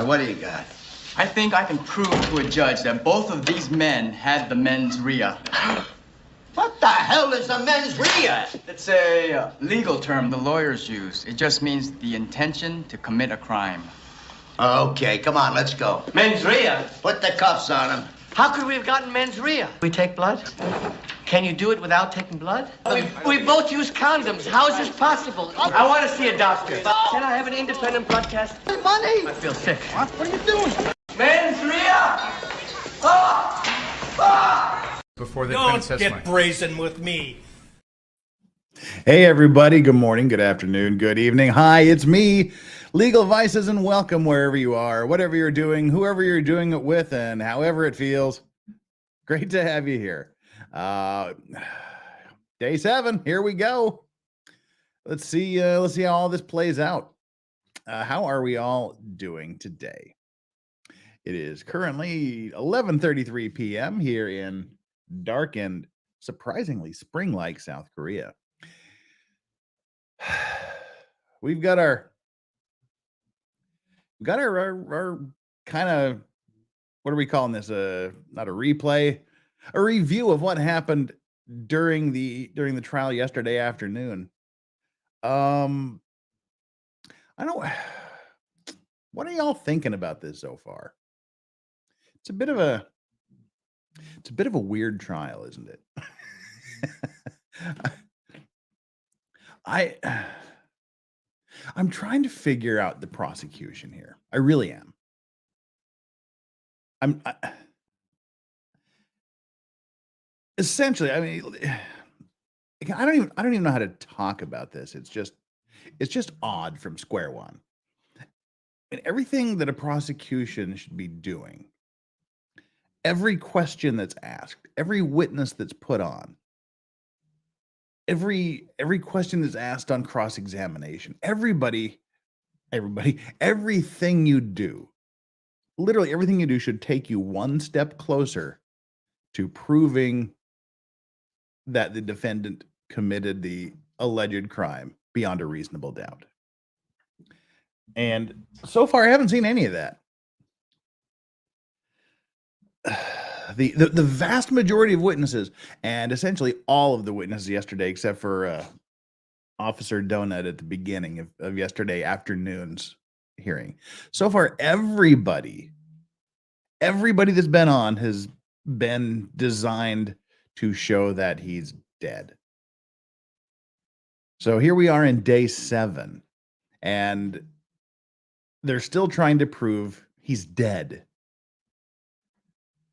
right, what do you got? I think I can prove to a judge that both of these men had the mens rea. What the hell is a mens rea? It's a legal term the lawyers use. It just means the intention to commit a crime. Okay, come on, let's go. Mens rea? Put the cuffs on him. How could we have gotten mens rea? We take blood? Can you do it without taking blood? We both use condoms. How is this possible? I want to see a doctor. Can I have an independent blood test? Hey, money! I feel sick. What are you doing? Mens rea! Before the Don't get brazen with me. Hey everybody, good morning, good afternoon, good evening. Hi, it's me, Legal Vices, and welcome wherever you are, whatever you're doing, whoever you're doing it with, and however it feels. Great to have you here. Day 7, here we go. Let's see how all this plays out. How are we all doing today? It is currently 11:33 p.m. here in dark and surprisingly spring-like South Korea. We've got our kind of, what are we calling this? Not a replay, a review of what happened during the trial yesterday afternoon. I don't. What are y'all thinking about this so far? It's a bit of a weird trial, isn't it? I'm trying to figure out the prosecution here. I really am. Essentially, I mean, I don't even know how to talk about this. It's just odd from square one. And everything that a prosecution should be doing, every question that's asked, every witness that's put on, every question that's asked on cross-examination, everything you do, literally everything you do should take you one step closer to proving that the defendant committed the alleged crime beyond a reasonable doubt. And so far, I haven't seen any of that. The vast majority of witnesses, and essentially all of the witnesses yesterday, except for Officer Donut at the beginning of yesterday afternoon's hearing. So far, everybody that's been on has been designed to show that he's dead. So here we are in day 7, and they're still trying to prove he's dead.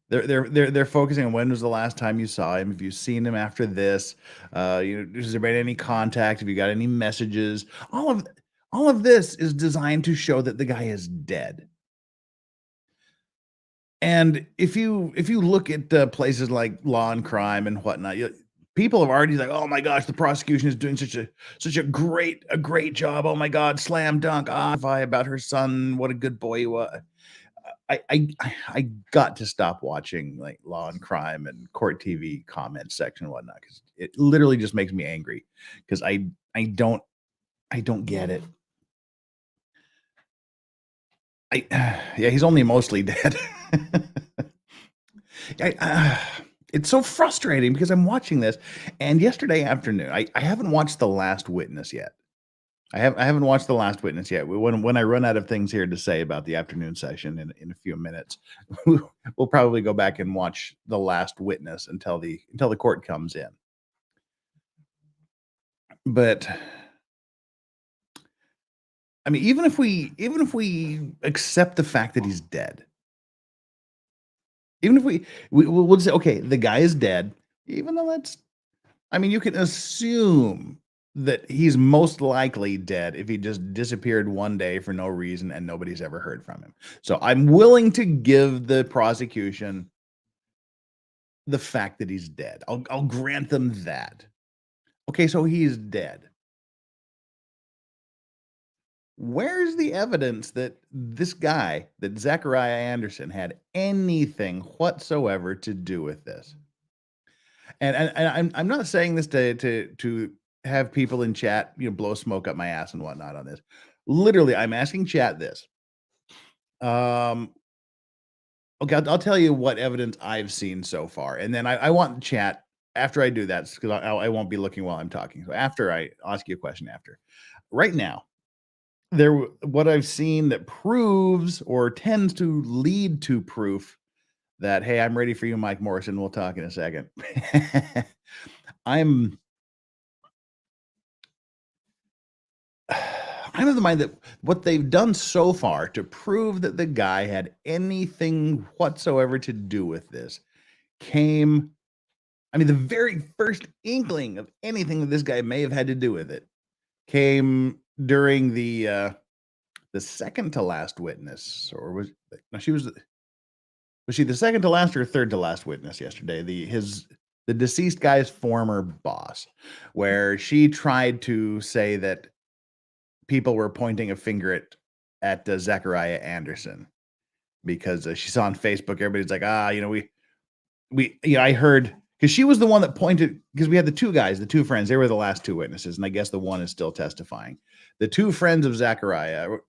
They're focusing on when was the last time you saw him. If you've seen him after this, has there been any contact? Have you got any messages? All of this is designed to show that the guy is dead. And if you look at places like Law and Crime and whatnot, people have already like, oh my gosh, the prosecution is doing such a great job. Oh my God, slam dunk. About her son, what a good boy he was. I got to stop watching like Law and Crime and Court TV comment section and whatnot, because it literally just makes me angry, because I don't get it. Yeah, he's only mostly dead. It's so frustrating because I'm watching this, and yesterday afternoon, I haven't watched The Last Witness yet. I haven't watched The Last Witness yet. When I run out of things here to say about the afternoon session in a few minutes, we'll probably go back and watch The Last Witness until the court comes in. But I mean, even if we accept the fact that he's dead, even if we'll say, okay, the guy is dead, even though you can assume that he's most likely dead if he just disappeared one day for no reason and nobody's ever heard from him. So I'm willing to give the prosecution the fact that he's dead. I'll grant them that. Okay, so he's dead. Where's the evidence that this guy, that Zachariah Anderson, had anything whatsoever to do with this? And I'm not saying this to have people in chat, blow smoke up my ass and whatnot on this. Literally, I'm asking chat this. Okay, I'll tell you what evidence I've seen so far, and then I want the chat after I do that, because I won't be looking while I'm talking. So after I ask you a question, after right now, what I've seen that proves or tends to lead to proof that, hey, I'm ready for you, Mike Morrison. We'll talk in a second. I'm of the mind that what they've done so far to prove that the guy had anything whatsoever to do with this the very first inkling of anything that this guy may have had to do with it came during the second to last witness, or was she the second to last or third to last witness yesterday? The deceased guy's former boss, where she tried to say that people were pointing a finger at Zachariah Anderson because she saw on Facebook, everybody's like, I heard, because she was the one that pointed, because we had the two guys, the two friends, they were the last two witnesses, and I guess the one is still testifying. The two friends of Zachariah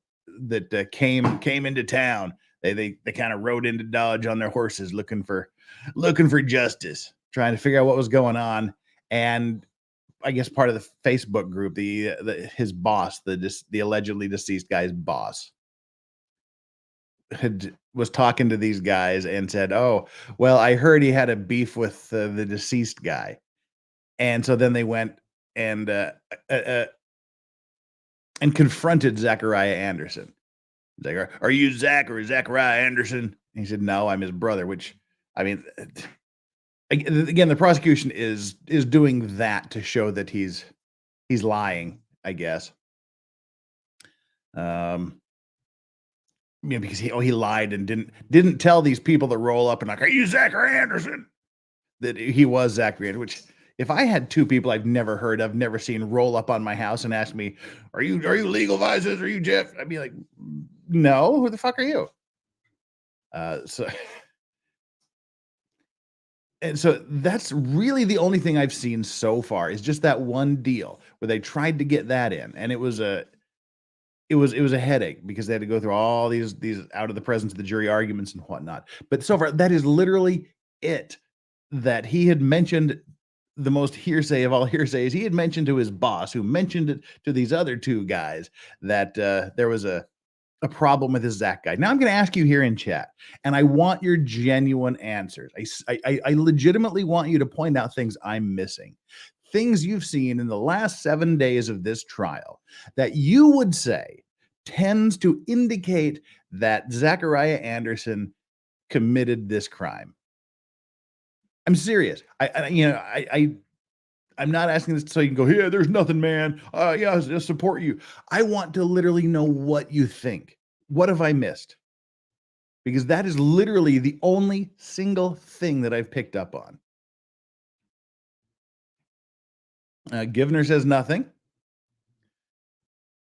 that came into town, they kind of rode into Dodge on their horses looking for justice, trying to figure out what was going on. And I guess part of the Facebook group, his boss, the allegedly deceased guy's boss, was talking to these guys and said, "Oh, well, I heard he had a beef with the deceased guy," and so then they went and confronted Zachariah Anderson. He's like, "Are you Zach or Zachariah Anderson?" And he said, "No, I'm his brother." Which, I mean, again, the prosecution is doing that to show that he's lying, I guess. Because he lied and didn't tell these people that roll up and like, "Are you Zachary Anderson?" That he was Zachary Anderson. Which, if I had two people I've never heard of, never seen, roll up on my house and ask me, "Are you Legal Vices? Are you Jeff?" I'd be like, "No, who the fuck are you?" And so that's really the only thing I've seen so far, is just that one deal where they tried to get that in, and it was a headache because they had to go through all these out of the presence of the jury arguments and whatnot. But so far, that is literally it. That he had mentioned the most hearsay of all hearsays. He had mentioned to his boss, who mentioned it to these other two guys, that there was a problem with this Zach guy. Now I'm going to ask you here in chat, and I want your genuine answers. I legitimately want you to point out things I'm missing, things you've seen in the last 7 days of this trial that you would say tends to indicate that Zachariah Anderson committed this crime. I'm serious. I'm not asking this so you can go, "Yeah, there's nothing, man. Yeah, I support you." I want to literally know what you think. What have I missed? Because that is literally the only single thing that I've picked up on. Givner says nothing.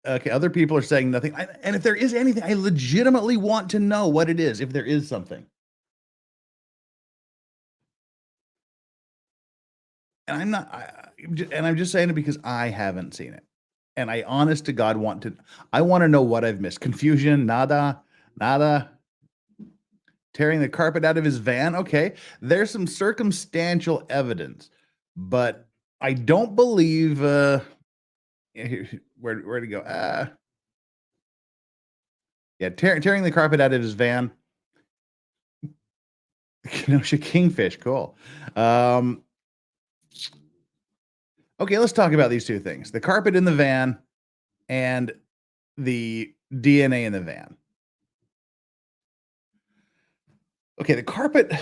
Okay, other people are saying nothing. And if there is anything, I legitimately want to know what it is, if there is something. And I'm just saying it because I haven't seen it. And I, honest to God, I want to know what I've missed. Confusion, nada. Tearing the carpet out of his van. Okay, there's some circumstantial evidence, but I don't believe, where to go? Yeah, tearing the carpet out of his van. Kenosha Kingfish, cool. Okay, let's talk about these two things: the carpet in the van and the DNA in the van. Okay, the carpet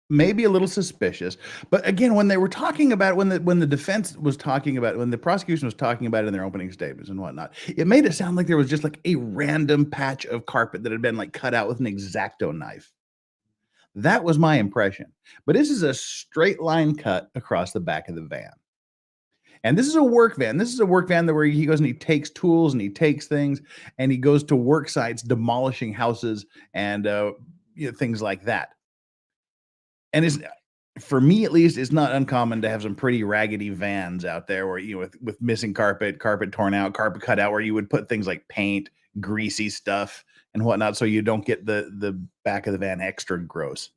may be a little suspicious, but again, when they were talking about it, when the defense was talking about it, when the prosecution was talking about it in their opening statements and whatnot, it made it sound like there was just like a random patch of carpet that had been like cut out with an X-Acto knife. That was my impression. But this is a straight line cut across the back of the van. And this is a work van. This is a work van where he goes and he takes tools and he takes things and he goes to work sites demolishing houses and things like that. And for me at least, it's not uncommon to have some pretty raggedy vans out there where with missing carpet torn out, carpet cut out, where you would put things like paint, greasy stuff, and whatnot, so you don't get the back of the van extra gross.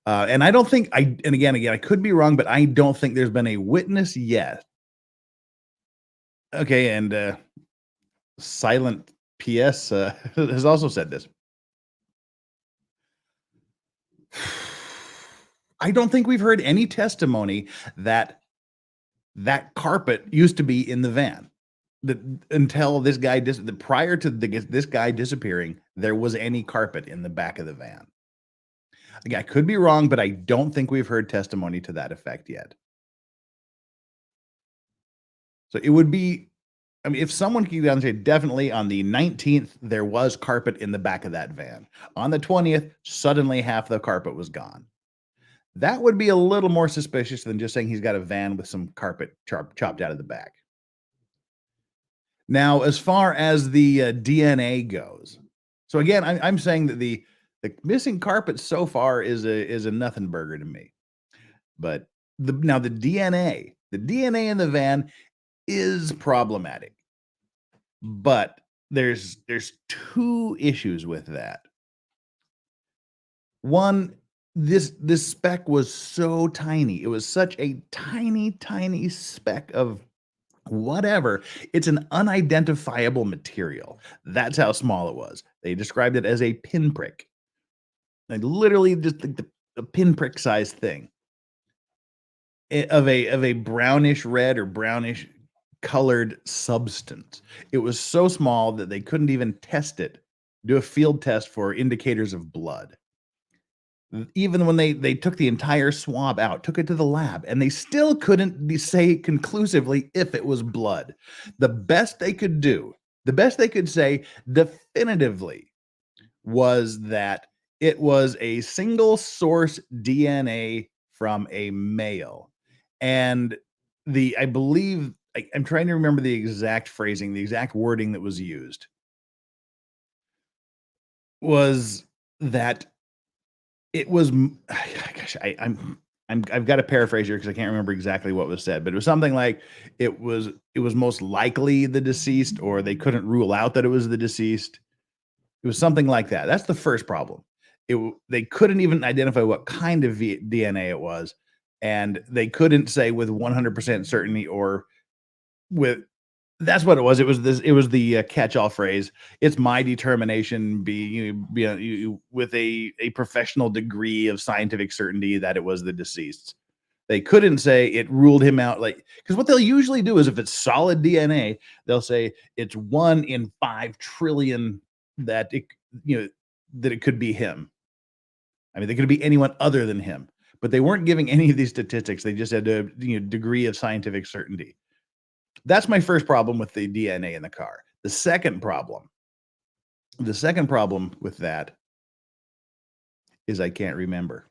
And I don't think and again, I could be wrong, but I don't think there's been a witness yet. Okay, and Silent PS has also said this. I don't think we've heard any testimony that carpet used to be in the van. Until this guy prior to this guy disappearing, there was any carpet in the back of the van. Again, I could be wrong, but I don't think we've heard testimony to that effect yet. So it would be, I mean, if someone could go down and say, definitely on the 19th, there was carpet in the back of that van. On the 20th, suddenly half the carpet was gone. That would be a little more suspicious than just saying he's got a van with some carpet chopped out of the back. Now, as far as the DNA goes, so again, I'm saying that the missing carpet so far is a nothing burger to me. But now the DNA in the van is problematic. But there's two issues with that. One, this speck was so tiny. It was such a tiny speck of whatever. It's an unidentifiable material. That's how small it was. They described it as a pinprick. Like literally just a pinprick sized thing of a brownish red or brownish colored substance. It was so small that they couldn't even test it, do a field test for indicators of blood. Even when they took the entire swab out, took it to the lab, and they still couldn't say conclusively if it was blood. The best they could say definitively was that it was a single source DNA from a male. And I believe, I'm trying to remember the exact phrasing, the exact wording that was used, was that it was, gosh, I've got to paraphrase here because I can't remember exactly what was said, but it was something like it was most likely the deceased, or they couldn't rule out that it was the deceased. It was something like that. That's the first problem. They couldn't even identify what kind of DNA it was, and they couldn't say with 100% certainty or with. That's what it was. It was the catch-all phrase. It's my determination, with a professional degree of scientific certainty that it was the deceased. They couldn't say it ruled him out, because what they'll usually do is if it's solid DNA, they'll say it's 1 in 5 trillion that it could be him. I mean, they could be anyone other than him, but they weren't giving any of these statistics. They just had a degree of scientific certainty. That's my first problem with the DNA in the car. The second problem with that is I can't remember.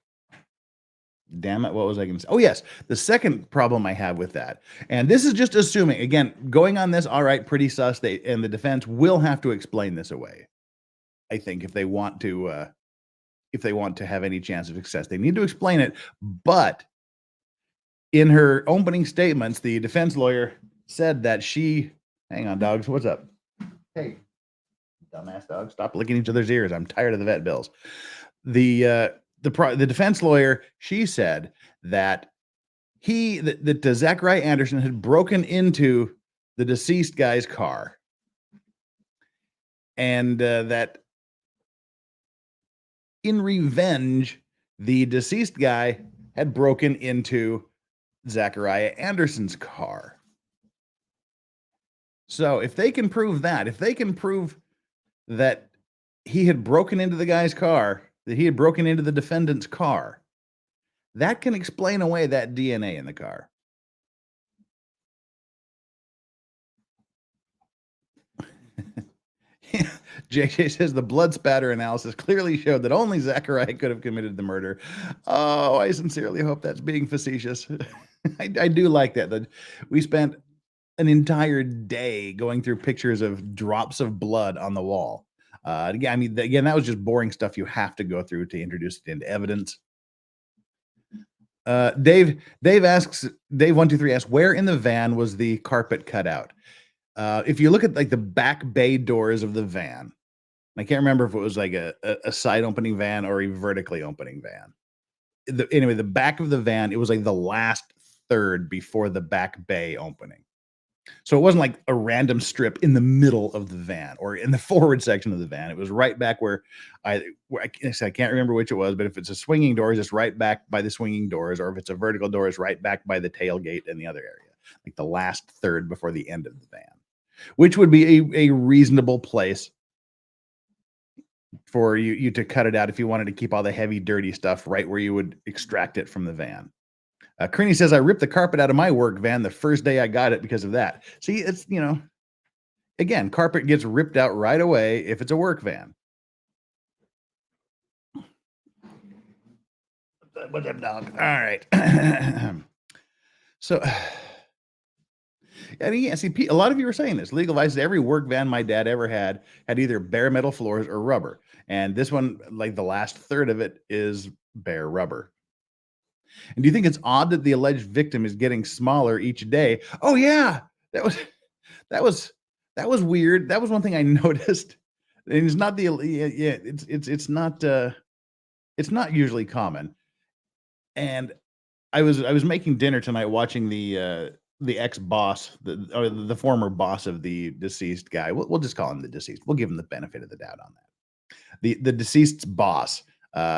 Damn it, what was I going to say? Oh, yes. The second problem I have with that, and this is just assuming, again, going on this, all right, pretty sus, and the defense will have to explain this away. I think if they want to have any chance of success, they need to explain it. But in her opening statements, the defense lawyer said that hang on, dogs, what's up? Hey, dumbass dogs, stop licking each other's ears. I'm tired of the vet bills. The defense lawyer, she said that Zachariah Anderson had broken into the deceased guy's car, and that in revenge, the deceased guy had broken into Zachariah Anderson's car. So if they can prove that, if they can prove that he had broken into the guy's car, that he had broken into the defendant's car, that can explain away that DNA in the car. JJ says the blood spatter analysis clearly showed that only Zachariah could have committed the murder. Oh, I sincerely hope that's being facetious. I do like that. We spent an entire day going through pictures of drops of blood on the wall. Again, that was just boring stuff you have to go through to introduce it into evidence. Dave 123 asks, where in the van was the carpet cut out? If you look at the back bay doors of the van, I can't remember if it was like a side opening van or a vertically opening van. Anyway, the back of the van, it was like the last third before the back bay opening. So it wasn't like a random strip in the middle of the van or in the forward section of the van. It was right back where I can't remember which it was, but if it's a swinging doors, it's right back by the swinging doors, or if it's a vertical door, it's right back by the tailgate in the other area, like the last third before the end of the van, which would be a reasonable place for you to cut it out if you wanted to keep all the heavy, dirty stuff right where you would extract it from the van. Kearney says, I ripped the carpet out of my work van the first day I got it because of that. See, it's, again, carpet gets ripped out right away if it's a work van. What's up, dog? All right. So, yeah, see, a lot of you were saying this. Legal advice is every work van my dad ever had either bare metal floors or rubber. And this one, like the last third of it, is bare rubber. And do you think it's odd that the alleged victim is getting smaller each day? Oh yeah, that was weird. That was one thing I noticed. And it's not it's not usually common. And I was making dinner tonight, watching the ex-boss, the former boss of the deceased guy. We'll just call him the deceased. We'll give him the benefit of the doubt on that. The deceased's boss.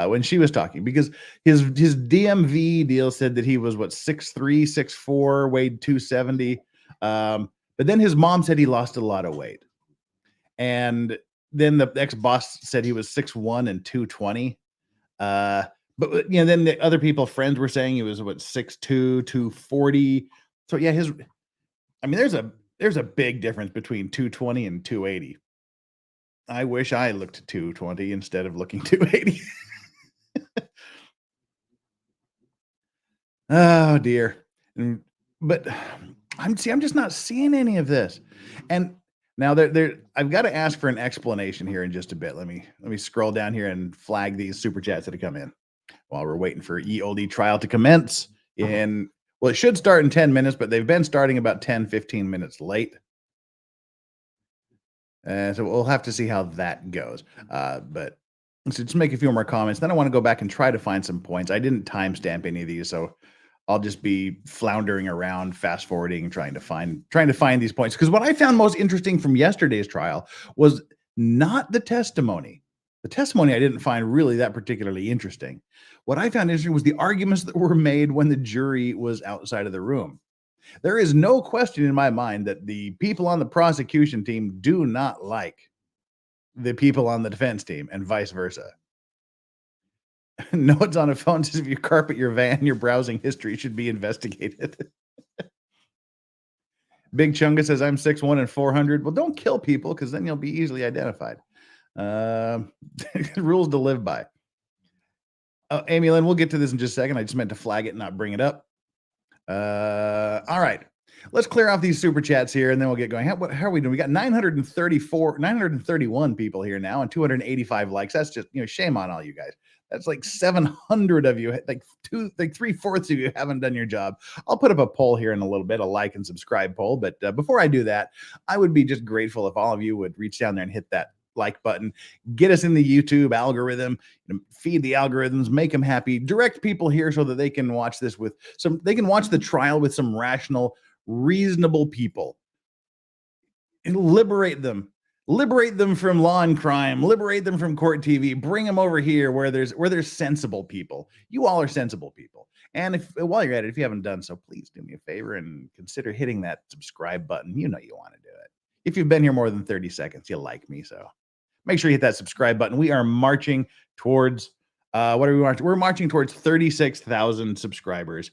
When she was talking, because his DMV deal said that he was 6'3", 6'4", weighed 270. But then his mom said he lost a lot of weight. And then the ex-boss said he was 6'1" and 220. But then the other people, friends, were saying he was 6'2", 240. So yeah, there's a big difference between 220 and 280. I wish I looked 220 instead of looking 280. Oh dear. But I'm just not seeing any of this. And now I've got to ask for an explanation here in just a bit. Let me scroll down here and flag these super chats that have come in while we're waiting for EOD trial to commence. It should start in 10 minutes, but they've been starting about 10-15 minutes late. So we'll have to see how that goes. But let's just make a few more comments. Then I want to go back and try to find some points. I didn't timestamp any of these, so I'll just be floundering around, fast forwarding, trying to find these points. Because what I found most interesting from yesterday's trial was not the testimony. The testimony I didn't find really that particularly interesting. What I found interesting was the arguments that were made when the jury was outside of the room. There is no question in my mind that the people on the prosecution team do not like the people on the defense team, and vice versa. Notes on a phone says if you carpet your van, your browsing history should be investigated. Big Chunga says I'm 6'1" and 400. Well, don't kill people, because then you'll be easily identified. Rules to live by. Amy Lynn, we'll get to this in just a second. I just meant to flag it and not bring it up. All right. Let's clear off these super chats here, and then we'll get going. How are we doing? We got 931 people here now, and 285 likes. That's just, shame on all you guys. That's like 700 of you, like 3/4 of you haven't done your job. I'll put up a poll here in a little bit, a like and subscribe poll. But before I do that, I would be just grateful if all of you would reach down there and hit that like button, get us in the YouTube algorithm, feed the algorithms, make them happy, direct people here so that they can watch this they can watch the trial with some rational, reasonable people, and liberate them from law and crime, liberate them from court TV, bring them over here where there's sensible people. You all are sensible people. And while you're at it, if you haven't done so, please do me a favor and consider hitting that subscribe button. You know you want to do it. If you've been here more than 30 seconds, you like me, so make sure you hit that subscribe button. We are marching towards what are we marching? We're marching towards 36,000 subscribers.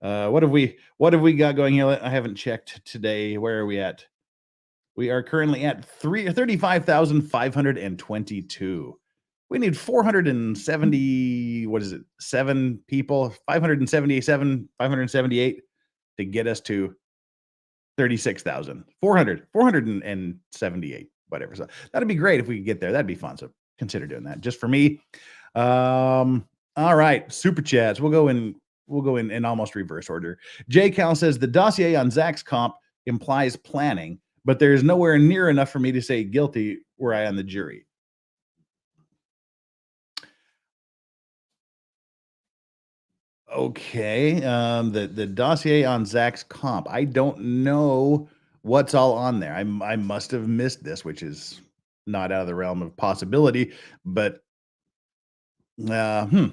What have we got going here? I haven't checked today. Where are we at? We are currently at 35,522. We need 470, 7 people, 578 to get us to 36,000. 478, whatever. So that'd be great if we could get there. That'd be fun. So consider doing that just for me. All right, super chats. We'll go in almost reverse order. J Cal says the dossier on Zach's comp implies planning, but there's nowhere near enough for me to say guilty were I on the jury. Okay. The dossier on Zach's comp. I don't know what's all on there. I must have missed this, which is not out of the realm of possibility. But I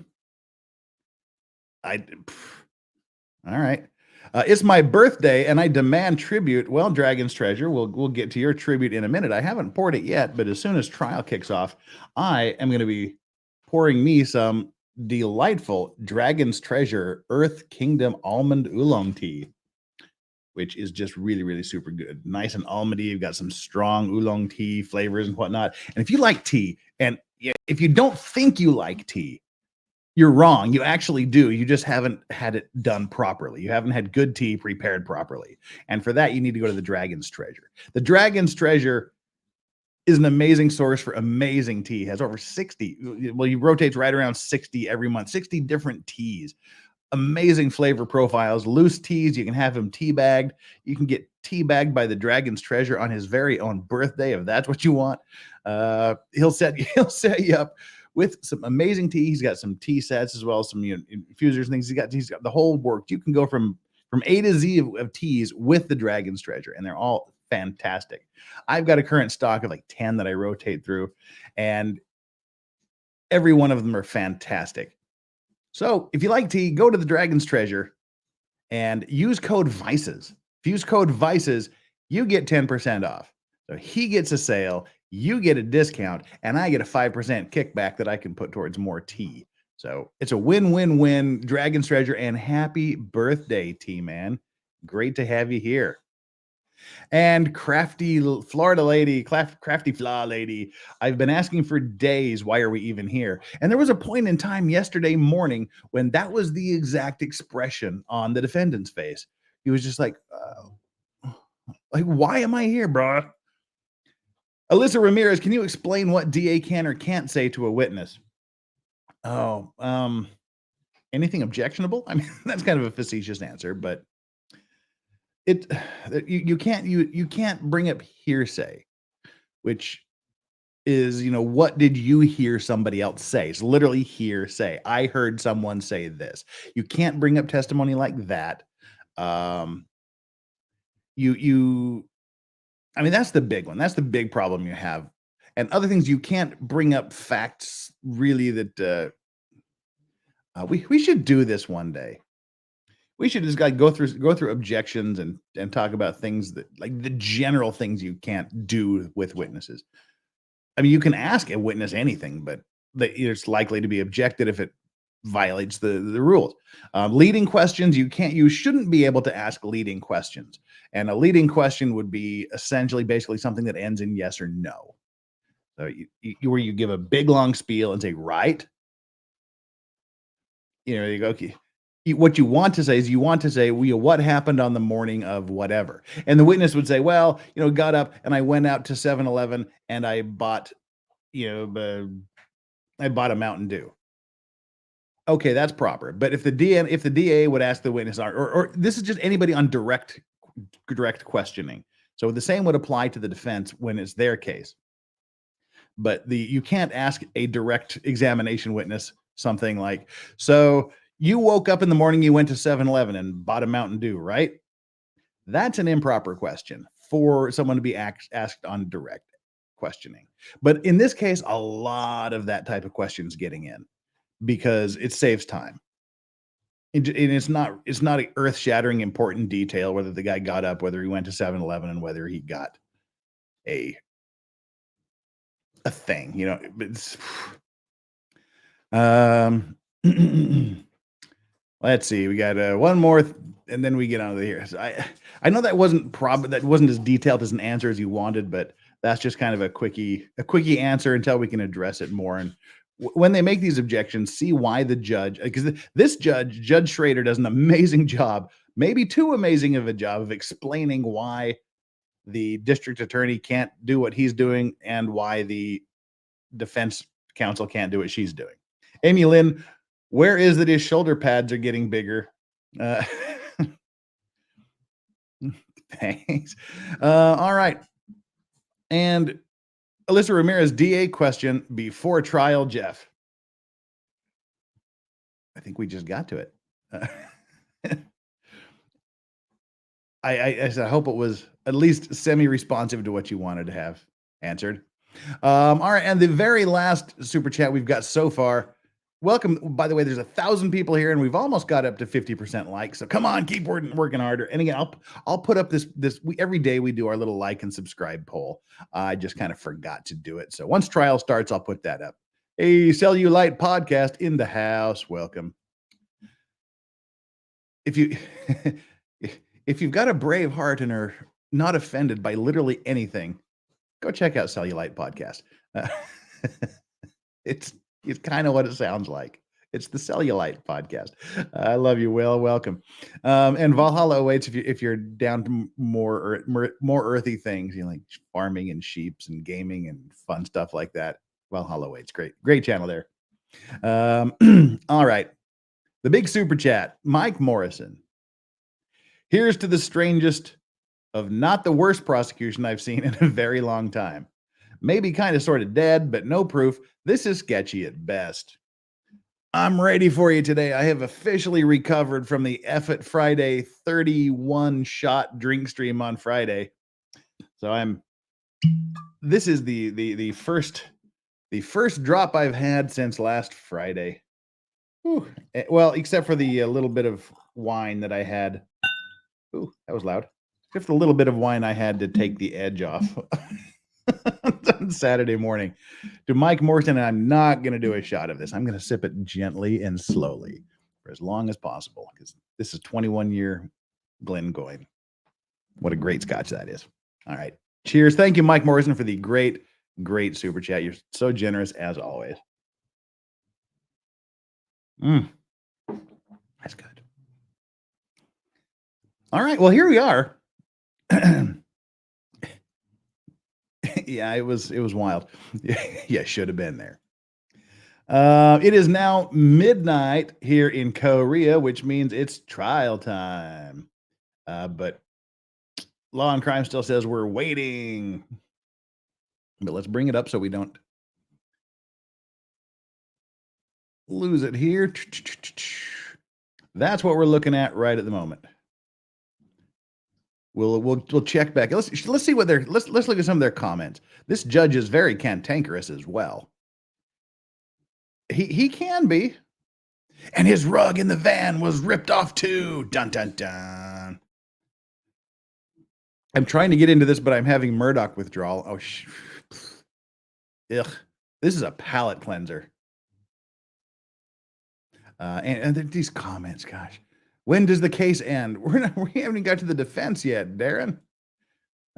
all right. It's my birthday and I demand tribute. Well, Dragon's Treasure, we'll get to your tribute in a minute. I haven't poured it yet, but as soon as trial kicks off, I am going to be pouring me some delightful Dragon's Treasure Earth Kingdom Almond Oolong Tea, which is just really, really super good. Nice and almondy. You've got some strong oolong tea flavors and whatnot. And if you like tea, and if you don't think you like tea, you're wrong. You actually do. You just haven't had it done properly. You haven't had good tea prepared properly. And for that, you need to go to the Dragon's Treasure. The Dragon's Treasure is an amazing source for amazing tea. It has over 60. Well, he rotates right around 60 every month, 60 different teas. Amazing flavor profiles, loose teas. You can have them tea bagged. You can get tea bagged by the Dragon's Treasure on his very own birthday if that's what you want. He'll set you up with some amazing tea. He's got some tea sets as well as some infusers and things. He's got the whole work. You can go from A to Z of teas with the Dragon's Treasure, and they're all fantastic. I've got a current stock of like 10 that I rotate through, and every one of them are fantastic. So if you like tea, go to the Dragon's Treasure and use code VICES. If you use code VICES, you get 10% off. So he gets a sale, you get a discount, and I get a 5% kickback that I can put towards more tea. So it's a win-win-win. Dragon's Treasure, and happy birthday, T-Man. Great to have you here. And crafty Florida lady, crafty flaw lady, I've been asking for days, why are we even here? And there was a point in time yesterday morning when that was the exact expression on the defendant's face. He was just like, why am I here, bro? Alyssa Ramirez, can you explain what DA can or can't say to a witness? Anything objectionable? I mean, that's kind of a facetious answer, but you can't bring up hearsay, which is, what did you hear somebody else say? It's literally hearsay. I heard someone say this. You can't bring up testimony like that. I mean, that's the big one. That's the big problem you have. And other things, you can't bring up facts really that we should do this one day. We should just go through objections and talk about things that, like, the general things you can't do with witnesses. I mean, you can ask a witness anything, but it's likely to be objected if it violates the rules. Leading questions, you shouldn't be able to ask leading questions. And a leading question would be essentially basically something that ends in yes or no. So where you give a big long spiel and say, right? You go, okay. What you want to say is what happened on the morning of whatever. And the witness would say, well, got up and I went out to 7-Eleven and I bought, a Mountain Dew. Okay, that's proper. But if the DA would ask the witness, or this is just anybody on direct questioning. So the same would apply to the defense when it's their case. But you can't ask a direct examination witness something like, so you woke up in the morning, you went to 7-Eleven and bought a Mountain Dew, right? That's an improper question for someone to be asked on direct questioning. But in this case, a lot of that type of questions getting in because it saves time. And it's not an earth-shattering important detail whether the guy got up, whether he went to 7-Eleven, and whether he got a thing, It's, let's see. We got one more, and then we get on to here. So I know that wasn't as detailed as an answer as you wanted, but that's just kind of a quickie answer until we can address it more. And when they make these objections, see why the judge, because this Judge Schroeder, does an amazing job, maybe too amazing of a job, of explaining why the district attorney can't do what he's doing and why the defense counsel can't do what she's doing. Amy Lynn, where is it his shoulder pads are getting bigger? Thanks. All right. And Alyssa Ramirez, DA question before trial, Jeff. I think we just got to it. I hope it was at least semi-responsive to what you wanted to have answered. All right, and the very last super chat we've got so far. Welcome. By the way, there's 1,000 people here, and we've almost got up to 50% likes. So come on, keep working harder. And again, I'll put up this every day we do our little like and subscribe poll. I just kind of forgot to do it. So once trial starts, I'll put that up. Hey, Cellulite podcast in the house. Welcome. If you've got a brave heart and are not offended by literally anything, go check out Cellulite podcast. It's kind of what it sounds like. It's the Cellulite podcast. I love you, Will. Welcome. And Valhalla awaits if you're down to more earthy things, you know, like farming and sheeps and gaming and fun stuff like that. Valhalla awaits. Great channel there. All right. The big super chat, Mike Morrison. Here's to the strangest of not the worst prosecution I've seen in a very long time. Maybe kind of sort of dead, but no proof. This is sketchy at best. I'm ready for you today. I have officially recovered from the F-It Friday 31 shot drink stream on Friday. So this is the first drop I've had since last Friday. Whew. Well, except for the little bit of wine that I had. Ooh, that was loud. Just a little bit of wine I had to take the edge off on Saturday morning. To Mike Morrison, and I'm not going to do a shot of this. I'm going to sip it gently and slowly for as long as possible because this is 21-year Glengoyne. What a great scotch that is. All right. Cheers. Thank you, Mike Morrison, for the great super chat. You're so generous as always. That's good. All right. Well, here we are. Yeah, it was wild. Yeah, should have been there. It is now midnight here in Korea, which means it's trial time. But Law and Crime still says we're waiting. But let's bring it up so we don't lose it here. That's what we're looking at right at the moment. We'll check back. Let's see what let's look at some of their comments. This judge is very cantankerous as well. He can be. And his rug in the van was ripped off too. Dun dun dun. I'm trying to get into this, but I'm having Murdaugh withdrawal. Oh ugh. This is a palate cleanser. And these comments, gosh. When does the case end? We haven't even got to the defense yet, Darren.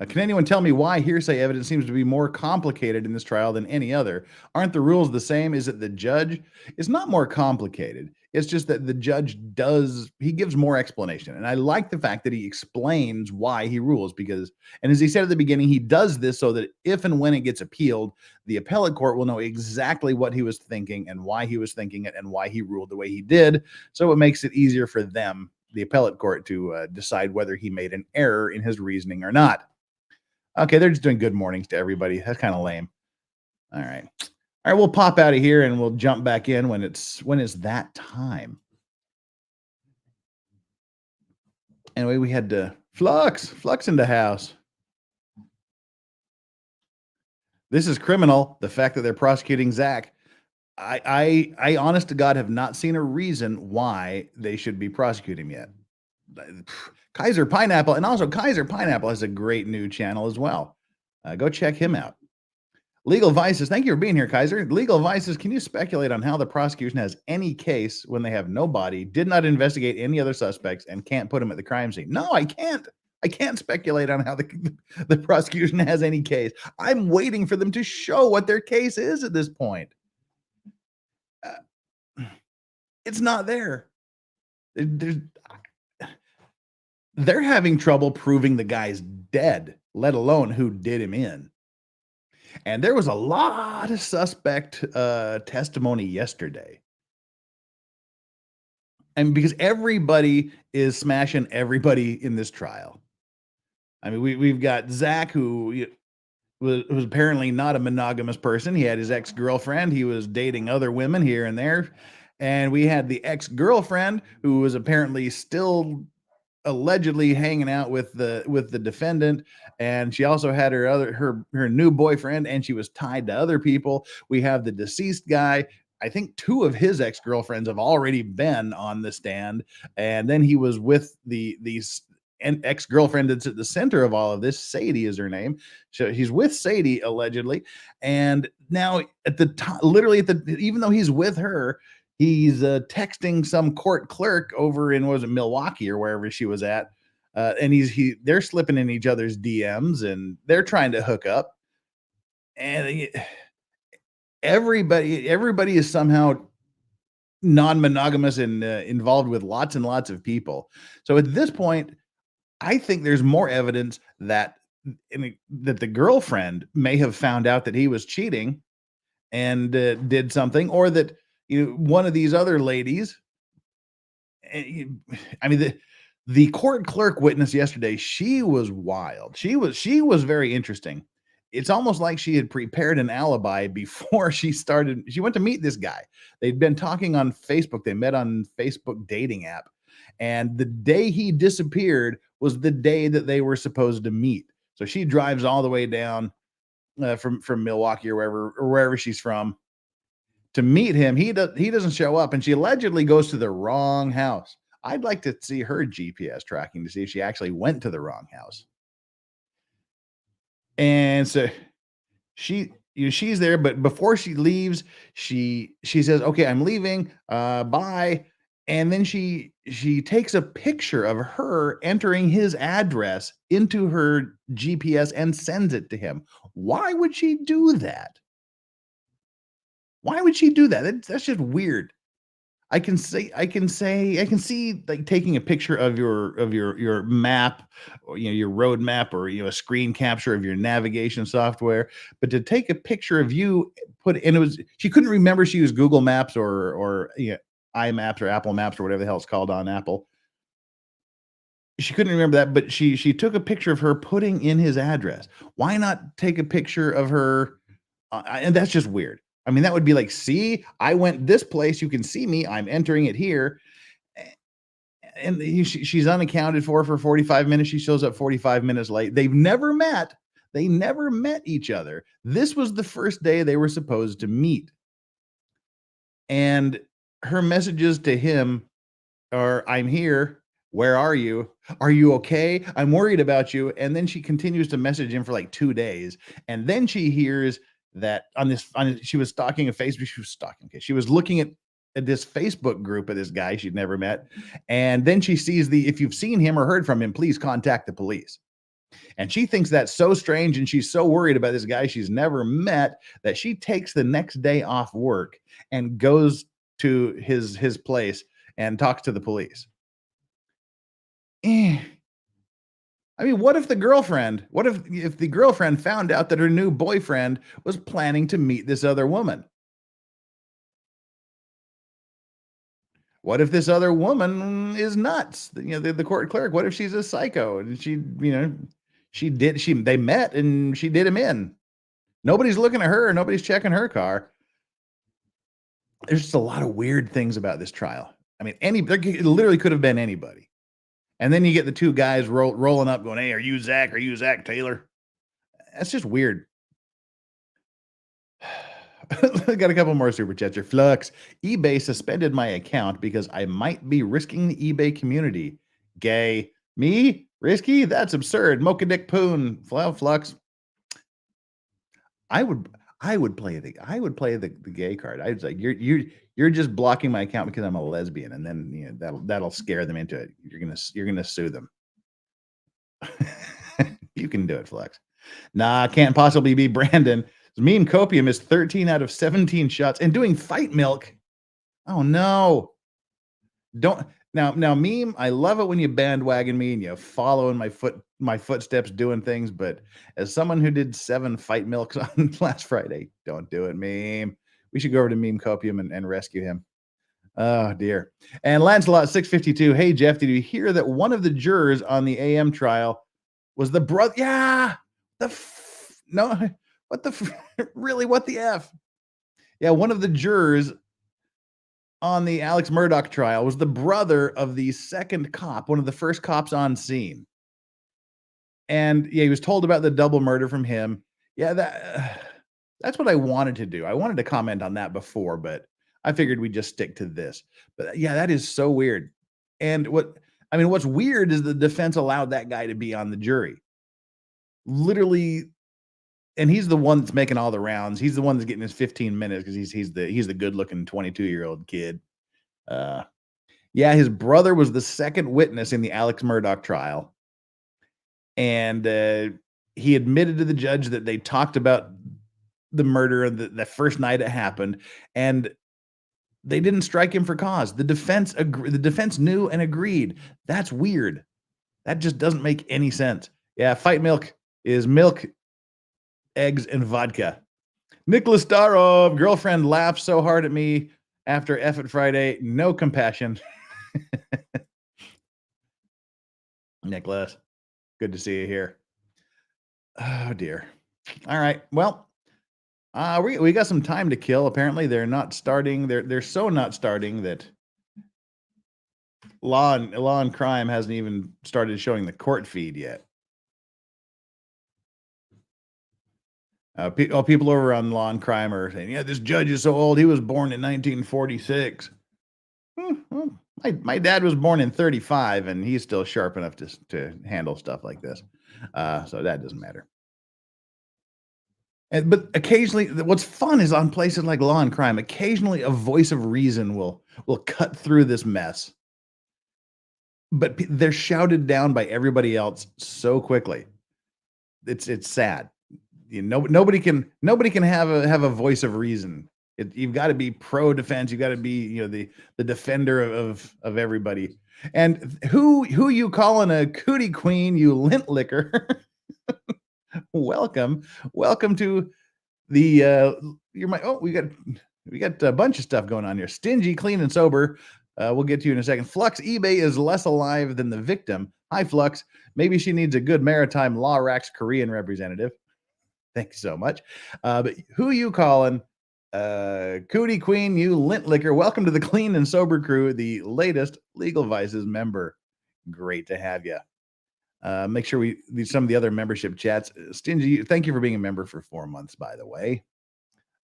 Can anyone tell me why hearsay evidence seems to be more complicated in this trial than any other? Aren't the rules the same? Is it the judge? It's not more complicated. It's just that the judge gives more explanation. And I like the fact that he explains why he rules and as he said at the beginning, he does this so that if and when it gets appealed, the appellate court will know exactly what he was thinking and why he was thinking it and why he ruled the way he did. So it makes it easier for them, the appellate court, to decide whether he made an error in his reasoning or not. Okay, they're just doing good mornings to everybody. That's kind of lame. All right, we'll pop out of here and we'll jump back in when it's that time. Anyway, we had Flux in the house. This is criminal. The fact that they're prosecuting Zach. I honest to God have not seen a reason why they should be prosecuting him yet. Kaiser Pineapple, and also Kaiser Pineapple has a great new channel as well. Go check him out. Legal Vices, thank you for being here, Kaiser. Legal Vices, can you speculate on how the prosecution has any case when they have no body, did not investigate any other suspects, and can't put them at the crime scene? No, I can't. I can't speculate on how the prosecution has any case. I'm waiting for them to show what their case is at this point. It's not there. They're having trouble proving the guy's dead, let alone who did him in. And there was a lot of suspect testimony yesterday. And because everybody is smashing everybody in this trial. I mean, we've got Zach, who was apparently not a monogamous person. He had his ex-girlfriend. He was dating other women here and there. And we had the ex-girlfriend who was apparently still allegedly hanging out with the defendant, and she also had her new boyfriend, and she was tied to other people. We have the deceased guy. I think two of his ex-girlfriends have already been on the stand, and then he was with these ex-girlfriend that's at the center of all of this. Sadie is her name. So he's with Sadie allegedly, and now at the time, literally even though he's with her, he's texting some court clerk over in, was it Milwaukee or wherever she was at, and they're slipping in each other's DMs and they're trying to hook up, and everybody is somehow non-monogamous and involved with lots and lots of people. So at this point, I think there's more evidence that that the girlfriend may have found out that he was cheating and did something, or that one of these other ladies. I mean, the court clerk witness yesterday, she was wild. She was very interesting. It's almost like she had prepared an alibi before she started. She went to meet this guy. They'd been talking on Facebook. They met on Facebook dating app. And the day he disappeared was the day that they were supposed to meet. So she drives all the way down from Milwaukee or wherever she's from to meet him. He doesn't show up, and she allegedly goes to the wrong house. I'd like to see her GPS tracking to see if she actually went to the wrong house. And so she's there, but before she leaves, she says, "Okay, I'm leaving. Bye." And then she takes a picture of her entering his address into her GPS and sends it to him. Why would she do that? Why would she do that? That's just weird. I can see like taking a picture of your map, or your road map, or a screen capture of your navigation software, but to take a picture of you, she couldn't remember she used Google Maps or iMaps or Apple Maps or whatever the hell it's called on Apple. She couldn't remember that, but she took a picture of her putting in his address. Why not take a picture of her? And that's just weird. I mean, that would be like, see, I went this place. You can see me. I'm entering it here. And she's unaccounted for 45 minutes. She shows up 45 minutes late. They've never met. They never met each other. This was the first day they were supposed to meet. And her messages to him are, "I'm here. Where are you? Are you okay? I'm worried about you." And then she continues to message him for like 2 days. And then she hears that she was stalking a Facebook. She was looking at this Facebook group of this guy she'd never met. And then she sees if you've seen him or heard from him, please contact the police. And she thinks that's so strange, and she's so worried about this guy she's never met that she takes the next day off work and goes to his place and talks to the police. I mean, what if the girlfriend found out that her new boyfriend was planning to meet this other woman? What if this other woman is nuts? The court clerk, what if she's a psycho and they met and she did him in? Nobody's looking at her, nobody's checking her car. There's just a lot of weird things about this trial. I mean, it literally could have been anybody. And then you get the two guys rolling up going, "Hey, are you Zach? Are you Zach Taylor?" That's just weird. I got a couple more super chats here. Flux. eBay suspended my account because I might be risking the eBay community. Gay. Me? Risky? That's absurd. Mocha Dick Poon. Flux. I would play the gay card. I was like, you're just blocking my account because I'm a lesbian, and then that'll scare them into it. You're gonna sue them. You can do it, Flex. Nah, can't possibly be Brandon. Meme Copium is 13 out of 17 shots and doing fight milk. Oh no. Don't now Meme, I love it when you bandwagon me and you follow in my footsteps doing things, but as someone who did 7 fight milks on last Friday, don't do it, Meme. We should go over to Meme Copium and rescue him. Oh dear. And Lancelot 652, hey Jeff, did you hear that one of the jurors on the AM trial was the brother? Yeah. No. What the really? What the F? Yeah, one of the jurors on the Alex Murdaugh trial was the brother of the second cop, one of the first cops on scene. And yeah, he was told about the double murder from him. Yeah, that's what I wanted to do. I wanted to comment on that before, but I figured we'd just stick to this. But yeah, that is so weird. And what's weird is the defense allowed that guy to be on the jury. Literally, and he's the one that's making all the rounds. He's the one that's getting his 15 minutes because he's the good-looking 22-year-old kid. Yeah, his brother was the second witness in the Alex Murdaugh trial. And he admitted to the judge that they talked about the murder the first night it happened, and they didn't strike him for cause. The defense knew and agreed. That's weird. That just doesn't make any sense. Yeah, fight milk is milk, eggs, and vodka. Nicholas Starov, girlfriend laughs so hard at me after Effort Friday. No compassion. Nicholas, good to see you here. Oh dear. All right. Well, we got some time to kill. Apparently, they're not starting. They're so not starting that Law and Crime hasn't even started showing the court feed yet. People over on Law and Crime are saying, "Yeah, this judge is so old. He was born in 1946." Well, my dad was born in 35, and he's still sharp enough to handle stuff like this. So that doesn't matter. But occasionally, what's fun is on places like Law and Crime, occasionally a voice of reason will cut through this mess. But they're shouted down by everybody else so quickly. It's sad. Nobody can have a voice of reason. You've got to be pro defense. You've got to be the defender of everybody. And who you calling a cootie queen, you lint licker? Welcome to the we got a bunch of stuff going on here. Stingy, clean, and sober. We'll get to you in a second. Flux, eBay is less alive than the victim. Hi, Flux. Maybe she needs a good maritime law racks Korean representative. Thanks so much. But who you calling? Cootie Queen, you lint licker. Welcome to the Clean and Sober crew, the latest Legal Vices member. Great to have you. Make sure we do some of the other membership chats. Stingy, thank you for being a member for 4 months, by the way.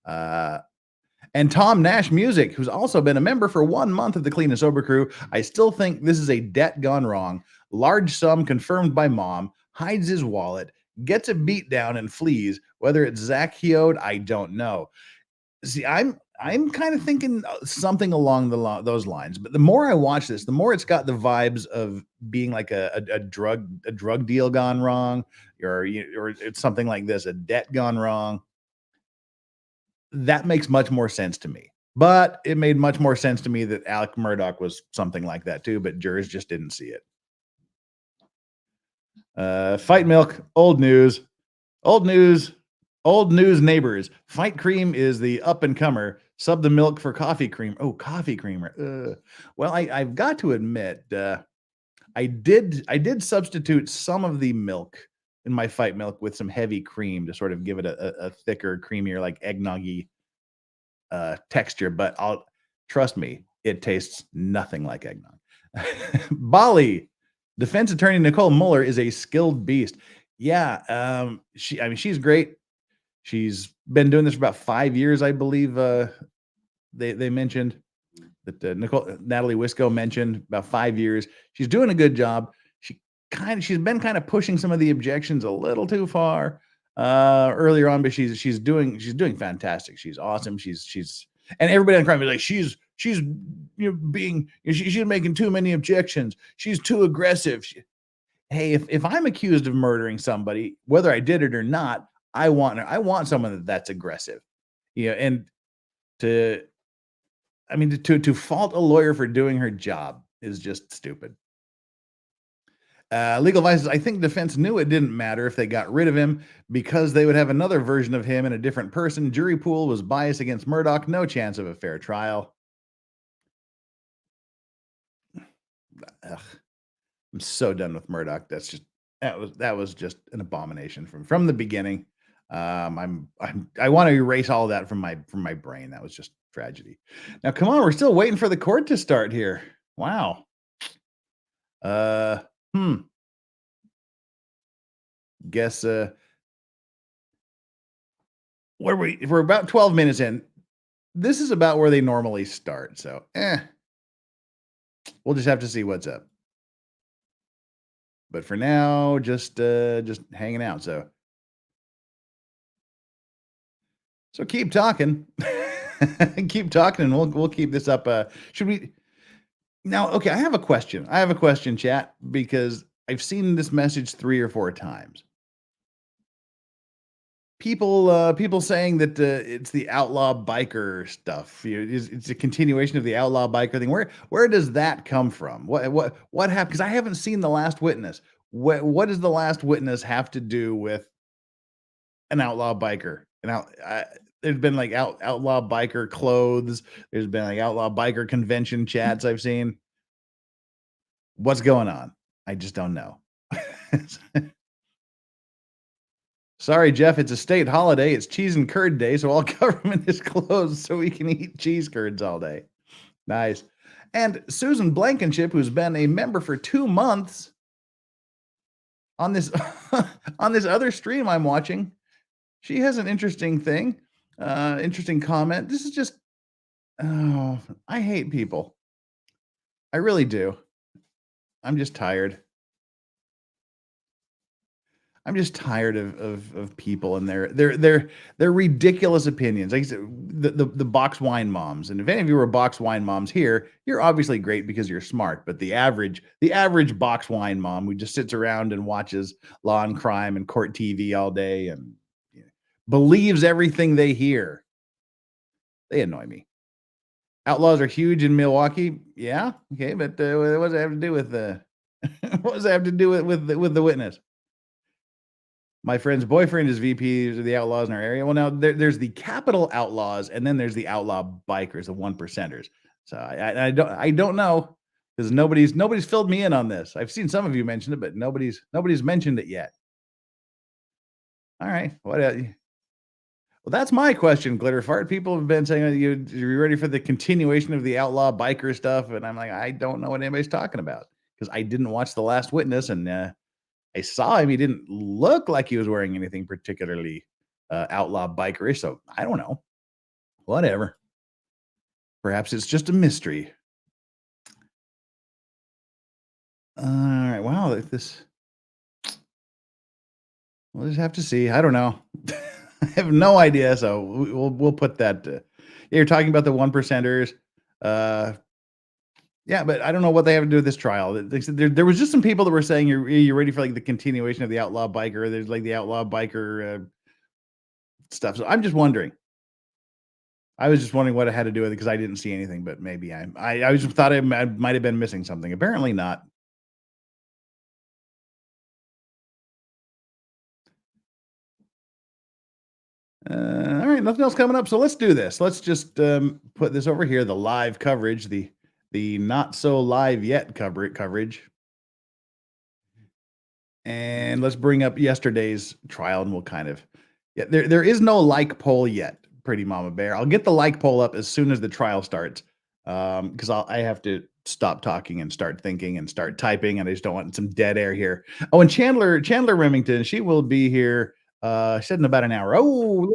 And Tom Nash Music, who's also been a member for 1 month of the Clean and Sober crew. I still think this is a debt gone wrong. Large sum confirmed by mom, hides his wallet, gets a beat down and flees. Whether it's Zachario'd, I don't know. See, I'm kind of thinking something along those lines. But the more I watch this, the more it's got the vibes of being like a drug deal gone wrong, or it's something like this, a debt gone wrong. That makes much more sense to me. But it made much more sense to me that Alex Murdaugh was something like that too, but jurors just didn't see it. Fight milk, old news neighbors. Fight cream is the up and comer. Sub the milk for coffee cream. Oh, coffee creamer. Well, I've got to admit, I did substitute some of the milk in my fight milk with some heavy cream to sort of give it a thicker, creamier, like eggnoggy texture. But trust me, it tastes nothing like eggnog. Bali, defense attorney Nicole Mueller is a skilled beast. Yeah, she's great. She's been doing this for about 5 years, I believe. They mentioned that Natalie Wisco mentioned about 5 years. She's doing a good job. She's been kind of pushing some of the objections a little too far earlier on, but she's doing fantastic. She's awesome. She's and everybody on crime is like she's making too many objections. She's too aggressive. Hey, if I'm accused of murdering somebody, whether I did it or not, I want someone that's aggressive, and to fault a lawyer for doing her job is just stupid. Legal Vices, I think defense knew it didn't matter if they got rid of him because they would have another version of him and a different person. Jury pool was biased against Murdaugh. No chance of a fair trial. Ugh. I'm so done with Murdaugh. That was just an abomination from the beginning. I want to erase all of that from my brain. That was just Tragedy. Now, come on, we're still waiting for the court to start here. Wow. Guess we're about 12 minutes in. This is about where they normally start, so we'll just have to see what's up. But for now, just hanging out. So keep talking. Keep talking, and we'll keep this up. Should we now? Okay, I have a question. Chat, because I've seen this message 3 or 4 times. People saying that it's the outlaw biker stuff. It's a continuation of the outlaw biker thing. Where does that come from? What happened? Because I haven't seen The Last Witness. What does The Last Witness have to do with an outlaw biker? There's been like outlaw biker clothes. There's been like outlaw biker convention chats I've seen. What's going on? I just don't know. Sorry, Jeff, it's a state holiday. It's cheese and curd day, so all government is closed so we can eat cheese curds all day. Nice. And Susan Blankenship, who's been a member for 2 months on this on this other stream I'm watching, she has an interesting thing, interesting comment. This is just, oh, I hate people. I really do. I'm just tired. I'm just tired of people and their ridiculous opinions. Like I said, the box wine moms. And if any of you are box wine moms here, you're obviously great because you're smart. But the average box wine mom who just sits around and watches Law and Crime and court TV all day and believes everything they hear, they annoy me. Outlaws are huge in Milwaukee. Yeah, okay, but what does that have to do with what does that have to do with the witness? My friend's boyfriend is VP of the outlaws in our area. Well, now there's the capital outlaws, and then there's the outlaw bikers, the 1%ers. So I don't know, because nobody's filled me in on this. I've seen some of you mention it, but nobody's mentioned it yet. All right, what else? Well, that's my question, Glitterfart. People have been saying, you're ready for the continuation of the outlaw biker stuff, and I'm like, I don't know what anybody's talking about, because I didn't watch The Last Witness, and I saw him. He didn't look like he was wearing anything particularly outlaw bikerish. So I don't know. Whatever. Perhaps it's just a mystery. All right. Wow. This. We'll just have to see. I don't know. I have no idea. So we'll put that. You're talking about the 1%ers. Yeah, but I don't know what they have to do with this trial. They said there was just some people that were saying you're ready for like the continuation of the outlaw biker. There's like the outlaw biker stuff. So I'm just wondering. I was just wondering what it had to do with it, because I didn't see anything. But maybe I just thought I might have been missing something. Apparently not. All right, nothing else coming up. So let's do this. Let's just put this over here. The live coverage. The not so live yet coverage. And let's bring up yesterday's trial, and we'll kind of, there is no like poll yet, Pretty Mama Bear. I'll get the like poll up as soon as the trial starts, because I have to stop talking and start thinking and start typing, and I just don't want some dead air here. Oh, and Chandler Remington, she will be here, said in about an hour. Oh,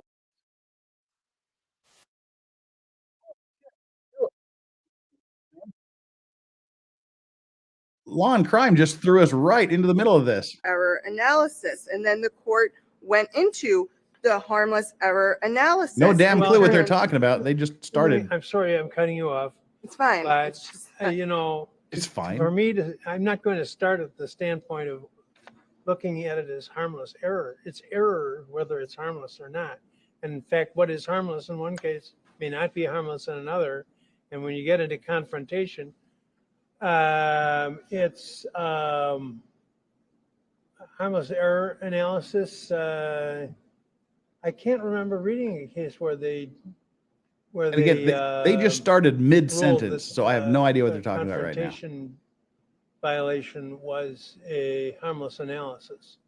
Law and Crime just threw us right into the middle of this. Error analysis. And then the court went into the harmless error analysis. No damn clue what they're talking about. They just started. I'm sorry, I'm cutting you off. It's fine. But, It's just- It's fine. For me, I'm not going to start at the standpoint of looking at it as harmless error. It's error whether it's harmless or not. And in fact, what is harmless in one case may not be harmless in another. And when you get into confrontation, it's harmless error analysis. I can't remember reading a case where they just started mid-sentence, so I have no idea what they're talking about right now. Confrontation violation was a harmless analysis.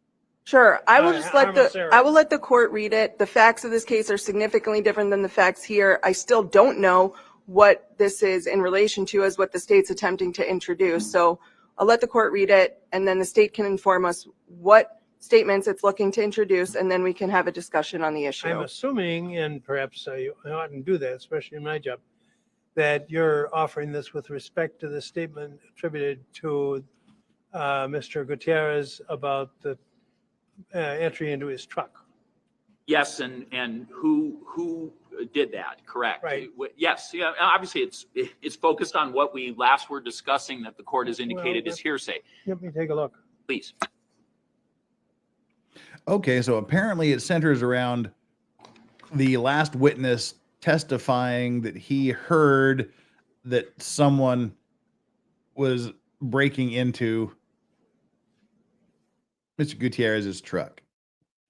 Sure. I will just let harmless error. I will let the court read it. The facts of this case are significantly different than the facts here. I still don't know what this is in relation to as what the state's attempting to introduce. So I'll let the court read it, and then the state can inform us what statements it's looking to introduce, and then we can have a discussion on the issue. I'm assuming, and perhaps I oughtn't do that, especially in my job, that you're offering this with respect to the statement attributed to Mr. Gutierrez about the entry into his truck. Yes, and who did that? Correct. Right. Yes. Yeah. Obviously, it's focused on what we last were discussing that the court has indicated is hearsay. Let me take a look. Please. Okay, so apparently it centers around the last witness testifying that he heard that someone was breaking into Mr. Gutierrez's truck.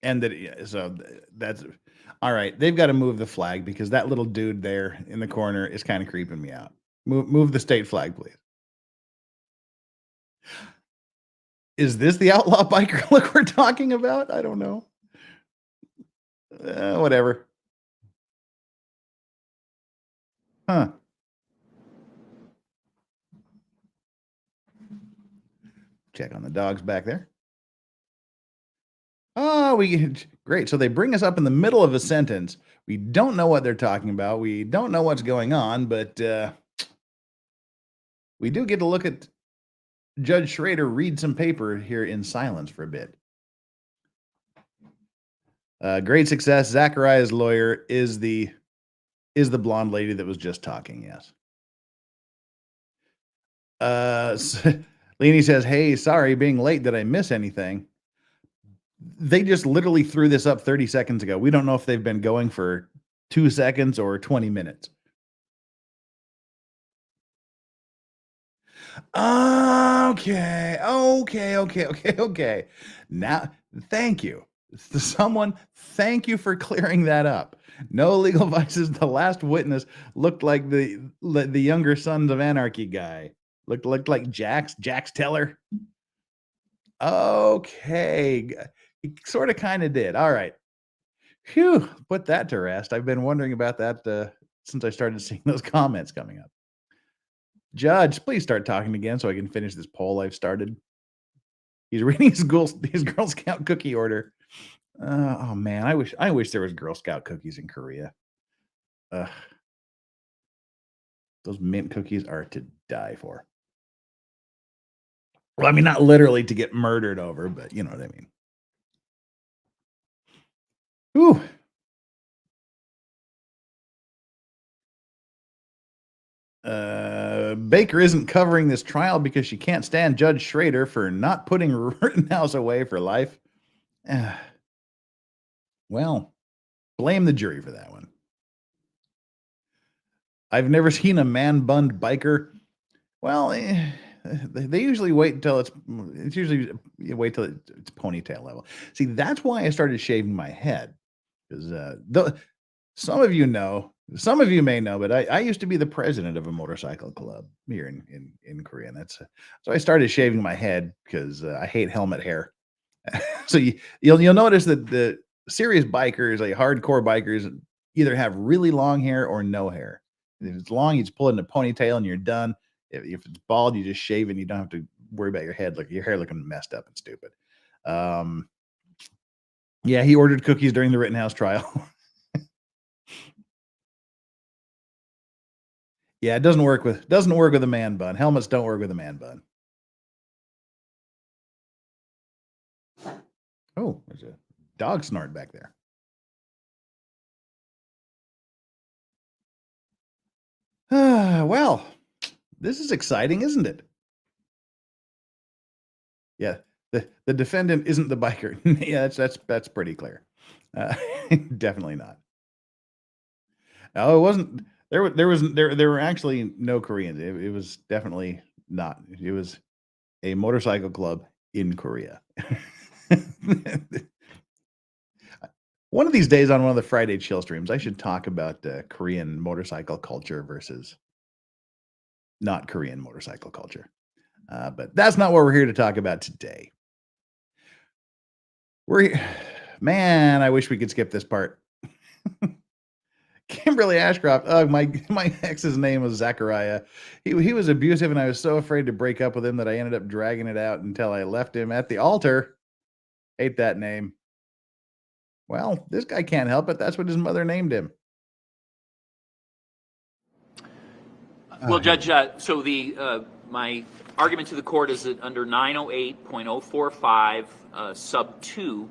And that, so that's all right. They've got to move the flag because that little dude there in the corner is kind of creeping me out. Move the state flag, please. Is this the outlaw biker look we're talking about? I don't know. Whatever. Huh. Check on the dogs back there. Oh, great. So they bring us up in the middle of a sentence. We don't know what they're talking about. We don't know what's going on, but we do get to look at Judge Schroeder read some paper here in silence for a bit. Great success. Zachariah's lawyer is the blonde lady that was just talking. Yes. Leanie says, "Hey, sorry, being late. Did I miss anything?" They just literally threw this up 30 seconds ago. We don't know if they've been going for 2 seconds or 20 minutes. Okay. Now, thank you. Thank you for clearing that up. No legal vices. The last witness looked like the younger Sons of Anarchy guy. Looked like Jax Teller. Okay. He sort of kind of did. All right. Phew. Put that to rest. I've been wondering about that since I started seeing those comments coming up. Judge, please start talking again so I can finish this poll I've started. He's reading his Girl Scout cookie order. Oh man, I wish there was Girl Scout cookies in Korea. Those mint cookies are to die for. Well, I mean, not literally to get murdered over, but you know what I mean. Ooh. Baker isn't covering this trial because she can't stand Judge Schroeder for not putting Rittenhouse away for life. Well, blame the jury for that one. I've never seen a man-bunned biker. Well, they usually wait until it's usually you wait till it's ponytail level. See, that's why I started shaving my head, because some of you may know, but I used to be the president of a motorcycle club here in Korea. And so I started shaving my head because I hate helmet hair. So you'll notice that the serious bikers, like hardcore bikers, either have really long hair or no hair. If it's long, you just pull it in a ponytail and you're done. If it's bald, you just shave and you don't have to worry about your hair looking messed up and stupid. Yeah, he ordered cookies during the Rittenhouse trial. Yeah, it doesn't work with a man bun. Helmets don't work with a man bun. Oh, there's a dog snort back there. Well, this is exciting, isn't it? Yeah, the defendant isn't the biker. Yeah, that's pretty clear. Definitely not. No, it wasn't. There were actually no Koreans. It was definitely not. It was a motorcycle club in Korea. One of these days on one of the Friday chill streams, I should talk about Korean motorcycle culture versus not Korean motorcycle culture. But that's not what we're here to talk about today. Man, I wish we could skip this part. Kimberly Ashcroft. Oh, my ex's name was Zachariah. He was abusive, and I was so afraid to break up with him that I ended up dragging it out until I left him at the altar. Hate that name. Well, this guy can't help it. That's what his mother named him. Well, Judge, so my argument to the court is that under 908.045 sub 2,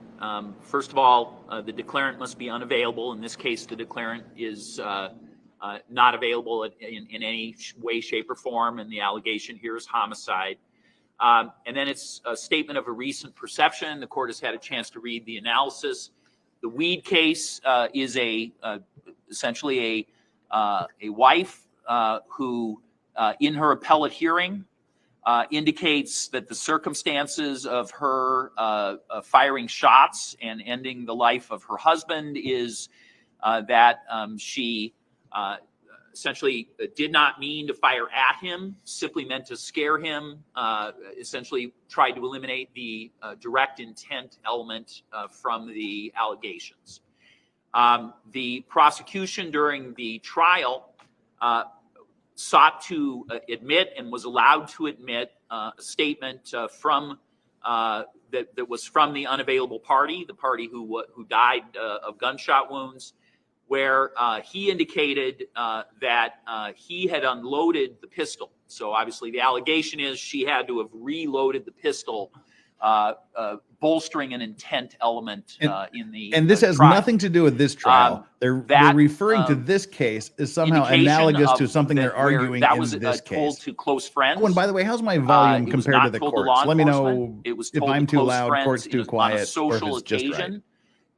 first of all, the declarant must be unavailable. In this case, the declarant is not available in any way, shape, or form, and the allegation here is homicide. And then it's a statement of a recent perception. The court has had a chance to read the analysis. The Weed case is essentially a wife who, in her appellate hearing, indicates that the circumstances of her firing shots and ending the life of her husband is that she essentially did not mean to fire at him, simply meant to scare him, essentially tried to eliminate the direct intent element from the allegations. The prosecution during the trial sought to admit and was allowed to admit a statement from that was from the unavailable party, the party who died of gunshot wounds, where he indicated that he had unloaded the pistol. So obviously the allegation is she had to have reloaded the pistol, bolstering an intent element in the and this has trial. Nothing to do with this trial. They're referring to this case as somehow analogous to something they're arguing in this case. Told to close friends. Oh, and by the way, how's my volume compared to the courts? Let me know if I'm too loud, court's too quiet, or if it's just right.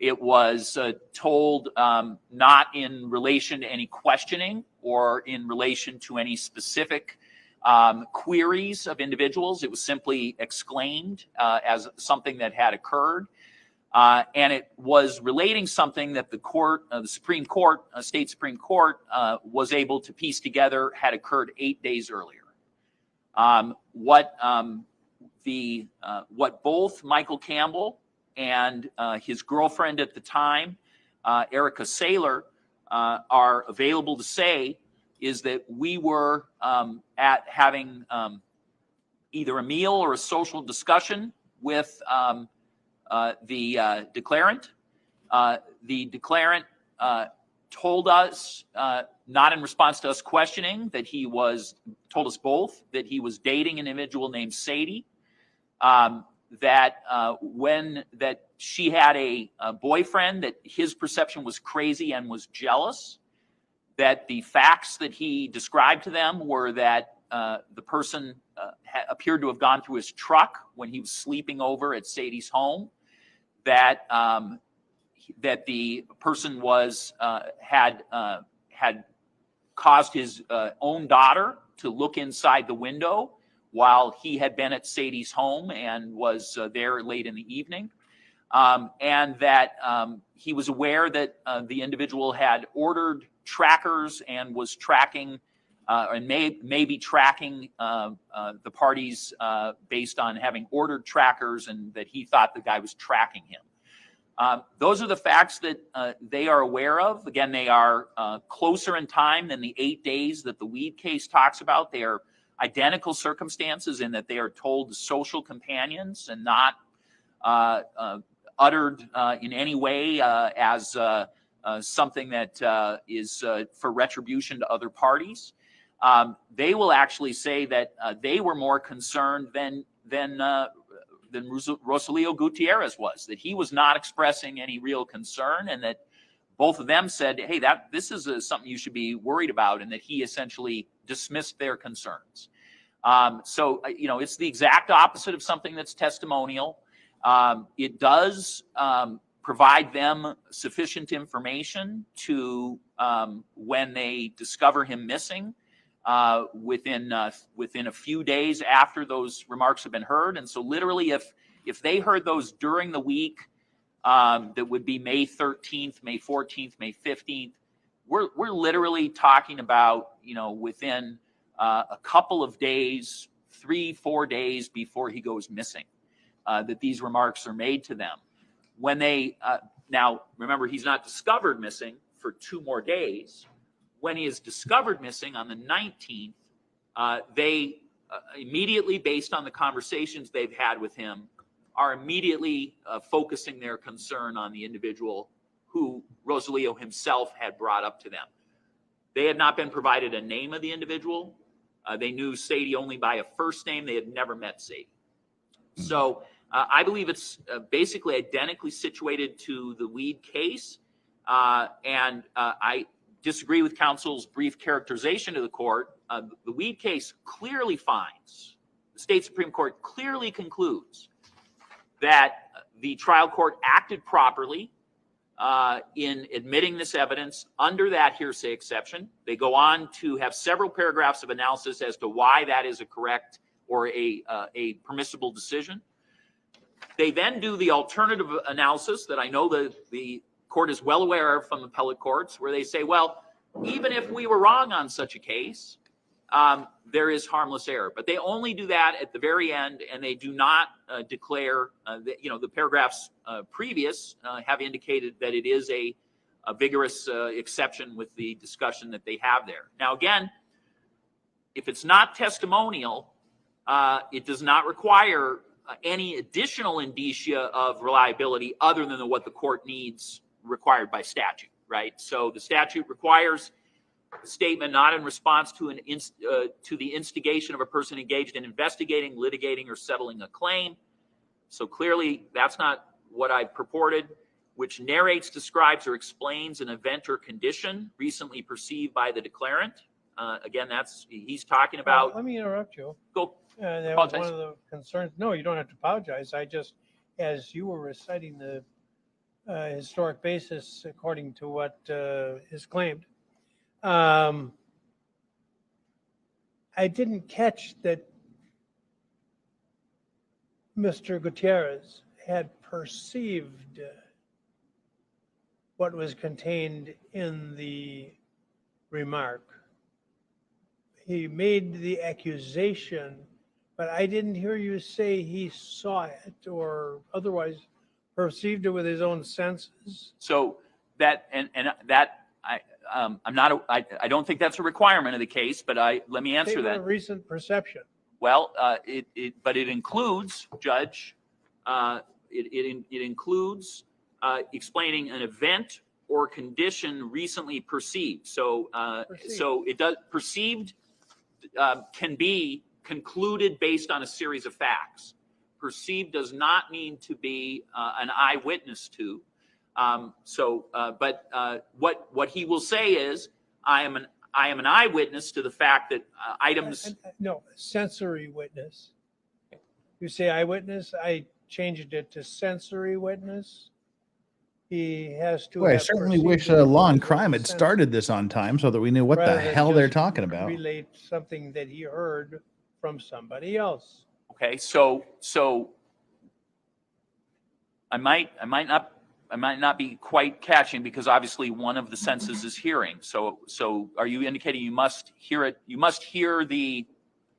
It was told not in relation to any questioning or in relation to any specific queries of individuals. It was simply exclaimed as something that had occurred. And it was relating something that the court, the Supreme Court, state Supreme Court, was able to piece together had occurred 8 days earlier. What both Michael Campbell and his girlfriend at the time, Erica Saylor, are available to say is that we were at having either a meal or a social discussion with the declarant. The declarant told us, not in response to us questioning, that he told us both that he was dating an individual named Sadie. That she had a boyfriend, that his perception was crazy and was jealous, that the facts that he described to them were that the person appeared to have gone through his truck when he was sleeping over at Sadie's home, that the person had caused his own daughter to look inside the window while he had been at Sadie's home and was there late in the evening, and that he was aware that the individual had ordered trackers and was tracking and may be tracking the parties based on having ordered trackers, and that he thought the guy was tracking him. Those are the facts that they are aware of. Again, they are closer in time than the 8 days that the Weed case talks about. They are identical circumstances in that they are told social companions and not uttered in any way as something that is for retribution to other parties. They will actually say that they were more concerned than Rosalio Gutierrez was, that he was not expressing any real concern, and that both of them said, hey, this is something you should be worried about, and that he essentially dismissed their concerns. So, it's the exact opposite of something that's testimonial. It does provide them sufficient information to, when they discover him missing, within a few days after those remarks have been heard. And so literally if they heard those during the week, that would be May 13th, May 14th, May 15th, we're literally talking about, within a couple of days, 3-4 days before he goes missing, that these remarks are made to them. when they, now remember, he's not discovered missing for 2 more days. When he is discovered missing on the 19th, they immediately, based on the conversations they've had with him, are immediately focusing their concern on the individual who Rosalio himself had brought up to them. They had not been provided a name of the individual. They knew Sadie only by a first name. They had never met Sadie. So I believe it's basically identically situated to the Weed case. And I disagree with counsel's brief characterization to the court. The Weed case clearly finds, the state Supreme Court clearly concludes that the trial court acted properly in admitting this evidence under that hearsay exception. They go on to have several paragraphs of analysis as to why that is a correct or a permissible decision. They then do the alternative analysis that I know the court is well aware of from appellate courts, where they say, well, even if we were wrong on such a case, there is harmless error. But they only do that at the very end, and they do not declare that, the paragraphs previous have indicated that it is a vigorous exception with the discussion that they have there. Now, again, if it's not testimonial, it does not require any additional indicia of reliability other than what the court needs required by statute, right? So the statute requires a statement not in response to to the instigation of a person engaged in investigating, litigating, or settling a claim. So clearly that's not what I purported, which narrates, describes, or explains an event or condition recently perceived by the declarant. Again, he's talking about. Let me interrupt you. Go. That was one of the concerns. No, you don't have to apologize. I just, as you were reciting the historic basis according to what is claimed, I didn't catch that Mr. Gutierrez had perceived what was contained in the remark. He made the accusation, but I didn't hear you say he saw it or otherwise perceived it with his own senses. So that I don't think that's a requirement of the case, but let me answer that. A recent perception. Well, but it includes, Judge, it includes explaining an event or condition recently perceived. So so it does perceived can be concluded based on a series of facts. Perceived does not mean to be an eyewitness to. But what he will say is, I am an eyewitness to the fact that items. No, sensory witness. You say eyewitness. I changed it to sensory witness. He has to. Boy, I certainly wish Law and Crime had started this on time so that we knew what the hell they're talking about. Relate something that he heard from somebody else. Okay, so I might not be quite catching, because obviously one of the senses is hearing. So are you indicating you must hear it? You must hear the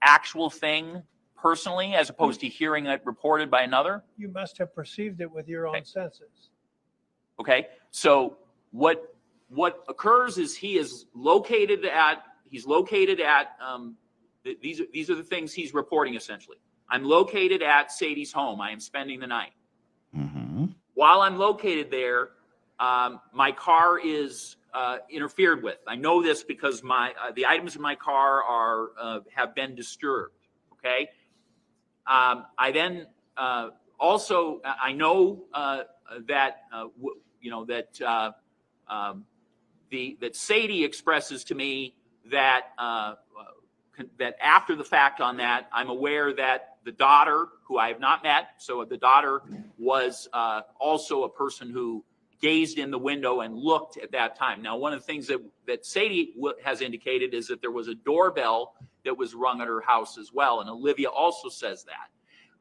actual thing personally, as opposed to hearing it reported by another? You must have perceived it with your own senses. Okay, so what occurs is he's located at these are the things he's reporting essentially. I'm located at Sadie's home. I am spending the night. Mm-hmm. While I'm located there, my car is interfered with. I know this because the items in my car have been disturbed. Okay. I then also I know that that Sadie expresses to me that that after the fact on that, I'm aware that the daughter, who I have not met, so the daughter was also a person who gazed in the window and looked at that time. Now, one of the things that Sadie has indicated is that there was a doorbell that was rung at her house as well, and Olivia also says that.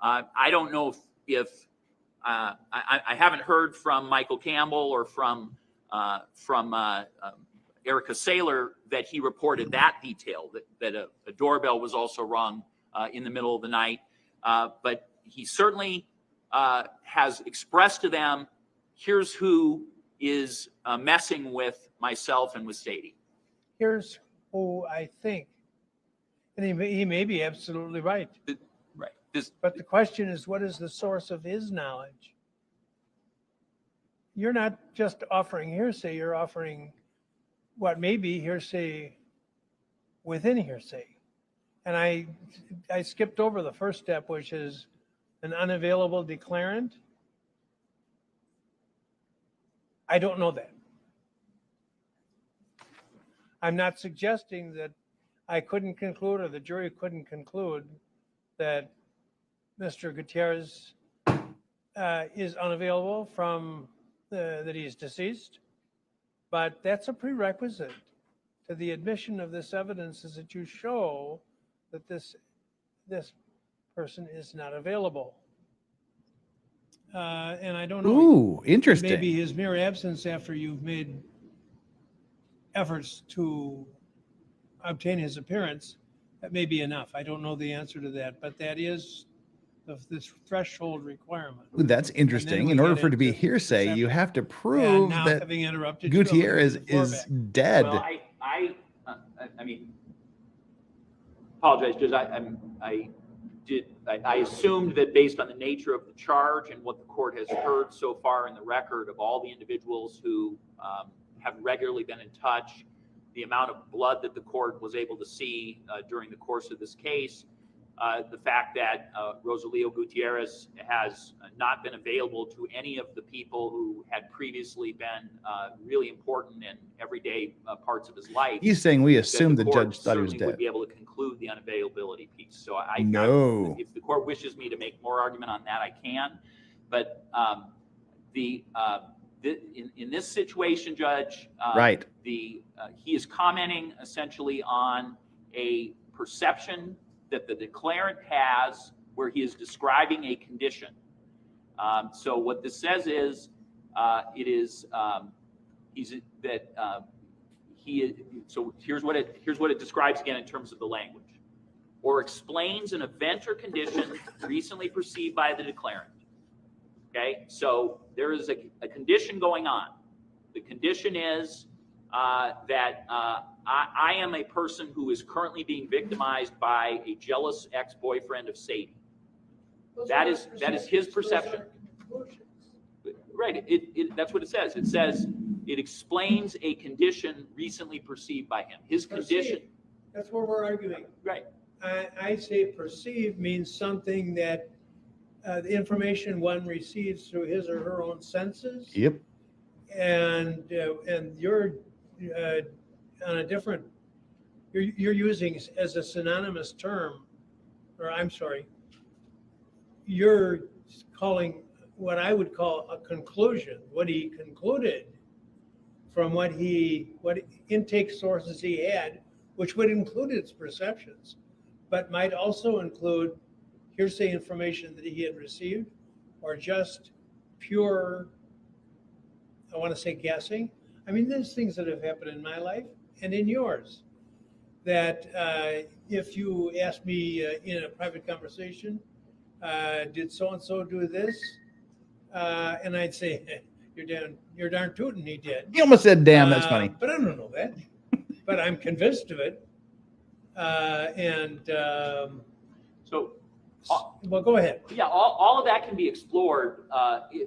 I don't know if I haven't heard from Michael Campbell or from Erica Saylor that he reported that detail, that a doorbell was also rung in the middle of the night. But he certainly has expressed to them here's who is messing with myself and with Sadie. Here's who I think, and he may be absolutely right. Right. But the question is, what is the source of his knowledge? You're not just offering hearsay, you're offering what may be hearsay within hearsay. And I skipped over the first step, which is an unavailable declarant. I don't know that. I'm not suggesting that I couldn't conclude or the jury couldn't conclude that Mr. Gutierrez is unavailable from that he's deceased, but that's a prerequisite to the admission of this evidence, is that you show that this person is not available. And I don't know. Ooh, interesting. Maybe his mere absence after you've made efforts to obtain his appearance, that may be enough. I don't know the answer to that, but that is this threshold requirement. Ooh, that's interesting. In order for it to be hearsay, you have to prove that Gutierrez is dead. Well, I mean, apologize, Judge. I assumed that based on the nature of the charge and what the court has heard so far in the record of all the individuals who have regularly been in touch, the amount of blood that the court was able to see during the course of this case, the fact that Rosalio Gutierrez has not been available to any of the people who had previously been really important in everyday parts of his life. He's saying we assumed the judge thought he was dead. Would be able to conclude the unavailability piece. So if the court wishes me to make more argument on that, I can. But in this situation, Judge, right? He is commenting essentially on a perception that the declarant has where he is describing a condition. So what this says is so here's what it describes again in terms of the language. Or explains an event or condition recently perceived by the declarant. Okay, so there is a condition going on. The condition is that I am a person who is currently being victimized by a jealous ex-boyfriend of Sadie. That is his perception. Right. That's what it says. It says it explains a condition recently perceived by him. His condition. That's where we're arguing. Right. I say perceive means something that the information one receives through his or her own senses. Yep. And you're on a different. You're using as a synonymous term, or I'm sorry. You're calling what I would call a conclusion, what he concluded from what intake sources he had, which would include its perceptions, but might also include hearsay information that he had received, or just pure, I want to say guessing. I mean, there's things that have happened in my life and in yours that if you ask me in a private conversation, did so-and-so do this? And I'd say, you're darn tootin' he did. You almost said, damn, that's funny. But I don't know that. But I'm convinced of it. Well, go ahead. Yeah, all of that can be explored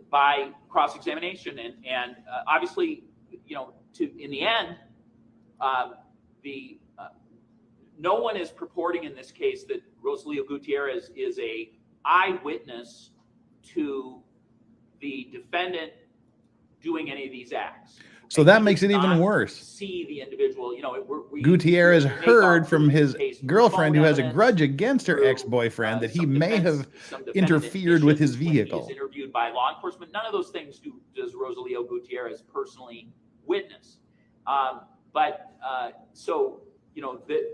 by cross-examination, and obviously, in the end, no one is purporting in this case that Rosalio Gutierrez is a eyewitness to the defendant doing any of these acts. So that makes it even worse. See the individual, Gutierrez heard from his girlfriend who has a grudge against her ex-boyfriend that he may have interfered with his vehicle. He's interviewed by law enforcement. None of those things does Rosalio Gutierrez personally witness.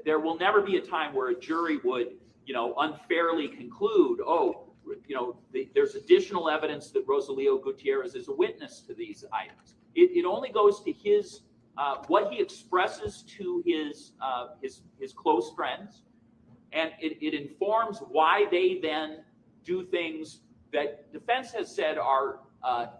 There will never be a time where a jury would, unfairly conclude, there's additional evidence that Rosalio Gutierrez is a witness to these items. It only goes to his what he expresses to his close friends, and it informs why they then do things that defense has said are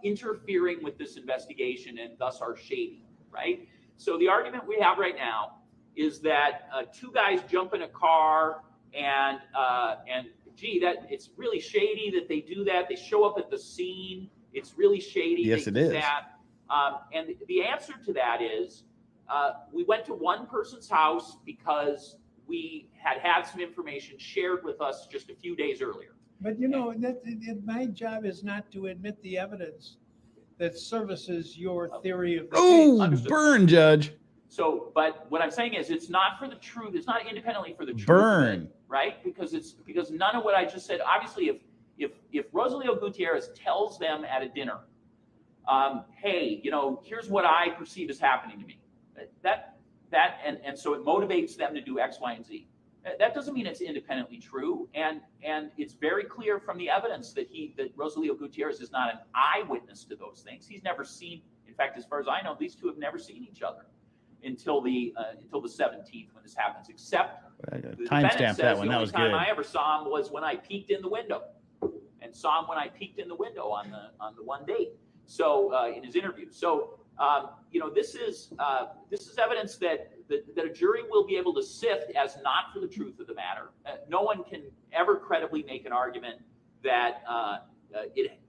interfering with this investigation and thus are shady, right? So the argument we have right now is that two guys jump in a car and gee, that it's really shady that they do that. They show up at the scene. It's really shady. Yes, they it do is. that. And the answer to that is we went to one person's house because we had some information shared with us just a few days earlier. But you know, my job is not to admit the evidence that services your theory of the Oh, case. burn, Judge. So, but what I'm saying is, it's not for the truth. It's not independently for the truth. Burn. Of it, right? Because none of what I just said. Obviously, if Rosalio Gutierrez tells them at a dinner, hey, you know, here's what I perceive as happening to me, and so it motivates them to do X, Y, and Z. That doesn't mean it's independently true, and it's very clear from the evidence that Rosalio Gutierrez is not an eyewitness to those things. He's never seen. In fact, as far as I know, these two have never seen each other until the 17th when this happens. Except the Timestamp that one. The That only was time good. I ever saw him was when I peeked in the window, and saw him when I peeked in the window on the one date. So in his interview. So you know, this is evidence that a jury will be able to sift as not for the truth of the matter. No one can ever credibly make an argument that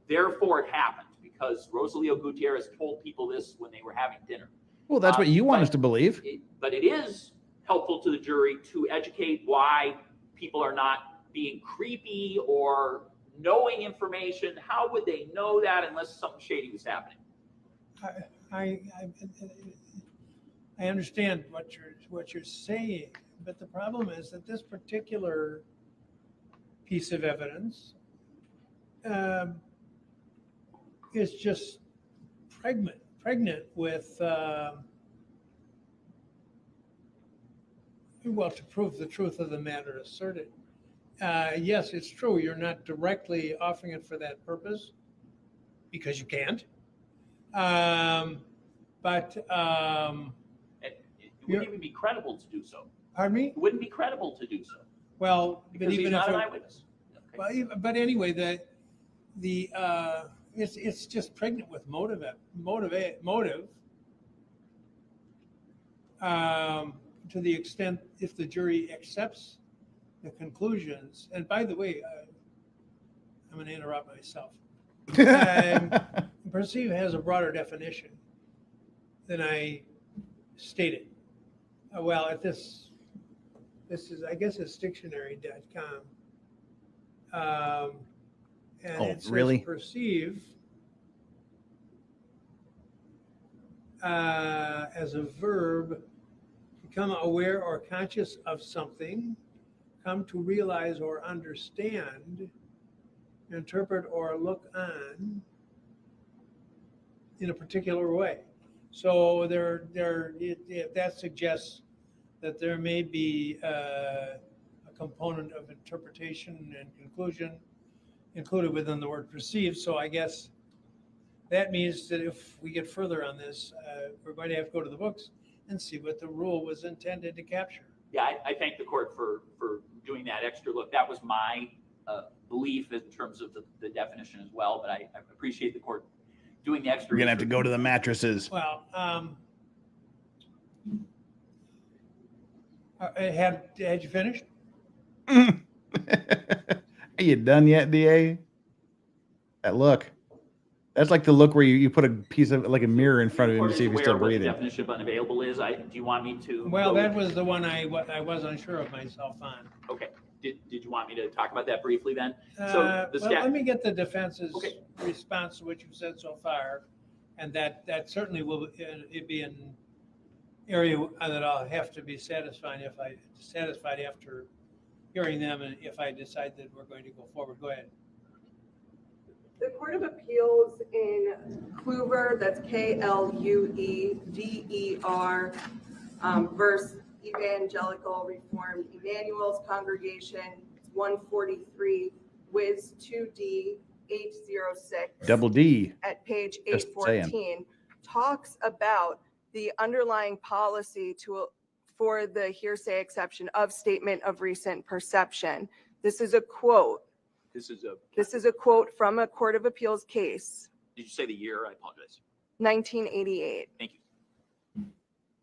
therefore it happened because Rosalio Gutierrez told people this when they were having dinner. Well, that's what you want us to believe. But it is helpful to the jury to educate why people are not being creepy or knowing information. How would they know that unless something shady was happening? I understand what you're saying, but the problem is that this particular piece of evidence is just pregnant with well, to prove the truth of the matter asserted. Yes, it's true. You're not directly offering it for that purpose because you can't. But it wouldn't even be credible to do so. Pardon me? It wouldn't be credible to do so Well, because but he's even not if an eyewitness. Okay. but anyway, the it's just pregnant with motive. To the extent if the jury accepts the conclusions. And by the way, I'm going to interrupt myself. Perceive has a broader definition than I stated. Well, at this is, I guess it's dictionary.com. And it says really? perceive as a verb, become aware or conscious of something, come to realize or understand, interpret or look on in a particular way. So that suggests that there may be a component of interpretation and conclusion included within the word perceive. So I guess that means that if we get further on this, we're going to have to go to the books and see what the rule was intended to capture. Yeah, I thank the court for doing that extra look. That was my belief in terms of the definition as well, but I appreciate the court doing the extra. We're gonna have to go to the mattresses. Well, had you finished? Are you done yet, DA? That look. That's like the look where you put a piece of like a mirror in front of him to see if he's still breathing. The definition of unavailable is. Do you want me to? Well, that was the one I was unsure of myself on. Okay. Did you want me to talk about that briefly then? Let me get the defense's Okay. response to what you've said so far, and that certainly will be an area that I'll have to be satisfied after hearing them, and if I decide that we're going to go forward. Go ahead. The Court of Appeals in Kluver, that's KLUEDER, versus Evangelical Reformed Emmanuel's Congregation, 143, Wiz 2D 806. Double D. At page Just saying. 814, talks about the underlying policy for the hearsay exception of statement of recent perception. This is a quote. This is a quote from a Court of Appeals case. Did you say the year? I apologize. 1988. Thank you.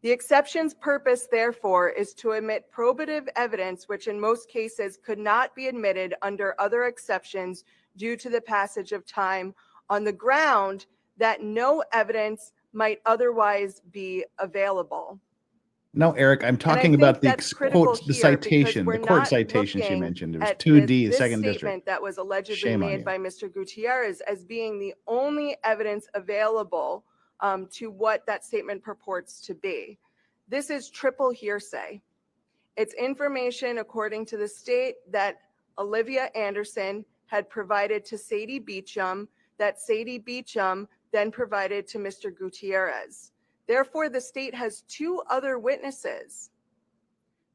The exception's purpose, therefore, is to admit probative evidence which in most cases could not be admitted under other exceptions due to the passage of time on the ground that no evidence might otherwise be available. No, Eric, I'm talking about the quotes, the citation, the court citation she mentioned. It was 2D, the second district. Statement that was allegedly Shame on made you. by Mr. Gutierrez as being the only evidence available to what that statement purports to be. This is triple hearsay. It's information, according to the state, that Olivia Anderson had provided to Sadie Beecham, that Sadie Beecham then provided to Mr. Gutierrez. Therefore, the state has two other witnesses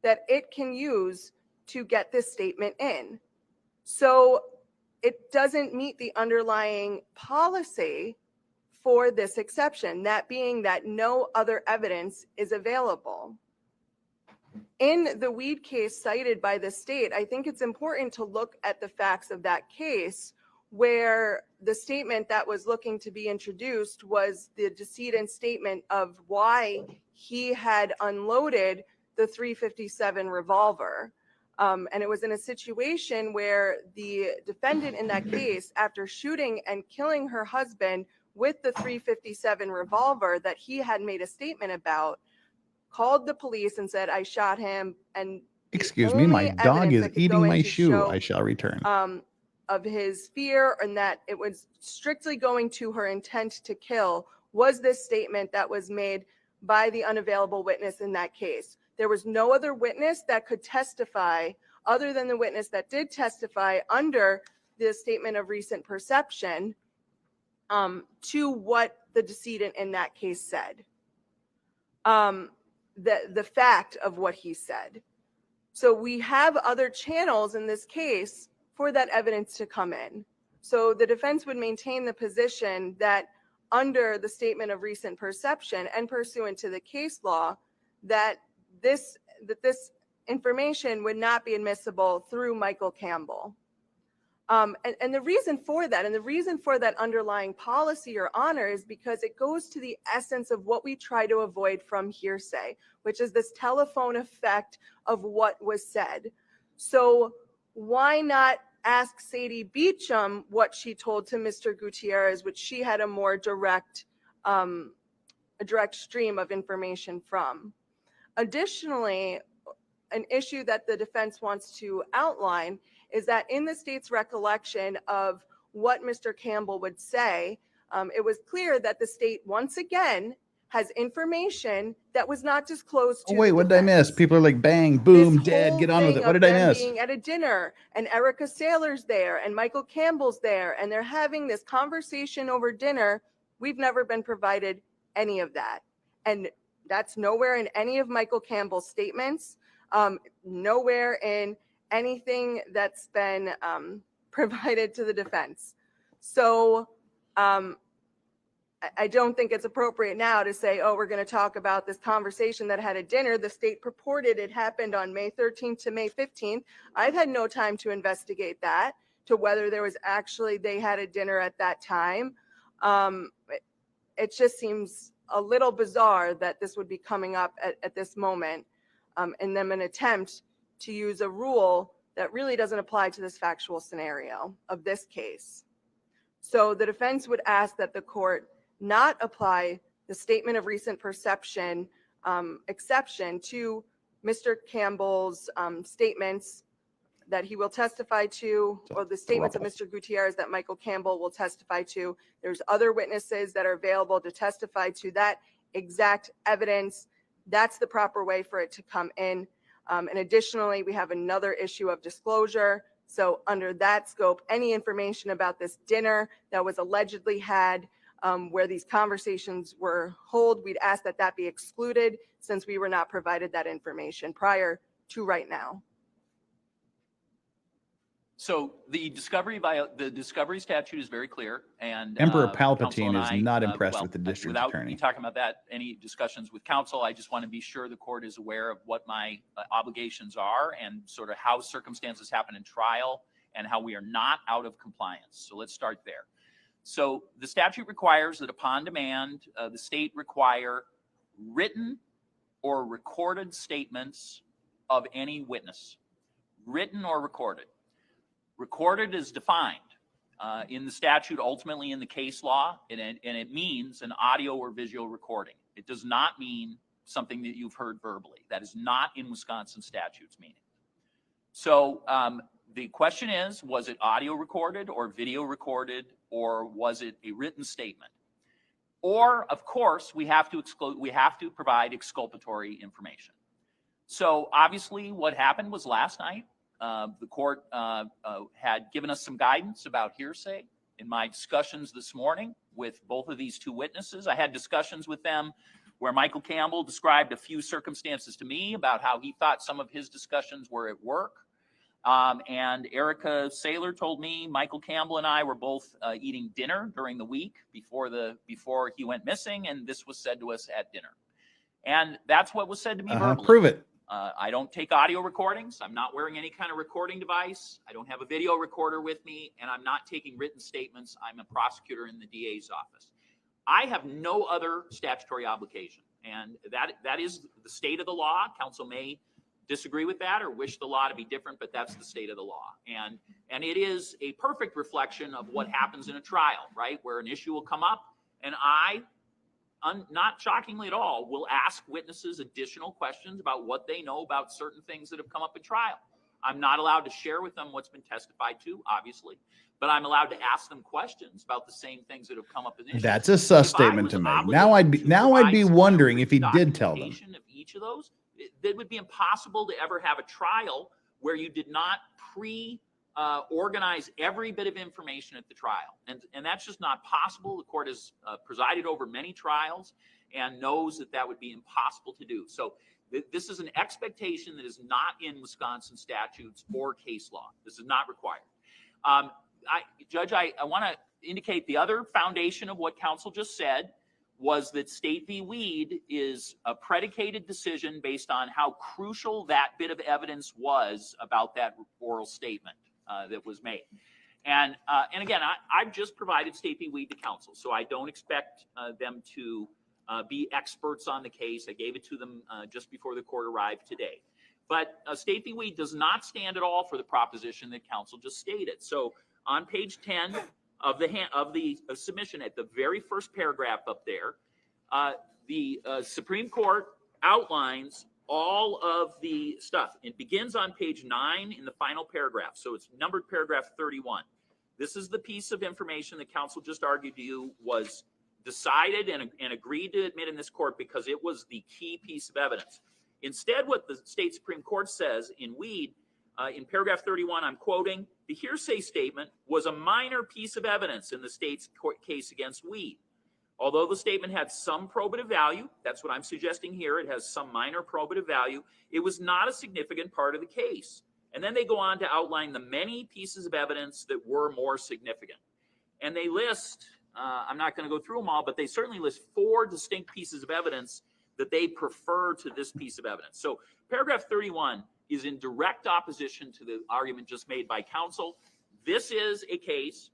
that it can use to get this statement in. So it doesn't meet the underlying policy for this exception, that being that no other evidence is available. In the Weed case cited by the state, I think it's important to look at the facts of that case, where the statement that was looking to be introduced was the decedent's statement of why he had unloaded the .357 revolver. And it was in a situation where the defendant in that case, after shooting and killing her husband with the .357 revolver that he had made a statement about, called the police and said, I shot him. And excuse me, my dog is eating my shoe. I shall return. Of his fear, and that it was strictly going to her intent to kill, was this statement that was made by the unavailable witness in that case. There was no other witness that could testify other than the witness that did testify under the statement of recent perception to what the decedent in that case said. The fact of what he said. So we have other channels in this case for that evidence to come in. So the defense would maintain the position that under the statement of recent perception and pursuant to the case law, that this information would not be admissible through Michael Campbell. And the reason for that, and the reason for that underlying policy or honor, is because it goes to the essence of what we try to avoid from hearsay, which is this telephone effect of what was said. So why not ask Sadie Beecham what she told to Mr. Gutierrez, which she had a more direct stream of information from? Additionally, an issue that the defense wants to outline is that in the state's recollection of what Mr. Campbell would say, it was clear that the state once again has information that was not disclosed to wait, what did I miss? People are like, bang, boom, this dead, get on with it. What did them I miss? Being at a dinner, and Erica Saylor's there, and Michael Campbell's there, and they're having this conversation over dinner. We've never been provided any of that. And that's nowhere in any of Michael Campbell's statements, nowhere in anything that's been provided to the defense. So I don't think it's appropriate now to say, oh, we're going to talk about this conversation that had a dinner. The state purported it happened on May 13th to May 15th. I've had no time to investigate that, to whether there was actually, they had a dinner at that time. It just seems a little bizarre that this would be coming up at this moment, and then an attempt to use a rule that really doesn't apply to this factual scenario of this case. So the defense would ask that the court not apply the statement of recent perception exception to Mr. Campbell's statements that he will testify to, or the statements of Mr. Gutierrez that Michael Campbell will testify to. There's other witnesses that are available to testify to that exact evidence. That's the proper way for it to come in. And additionally, we have another issue of disclosure. So under that scope, any information about this dinner that was allegedly had, where these conversations were held, we'd ask that that be excluded, since we were not provided that information prior to right now. So the discovery statute is very clear, and Emperor counsel Palpatine and is not impressed with the district attorney. Without talking about that, any discussions with counsel, I just want to be sure the court is aware of what my obligations are and sort of how circumstances happen in trial and how we are not out of compliance. So let's start there. So the statute requires that upon demand, the state require written or recorded statements of any witness. Written or recorded. Recorded is defined in the statute, ultimately in the case law, and it means an audio or visual recording. It does not mean something that you've heard verbally. That is not in Wisconsin statutes meaning. So the question is, was it audio recorded or video recorded, or was it a written statement? Or, of course, we have to provide exculpatory information. So obviously what happened was last night, the court had given us some guidance about hearsay. In my discussions this morning with both of these two witnesses, I had discussions with them where Michael Campbell described a few circumstances to me about how he thought some of his discussions were at work. And Erica Saylor told me Michael Campbell and I were both eating dinner during the week before he went missing, and this was said to us at dinner. And that's what was said to me verbally. Prove it. I don't take audio recordings. I'm not wearing any kind of recording device. I don't have a video recorder with me, and I'm not taking written statements. I'm a prosecutor in the DA's office. I have no other statutory obligation, and that is the state of the law. Counsel may disagree with that or wish the law to be different, but that's the state of the law. And it is a perfect reflection of what happens in a trial, right? Where an issue will come up, and I, not shockingly at all, will ask witnesses additional questions about what they know about certain things that have come up in trial. I'm not allowed to share with them what's been testified to, obviously, but I'm allowed to ask them questions about the same things that have come up in the issue. That's a sus statement to make. Now I'd be wondering if he did tell them. Of each of those, it would be impossible to ever have a trial where you did not organize every bit of information at the trial. And that's just not possible. The court has presided over many trials and knows that that would be impossible to do. So this is an expectation that is not in Wisconsin statutes or case law. This is not required. Judge, I want to indicate the other foundation of what counsel just said was that State v. Weed is a predicated decision based on how crucial that bit of evidence was about that oral statement that was made. And again, I've just provided State v. Weed to counsel, so I don't expect them to be experts on the case. I gave it to them just before the court arrived today. But State v. Weed does not stand at all for the proposition that counsel just stated. So on page 10 of the submission, at the very first paragraph up there, the Supreme Court outlines all of the stuff. It begins on page 9 in the final paragraph. So it's numbered paragraph 31. This is the piece of information that counsel just argued to you was decided and agreed to admit in this court because it was the key piece of evidence. Instead, what the state Supreme Court says in Weed, in paragraph 31, I'm quoting, the hearsay statement was a minor piece of evidence in the state's court case against Weed. Although the statement had some probative value, that's what I'm suggesting here, it has some minor probative value, it was not a significant part of the case. And then they go on to outline the many pieces of evidence that were more significant. And they list, I'm not going to go through them all, but they certainly list 4 distinct pieces of evidence that they prefer to this piece of evidence. So paragraph 31 is in direct opposition to the argument just made by counsel. This is a case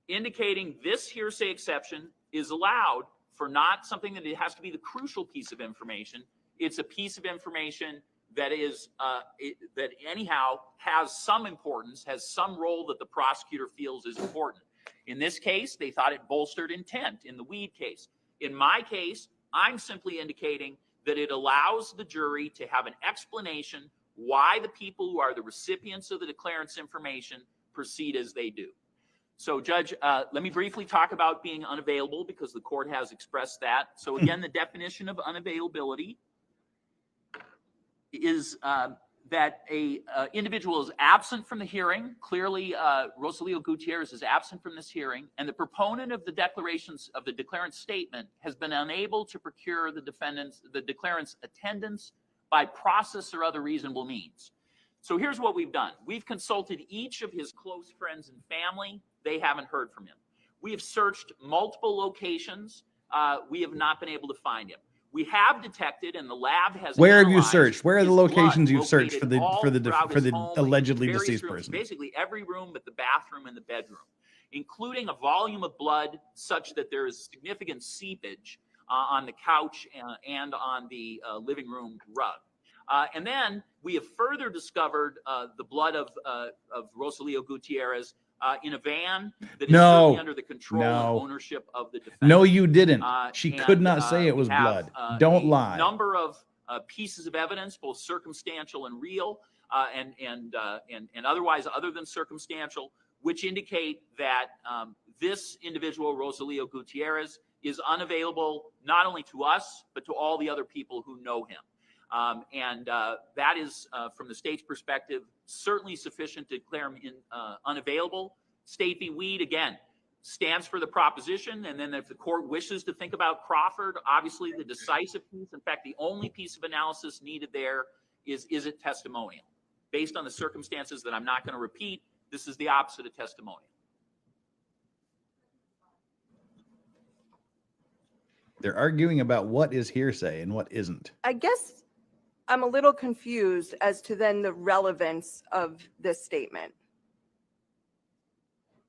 indicating this hearsay exception is allowed for not something that it has to be the crucial piece of information. It's a piece of information that is that anyhow has some importance, has some role that the prosecutor feels is important. In this case, they thought it bolstered intent in the Weed case. In my case, I'm simply indicating that it allows the jury to have an explanation why the people who are the recipients of the declarant's information proceed as they do. So, Judge, let me briefly talk about being unavailable because the court has expressed that. So, again, the definition of unavailability is that a individual is absent from the hearing. Clearly, Rosalio Gutierrez is absent from this hearing, and the proponent of the declarations of the declarant's statement has been unable to procure the declarant's attendance by process or other reasonable means. So here's what we've done. We've consulted each of his close friends and family. They haven't heard from him. We have searched multiple locations. We have not been able to find him. We have detected, and the lab has. Where have you searched? Where are the locations you've searched for the allegedly deceased person? Basically, every room but the bathroom and the bedroom. including a volume of blood such that there is significant seepage on the couch and on the living room rug. And then we have further discovered the blood of Rosalio Gutierrez in a van that is certainly under the control and ownership of the defendant. No, you didn't. She could not say it was we have, blood. Don't lie. Number of pieces of evidence, both circumstantial and real, and otherwise other than circumstantial, which indicate that this individual, Rosalio Gutierrez, is unavailable not only to us, but to all the other people who know him. That is, from the state's perspective, certainly sufficient to declare him unavailable. State v. Weed, again, stands for the proposition. And then if the court wishes to think about Crawford, obviously the decisive piece, in fact, the only piece of analysis needed there is it testimonial? Based on the circumstances that I'm not going to repeat, this is the opposite of testimonial. They're arguing about what is hearsay and what isn't. I guess I'm a little confused as to then the relevance of this statement.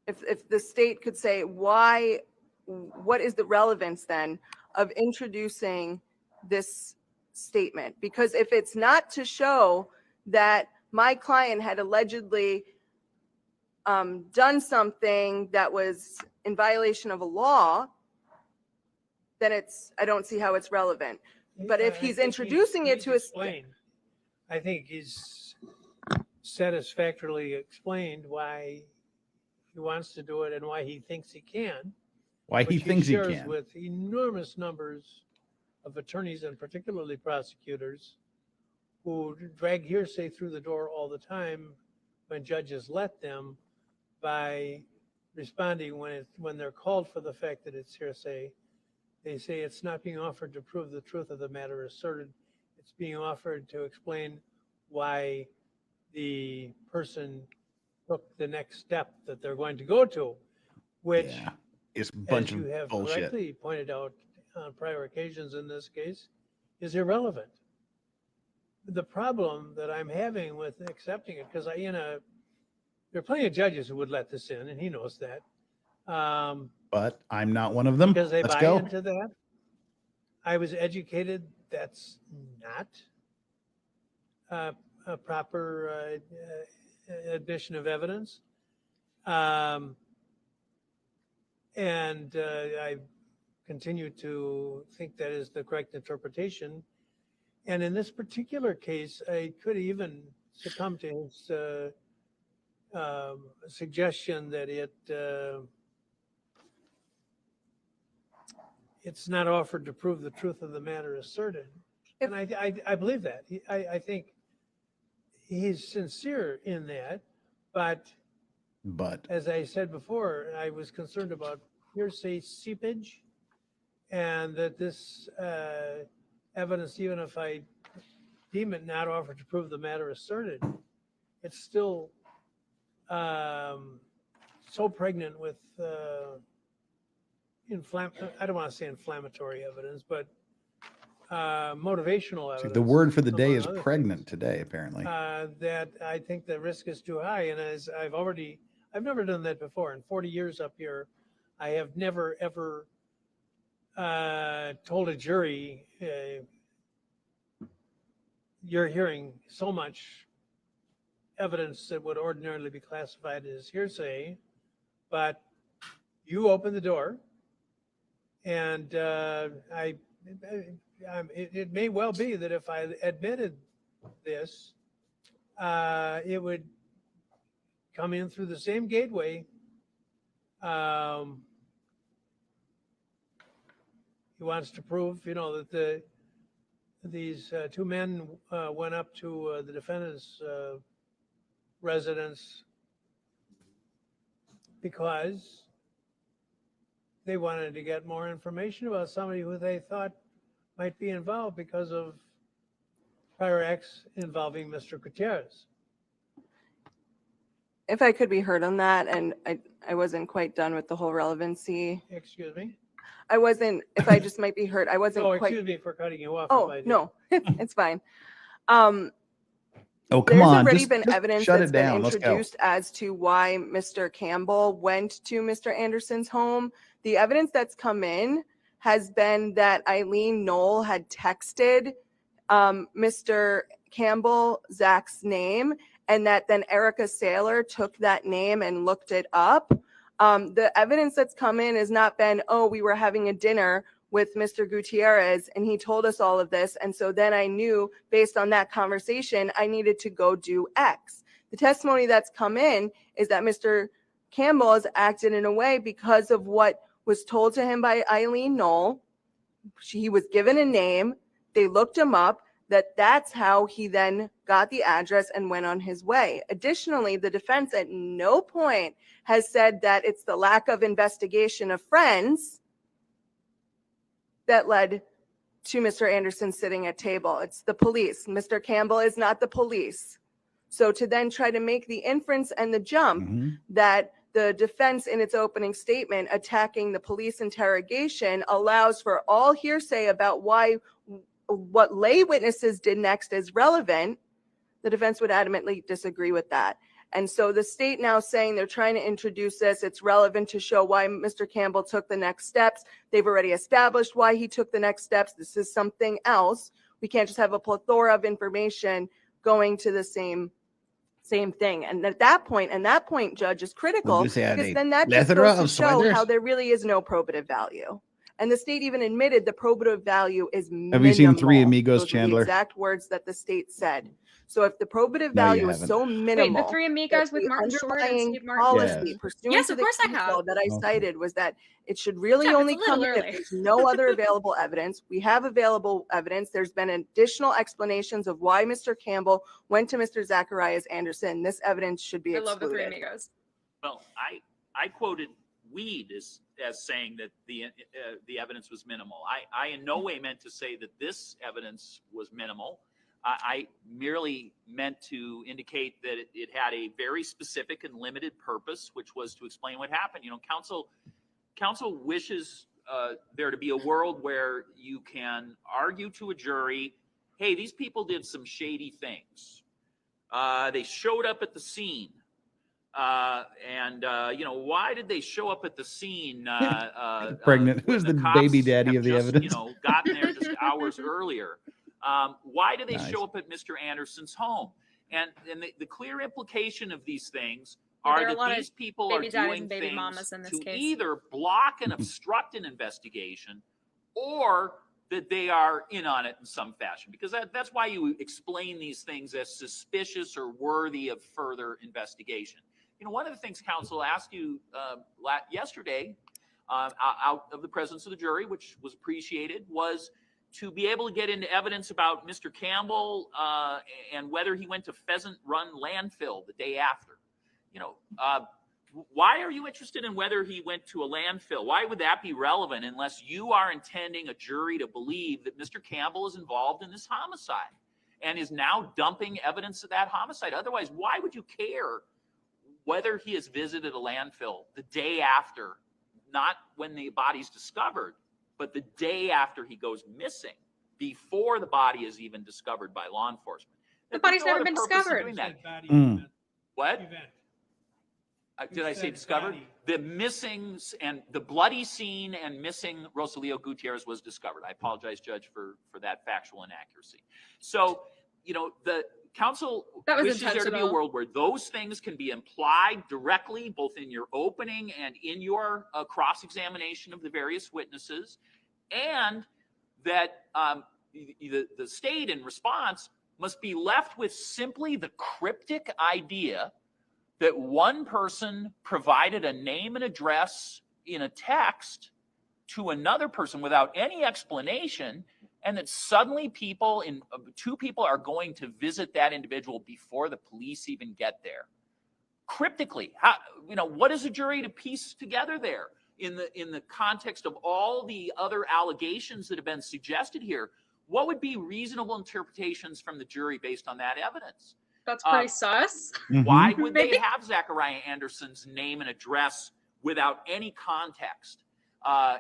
If the state could say what is the relevance then of introducing this statement? Because if it's not to show that my client had allegedly done something that was in violation of a law, then I don't see how it's relevant. But if he's introducing it to explain, I think he's satisfactorily explained why he wants to do it and why he thinks he can. Why he thinks he can. With enormous numbers of attorneys and particularly prosecutors who drag hearsay through the door all the time when judges let them, by responding when they're called for the fact that it's hearsay. They say it's not being offered to prove the truth of the matter asserted. It's being offered to explain why the person took the next step that they're going to go to, which is a bunch as you of have bullshit. correctly pointed out on prior occasions in this case, is irrelevant. The problem that I'm having with accepting it, because there are plenty of judges who would let this in, and he knows that. But I'm not one of them. Because they Let's buy go. into that. I was educated that's not a proper admission of evidence. And I continue to think that is the correct interpretation. And in this particular case, I could even succumb to his suggestion that it's not offered to prove the truth of the matter asserted. And I believe that. I think he's sincere in that. But as I said before, I was concerned about hearsay seepage, and that this evidence, even if I deem it not offered to prove the matter asserted, it's still so pregnant with I don't want to say inflammatory evidence, but motivational evidence. The word for the day is pregnant things, today, apparently. That I think the risk is too high. And as I've never done that before. In 40 years up here, I have never, ever told a jury, you're hearing so much evidence that would ordinarily be classified as hearsay, but you open the door. And it may well be that if I admitted this, it would come in through the same gateway. He wants to prove, that these two men went up to the defendant's residence because they wanted to get more information about somebody who they thought might be involved because of prior acts involving Mr. Gutierrez. If I could be heard on that, and I wasn't quite done with the whole relevancy. Excuse me? I wasn't, if I just might be heard, I wasn't quite. Excuse me for cutting you off. Oh, no, it's fine. Oh, come There's on. already been Just evidence shut that's it been down. Let's go. introduced as to why Mr. Campbell went to Mr. Anderson's home. The evidence that's come in has been that Eileen Knoll had texted Mr. Campbell Zach's name, and that then Erica Saylor took that name and looked it up. The evidence that's come in has not been, oh, we were having a dinner with Mr. Gutierrez and he told us all of this, and so then I knew based on that conversation I needed to go do X. The testimony that's come in is that Mr. Campbell has acted in a way because of what was told to him by Eileen Knoll. He was given a name, they looked him up, that's how he then got the address and went on his way. Additionally, the defense at no point has said that it's the lack of investigation of friends that led to Mr. Anderson sitting at table. It's the police. Mr. Campbell is not the police. So to then try to make the inference and the jump that the defense in its opening statement attacking the police interrogation allows for all hearsay about what lay witnesses did next is relevant, the defense would adamantly disagree with that. And so the state now saying they're trying to introduce this, it's relevant to show why Mr. Campbell took the next steps. They've already established why he took the next steps. This is something else. We can't just have a plethora of information going to the same thing. And at that point, Judge, is critical because then that just goes to show how there really is no probative value. And the state even admitted the probative value is minimal. Have you seen Three Amigos, Those Chandler? are the exact words that the state said. So if the probative value is so minimal, wait, the Three Amigos with Martin Short and Steve Martin. Policy pursuant Yes, to of the course I have. that I cited was that it should really only come in if there's no other available evidence. We have available evidence. There's been additional explanations of why Mr. Campbell went to Mr. Zachariah Anderson. This evidence should be excluded. I love the Three Amigos. Well, I quoted Weed as saying that the evidence was minimal. I in no way meant to say that this evidence was minimal. I merely meant to indicate that it had a very specific and limited purpose, which was to explain what happened. You know, counsel wishes there to be a world where you can argue to a jury, hey, these people did some shady things. They showed up at the scene. You know, why did they show up at the scene? Pregnant. Who's the baby daddy of the evidence? You know, gotten there just hours earlier. Why do they show up at Mr. Anderson's home? And the clear implication of these things are that these people are doing things to either block and obstruct an investigation, or that they are in on it in some fashion. Because that's why you explain these things as suspicious or worthy of further investigation. You know, one of the things counsel asked you yesterday out of the presence of the jury, which was appreciated, was to be able to get into evidence about Mr. Campbell and whether he went to Pheasant Run landfill the day after. You know, why are you interested in whether he went to a landfill? Why would that be relevant unless you are intending a jury to believe that Mr. Campbell is involved in this homicide and is now dumping evidence of that homicide? Otherwise, why would you care whether he has visited a landfill the day after, not when the body's discovered, but the day after he goes missing, before the body is even discovered by law enforcement? The body's never been discovered. What? Did I say discovered? The missings and the bloody scene and missing Rosalio Gutierrez was discovered. I apologize, Judge, for that factual inaccuracy. So, you know, the counsel wishes there to be a world where those things can be implied directly, both in your opening and in your cross-examination of the various witnesses, and that the state in response must be left with simply the cryptic idea that one person provided a name and address in a text to another person without any explanation, and that suddenly two people are going to visit that individual before the police even get there. Cryptically, what is a jury to piece together there in the context of all the other allegations that have been suggested here? What would be reasonable interpretations from the jury based on that evidence? That's pretty sus. Why would they have Zachariah Anderson's name and address without any context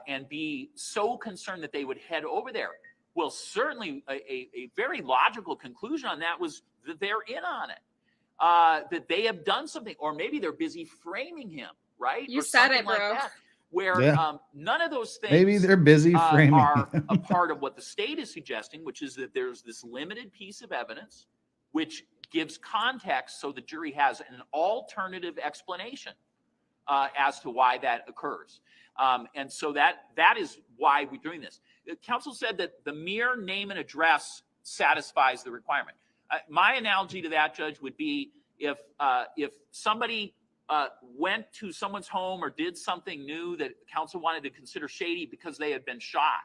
and be so concerned that they would head over there? Well, certainly a very logical conclusion on that was that they're in on it, that they have done something, or maybe they're busy framing him, right? You or said something it, bro. like that, where none of those things Maybe they're busy framing are a part of what the state is suggesting, which is that there's this limited piece of evidence which gives context so the jury has an alternative explanation as to why that occurs. And so that is why we're doing this. The counsel said that the mere name and address satisfies the requirement. My analogy to that, Judge, would be if somebody went to someone's home or did something new that counsel wanted to consider shady because they had been shot,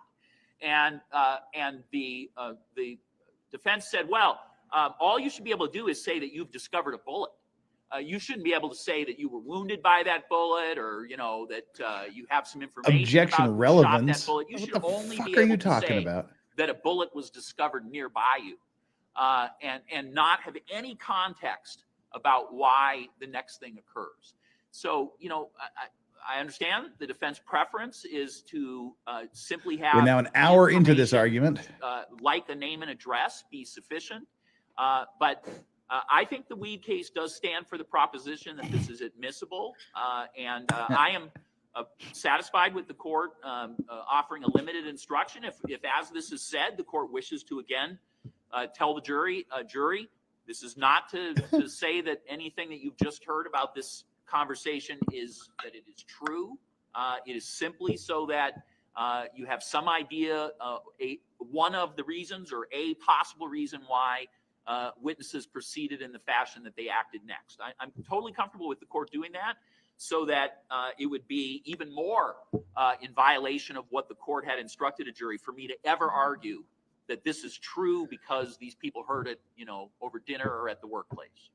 and the defense said, well, all you should be able to do is say that you've discovered a bullet. You shouldn't be able to say that you were wounded by that bullet, or that you have some information Objection, about who relevance. shot that bullet. You What should the only fuck be are able you to talking say about? that a bullet was discovered nearby you, and not have any context about why the next thing occurs. So, I understand the defense preference is to simply have. We're now an hour into this argument. Like a name and address be sufficient, but I think the Weed case does stand for the proposition that this is admissible, and I am satisfied with the court offering a limited instruction. If, as this is said, the court wishes to again tell the jury, this is not to say that anything that you've just heard about this conversation is that it is true. It is simply so that you have some idea, one of the reasons or a possible reason why witnesses proceeded in the fashion that they acted next. I'm totally comfortable with the court doing that, so that it would be even more in violation of what the court had instructed a jury for me to ever argue that this is true because these people heard it, over dinner or at the workplace.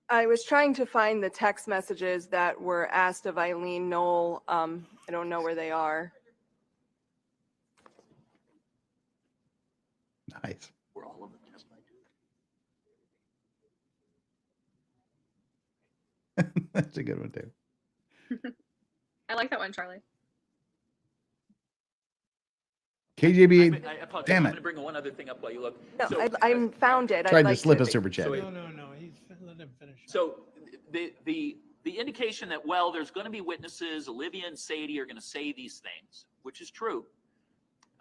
I was trying to find the text messages that were asked of Eileen Knoll. I don't know where they are. Nice. We're all of them testified. That's a good one too. I like that one, Charlie. KJB, I apologize. damn I'm it. going to bring one other thing up while you look. No, So, I found it. Tried I'd to like slip a super chat. No. Let him finish. So the indication that, well, there's going to be witnesses, Olivia and Sadie are going to say these things, which is true.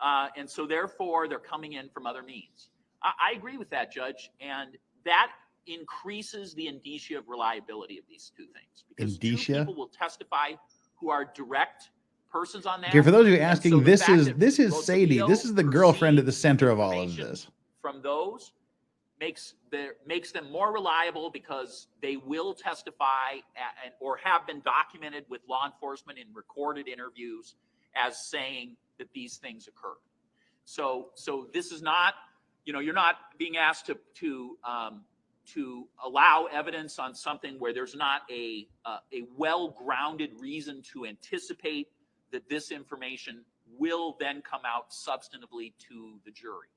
And so therefore they're coming in from other means. I agree with that, Judge. And that increases the indicia of reliability of these two things. Because Indicia? two people will testify who are direct persons on that. Okay, for those of you And asking, so the this fact is that both Sadie. Leo This is the girlfriend at the received center of all of information this. from those makes them more reliable because they will testify or have been documented with law enforcement in recorded interviews as saying that these things occurred. So this is not, you're not being asked to allow evidence on something where there's not a well-grounded reason to anticipate that this information will then come out substantively to the jury.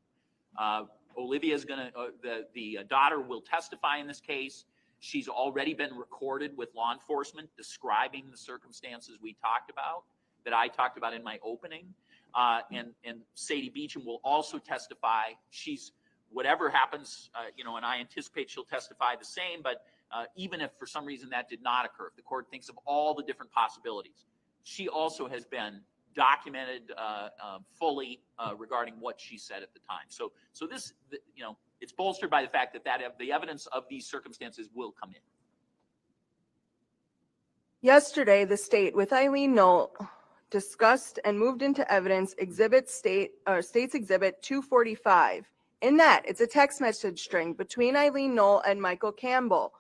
Olivia is going to, the daughter will testify in this case. She's already been recorded with law enforcement describing the circumstances we talked about, that I talked about in my opening. And Sadie Beecham will also testify. She's, whatever happens, and I anticipate she'll testify the same, but even if for some reason that did not occur, if the court thinks of all the different possibilities, she also has been documented fully regarding what she said at the time. So this, it's bolstered by the fact that the evidence of these circumstances will come in. Yesterday, the state, with Eileen Knoll, discussed and moved into evidence State's Exhibit 245. In that, it's a text message string between Eileen Knoll and Michael Campbell.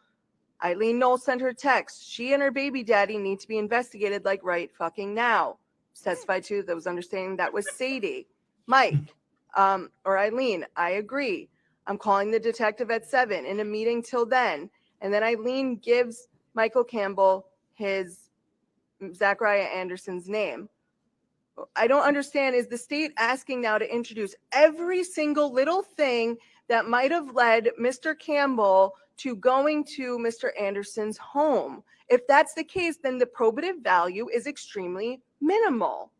Eileen Knoll sent her text. She and her baby daddy need to be investigated like right fucking now. Testified to, that was understanding that was Sadie. Mike, or Eileen, I agree. I'm calling the detective at 7 in a meeting till then. And then Eileen gives Michael Campbell his Zachariah Anderson's name. I don't understand, is the state asking now to introduce every single little thing that might have led Mr. Campbell to going to Mr. Anderson's home? If that's the case, then the probative value is extremely minimal.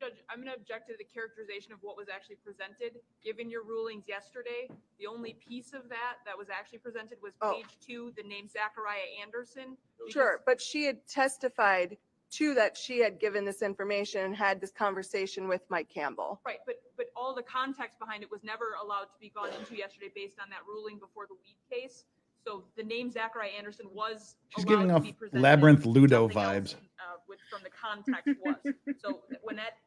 Judge, I'm going to object to the characterization of what was actually presented. Given your rulings yesterday, the only piece of that was actually presented was page 2, the name Zachariah Anderson. Sure, but she had testified to that she had given this information and had this conversation with Mike Campbell. Right, but all the context behind it was never allowed to be gone into yesterday based on that ruling before the Weed case. So the name Zachariah Anderson was She's allowed giving to off be presented. Labyrinth Ludo Something else, vibes. from the context was. So when that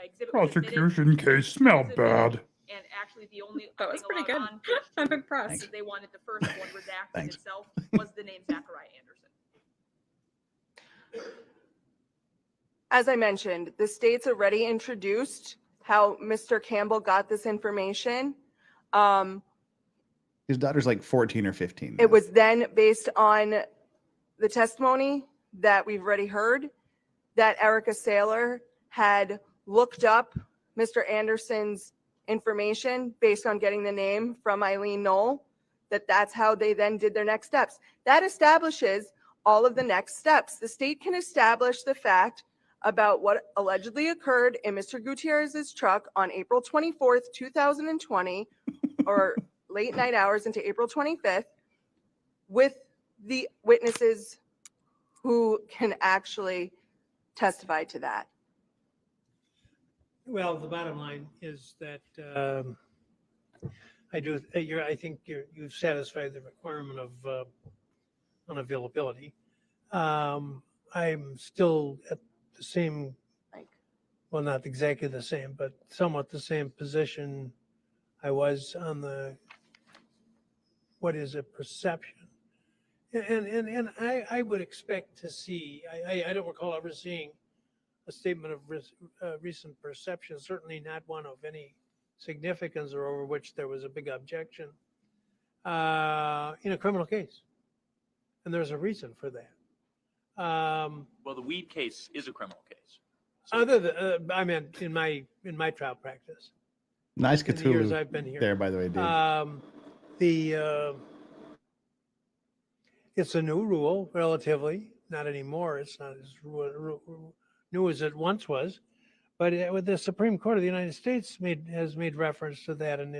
exhibit was admitted, Prosecution case smell was bad. admitted, and actually the only That was thing pretty allowed good. on page 2, I'm impressed. because they wanted the first one redacted Thanks. itself, was the name Zachariah Anderson. As I mentioned, the state's already introduced how Mr. Campbell got this information. His daughter's like 14 or 15. It was then based on the testimony that we've already heard that Erica Saylor had looked up Mr. Anderson's information based on getting the name from Eileen Knoll, that's how they then did their next steps. That establishes all of the next steps. The state can establish the fact about what allegedly occurred in Mr. Gutierrez's truck on April 24th, 2020, or late night hours into April 25th, with the witnesses who can actually testify to that. Well, the bottom line is that I think you've satisfied the requirement of unavailability. I'm still at the same, well, not exactly the same, but somewhat the same position I was on the what is a perception. And I would expect to see, I don't recall ever seeing a statement of recent perception, certainly not one of any significance or over which there was a big objection in a criminal case. And there's a reason for that. Well, the Weed case is a criminal case. Other than, I mean, in my trial practice. Nice in the years Cthulhu I've been here. there, by the way, Dave. It's a new rule, relatively. Not anymore. It's not as new as it once was, but with the Supreme Court of the United States has made reference to that, and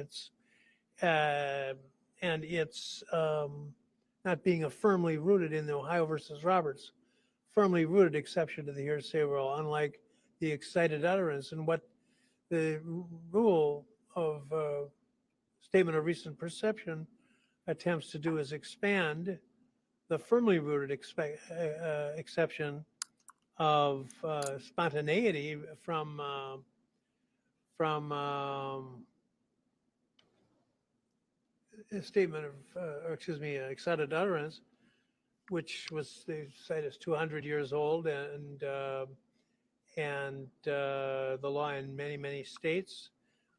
it's not being a firmly rooted in the Ohio versus Roberts, firmly rooted exception to the hearsay rule, unlike the excited utterance. And what the rule of statement of recent perception attempts to do is expand the firmly rooted exception of spontaneity from a statement of, excited utterance, which was, they cite as 200 years old, and the law in many states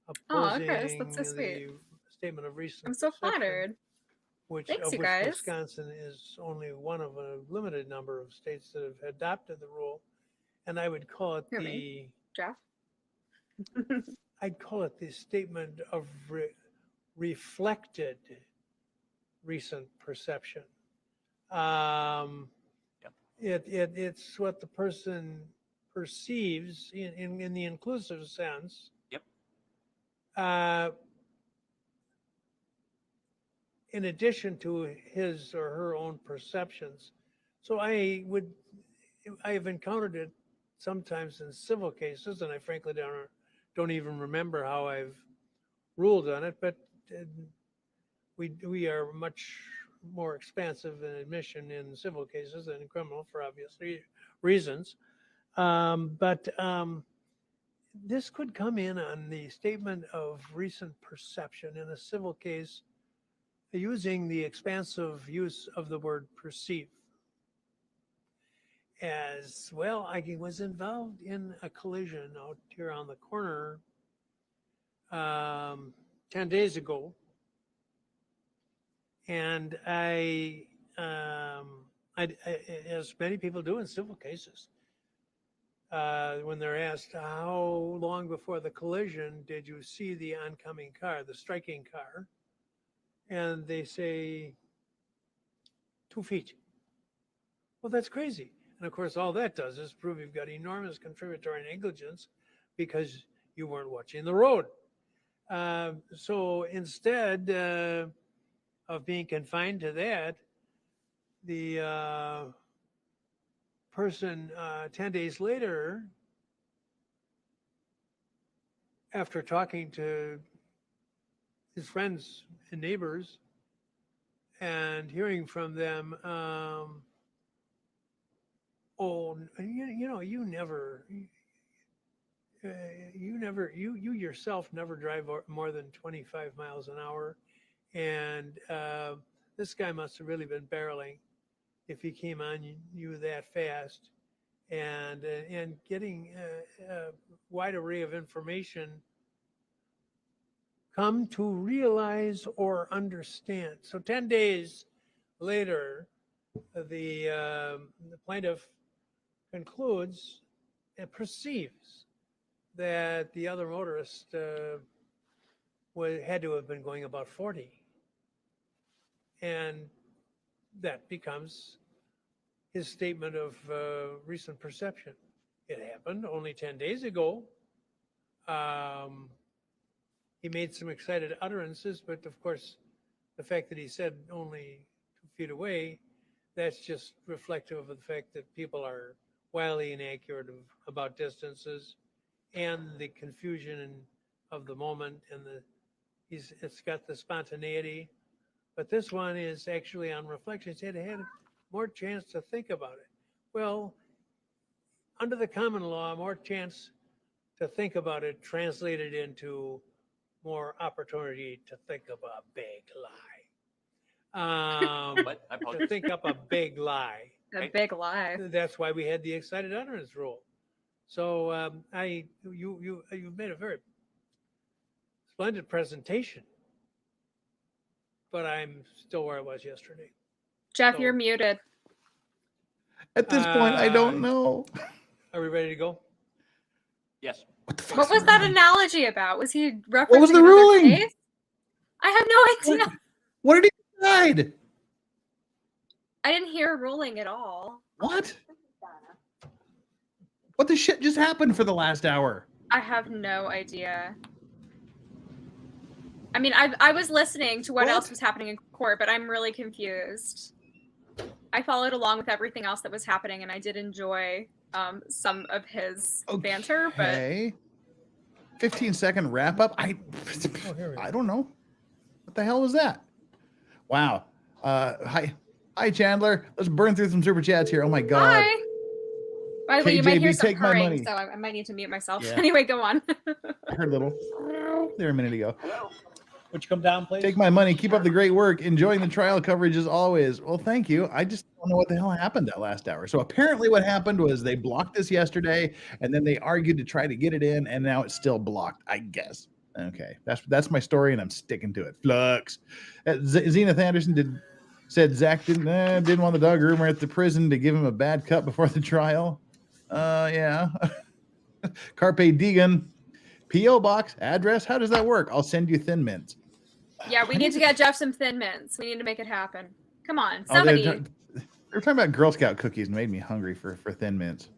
opposing Chris, that's so sweet. the statement of recent I'm so perception, flattered. Thanks, you guys. Wisconsin is only one of a limited number of states that have adopted the rule, and I would call it Jeff. I'd call it the statement of reflected recent perception. It's what the person perceives in the inclusive sense. Yep. In addition to his or her own perceptions. So I have encountered it sometimes in civil cases, and I frankly don't even remember how I've ruled on it, but we are much more expansive in admission in civil cases than in criminal for obvious reasons. But this could come in on the statement of recent perception in a civil case using the expansive use of the word perceive. As well, I was involved in a collision out here on the corner 10 days ago. And I, as many people do in civil cases, when they're asked how long before the collision did you see the oncoming car, the striking car, and they say 2 feet. Well, that's crazy. And of course, all that does is prove you've got enormous contributory negligence because you weren't watching the road. So instead of being confined to that, the person 10 days later, after talking to his friends and neighbors and hearing from them, you yourself never drive more than 25 miles an hour. And this guy must have really been barreling if he came on you that fast. And getting a wide array of information, come to realize or understand. So 10 days later, the plaintiff concludes and perceives that the other motorist had to have been going about 40. And that becomes his statement of recent perception. It happened only 10 days ago. He made some excited utterances, but of course, the fact that he said only 2 feet away, that's just reflective of the fact that people are wildly inaccurate about distances and the confusion of the moment, and it's got the spontaneity. But this one is actually on reflection. He had more chance to think about it. Well, under the common law, more chance to think about it translated into more opportunity to think of a big lie. To think up a big lie. A big lie. That's why we had the excited utterance rule. So you've made a very splendid presentation, but I'm still where I was yesterday. Jeff, you're muted. At this point, I don't know. Are we ready to go? Yes. What was that analogy about? Was he referencing What was the another ruling? case? I have no idea. What did he decide? I didn't hear a ruling at all. What? What the shit just happened for the last hour? I have no idea. I mean, I was listening to what else was happening in court, but I'm really confused. I followed along with everything else that was happening, and I did enjoy some of his banter. But 15-second wrap up. I don't know. What the hell was that? Wow. Hi, Chandler. Let's burn through some super chats here. Oh my god. Hi. By the way, you might hear some take my money. purring, so I might need to mute myself. Yeah. Anyway, go on. I heard a little there a minute ago. Would you come down, please? Take my money. Keep up the great work. Enjoying the trial coverage as always. Well, thank you. I just don't know what the hell happened that last hour. So apparently what happened was they blocked this yesterday, and then they argued to try to get it in, and now it's still blocked, I guess. Okay, that's my story, and I'm sticking to it. Flux. Zenith Anderson said Zach didn't want the dog groomer at the prison to give him a bad cut before the trial. Yeah. Carpe Degan. P.O. box address. How does that work? I'll send you Thin Mints. Yeah, we need to get Jeff some Thin Mints. We need to make it happen. Come on, somebody. They're talking about Girl Scout cookies and made me hungry for Thin Mints.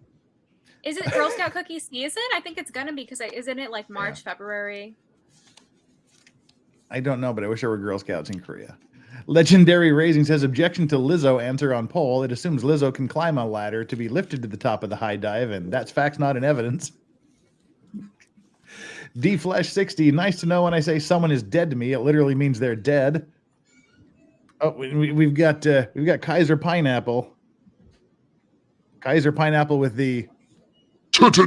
Is it Girl Scout cookie season? I think it's gonna be, because isn't it like March, February? I don't know, but I wish there were Girl Scouts in Korea. Legendary Raising says objection to Lizzo answer on poll. It assumes Lizzo can climb a ladder to be lifted to the top of the high dive, and that's facts, not in evidence. D-Flesh60, nice to know when I say someone is dead to me, it literally means they're dead. Oh, we've got Kaiser Pineapple. Kaiser Pineapple with the triple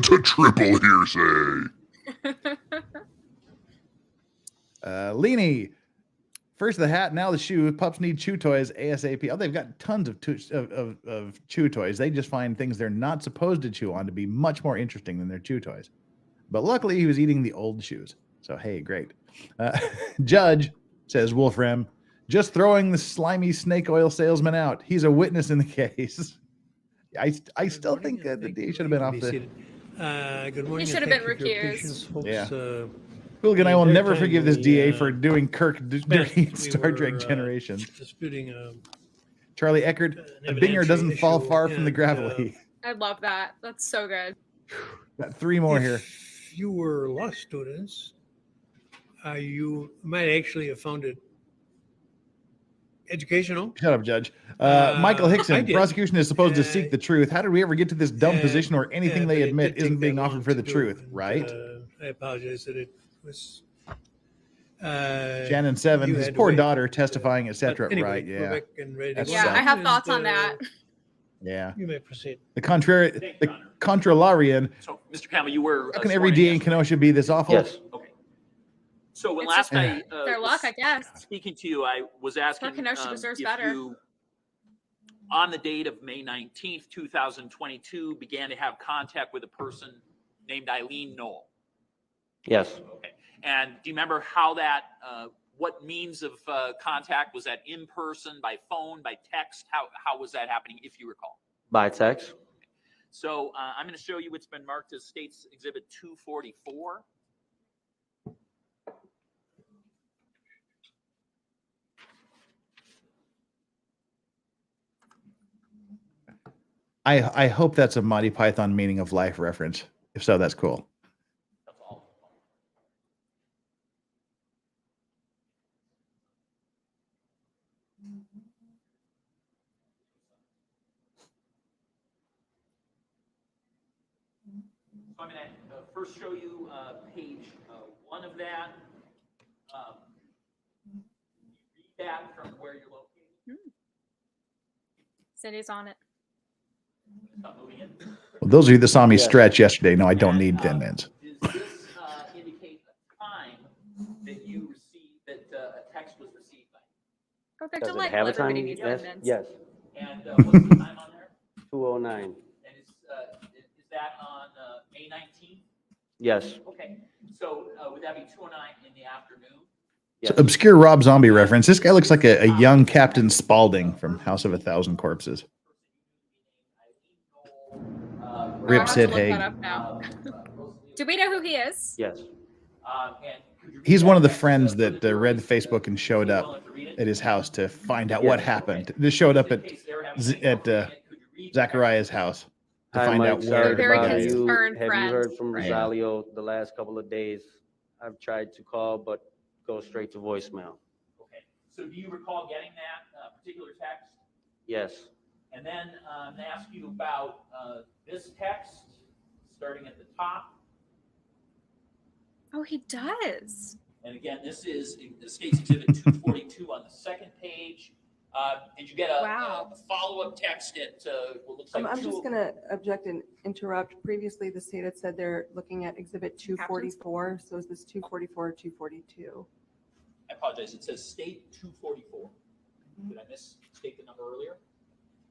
hearsay. Leany, first the hat, now the shoe. Pups need chew toys ASAP. Oh, they've got tons of chew toys. They just find things they're not supposed to chew on to be much more interesting than their chew toys. But luckily, he was eating the old shoes. So, hey, great. Judge, says Wolfram, just throwing the slimy snake oil salesman out. He's a witness in the case. I still think that the DA should have been off the... Good morning. He should have been recused. Folks, yeah. Hooligan, I will never forgive this DA for doing Kirk dirty in Star Trek Generations. Disputing Charlie Eckert, the Binger doesn't fall far from the gravelly. I love that. That's so good. Got three more here. if you were law students, you might actually have found it educational. Shut up, Judge. Michael I Hickson, did. prosecution is supposed to seek the truth. How did we ever get to this dumb position where anything they but it admit did take isn't being that long offered for to the do, truth, and, right? I apologize that it was. Shannon 7, you his had to poor wait. daughter testifying, But etc. anyway, Right? go Yeah. back and ready to That go. Yeah, I sucks. have thoughts on that. Yeah. You may proceed. The contralarian. So, Mr. Campbell, you were. How can every day in Kenosha be this awful? Yes. Okay. So when It's last just I their luck, I guess. speaking to you, I was asking Kenosha deserves if better. you, on the date of May 19th, 2022, began to have contact with a person named Eileen Knoll. Yes. Okay. And do you remember how that, what means of contact? Was that in person, by phone, by text? How was that happening, if you recall? By text. So I'm going to show you what's been marked as State's Exhibit 244. I hope that's a Monty Python meaning of life reference. If so, that's cool. That's all. So I'm going to first show you page 1 of that. Read that from where you're located. City's on it. Stop moving it. Well, those of you that saw me Yeah. stretch yesterday know I don't need thin mints. Does this indicate a time that you received, that a text was received by? Oh, they're Does it delightful. have a time? Everybody needs Yes. evidence. Yes. And what's the time on there? 2:09. And is that on May 19th? Yes. Okay. So would that be 2:09 in the afternoon? Yes. So, obscure Rob Zombie reference. This guy looks like a young Captain Spaulding from House of a Thousand Corpses. I'll Rip have to Sid look that Haig. up now. Do we know who he is? Yes. He's one of the friends that read Facebook and showed up at his house to find out what happened. Just showed up at Zachariah's house to Hi, find Mike. out Sorry where to Very bother Bobby is. you. concerned Have friend. you heard from Right. Rosalio the last couple of days? I've tried to call, but go straight to voicemail. Okay. So do you recall getting that particular text? Yes. And then I'm going to ask you about this text, starting at the top. Oh, he does. And again, this is the State's Exhibit 242 on the second page. Did you get a follow-up text at what looks like I'm just going to object and interrupt. Previously, the state had said they're looking at Exhibit 244. So is this 244 or 242? I apologize. It says State 244. Did I misstate the number earlier?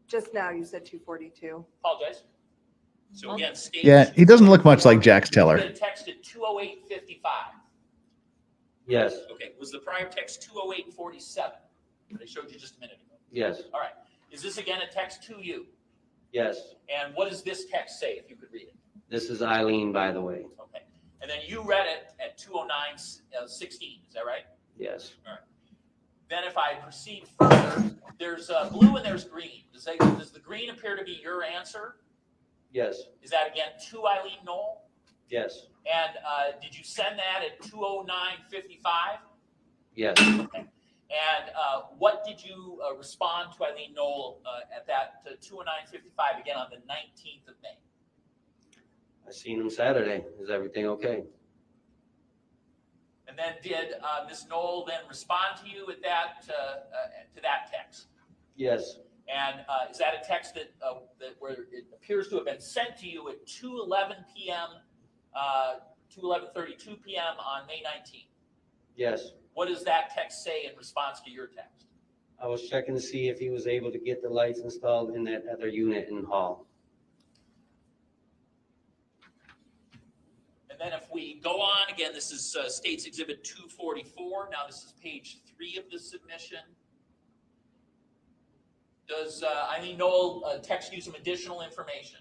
Just now you said 242. Apologize. So again, State. Yeah, he doesn't look much like Jax Teller. You texted 208:55. Yes. Okay. Was the prior text 208:47 that I showed you just a minute ago? Yes. All right. Is this again a text to you? Yes. And what does this text say, if you could read it? This is Eileen, by the way. Okay. And then you read it at 209:16. Is that right? Yes. All right. Then if I proceed further, there's blue and there's green. Does the green appear to be your answer? Yes. Is that again to Eileen Knoll? Yes. And did you send that at 209:55? Yes. Okay. And what did you respond to Eileen Knoll at that 209:55 again on the 19th of May? I seen him Saturday. Is everything okay? And then did Ms. Knoll then respond to you at that to that text? Yes. And is that a text that where it appears to have been sent to you at 2:11 p.m. 2:11:32 p.m. on May 19th? Yes. What does that text say in response to your text? I was checking to see if he was able to get the lights installed in that other unit in Hall. And then if we go on, again, this is State's Exhibit 244. Now this is page 3 of the submission. Does Eileen Knoll text you some additional information?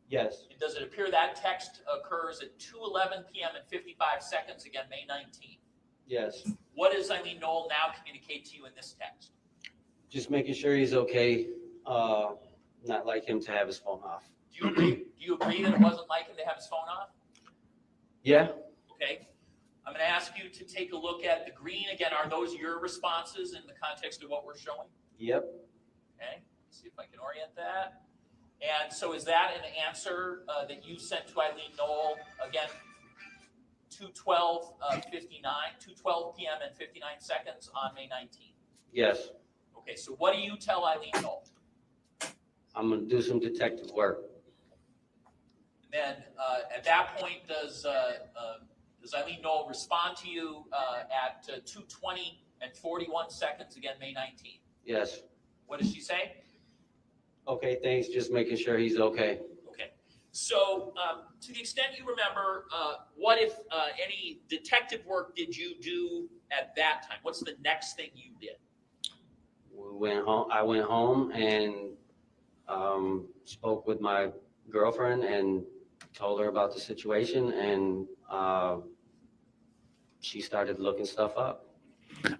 Yes. Does it appear that text occurs at 2:11 p.m. and 55 seconds, again, May 19th? Yes. What does Eileen Knoll now communicate to you in this text? Just making sure he's okay. Not like him to have his phone off. Do you agree that it wasn't like him to have his phone off? Yeah. Okay. I'm going to ask you to take a look at the green. Again, are those your responses in the context of what we're showing? Yep. Okay. Let's see if I can orient that. And so is that an answer that you sent to Eileen Knoll? Again, 2:12 p.m. and 59 seconds on May 19th. Yes. Okay, so what do you tell Eileen Knoll? I'm gonna do some detective work. Then at that point, does Eileen Knoll respond to you at 2:20 and 41 seconds, again, May 19th? Yes. What does she say? Okay, thanks. Just making sure he's okay. Okay. So to the extent you remember, what if any detective work did you do at that time? What's the next thing you did? We went home. I went home and spoke with my girlfriend and told her about the situation, and she started looking stuff up.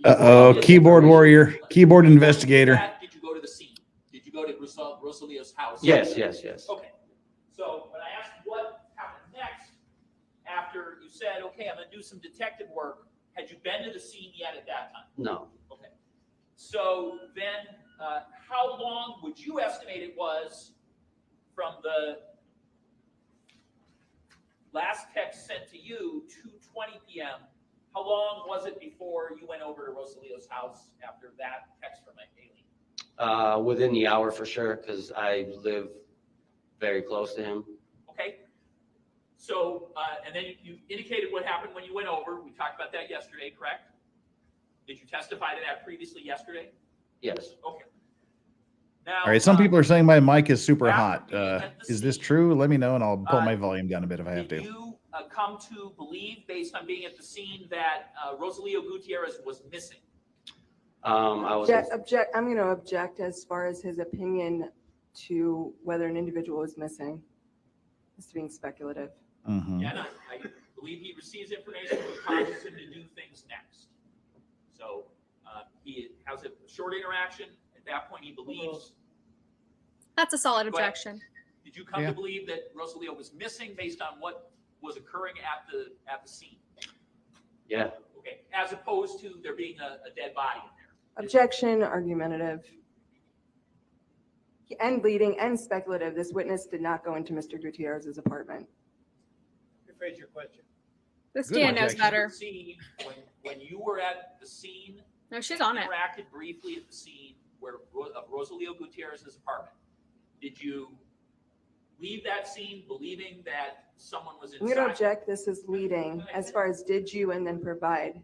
Uh-oh, keyboard warrior, keyboard investigator. Did you go to the scene? Did you go to Rosalia's house? Yes, yes, yes. Okay. So when I asked what happened next, after you said, okay, I'm going to do some detective work, had you been to the scene yet at that time? No. Okay. So then how long would you estimate it was from the last text sent to you, 2:20 p.m., how long was it before you went over to Rosalio's house after that text from Aileen? Within the hour for sure, because I live very close to him. Okay. So, and then you indicated what happened when you went over. We talked about that yesterday, correct? Did you testify to that previously yesterday? Yes. Okay. Now, All right, some people are saying my mic is super hot. after Is this true? Let me know and I'll pull my volume down a bit if I have did to. you come to believe, based on being at the scene, that Rosalio Gutierrez was missing? I was. I'm going to object as far as his opinion to whether an individual is missing. It's being speculative. Mhm. Yeah, no, I believe he receives information that causes him to do things next. So he has a short interaction. At that point, he believes. That's a solid Go ahead. objection. Did you come to believe that Rosalio was missing based on what was occurring at the scene? Yeah. Okay, as opposed to there being a dead body in there. Objection, argumentative, and leading and speculative. This witness did not go into Mr. Gutierrez's apartment. Rephrase your question. This Good Dan knows objection. better. Scene, when you were at the scene, No, she's on it. interacted briefly at the scene of Rosalio Gutierrez's apartment. Did you leave that scene believing that someone was I'm inside? going to object. This is leading as far as did you and then provide.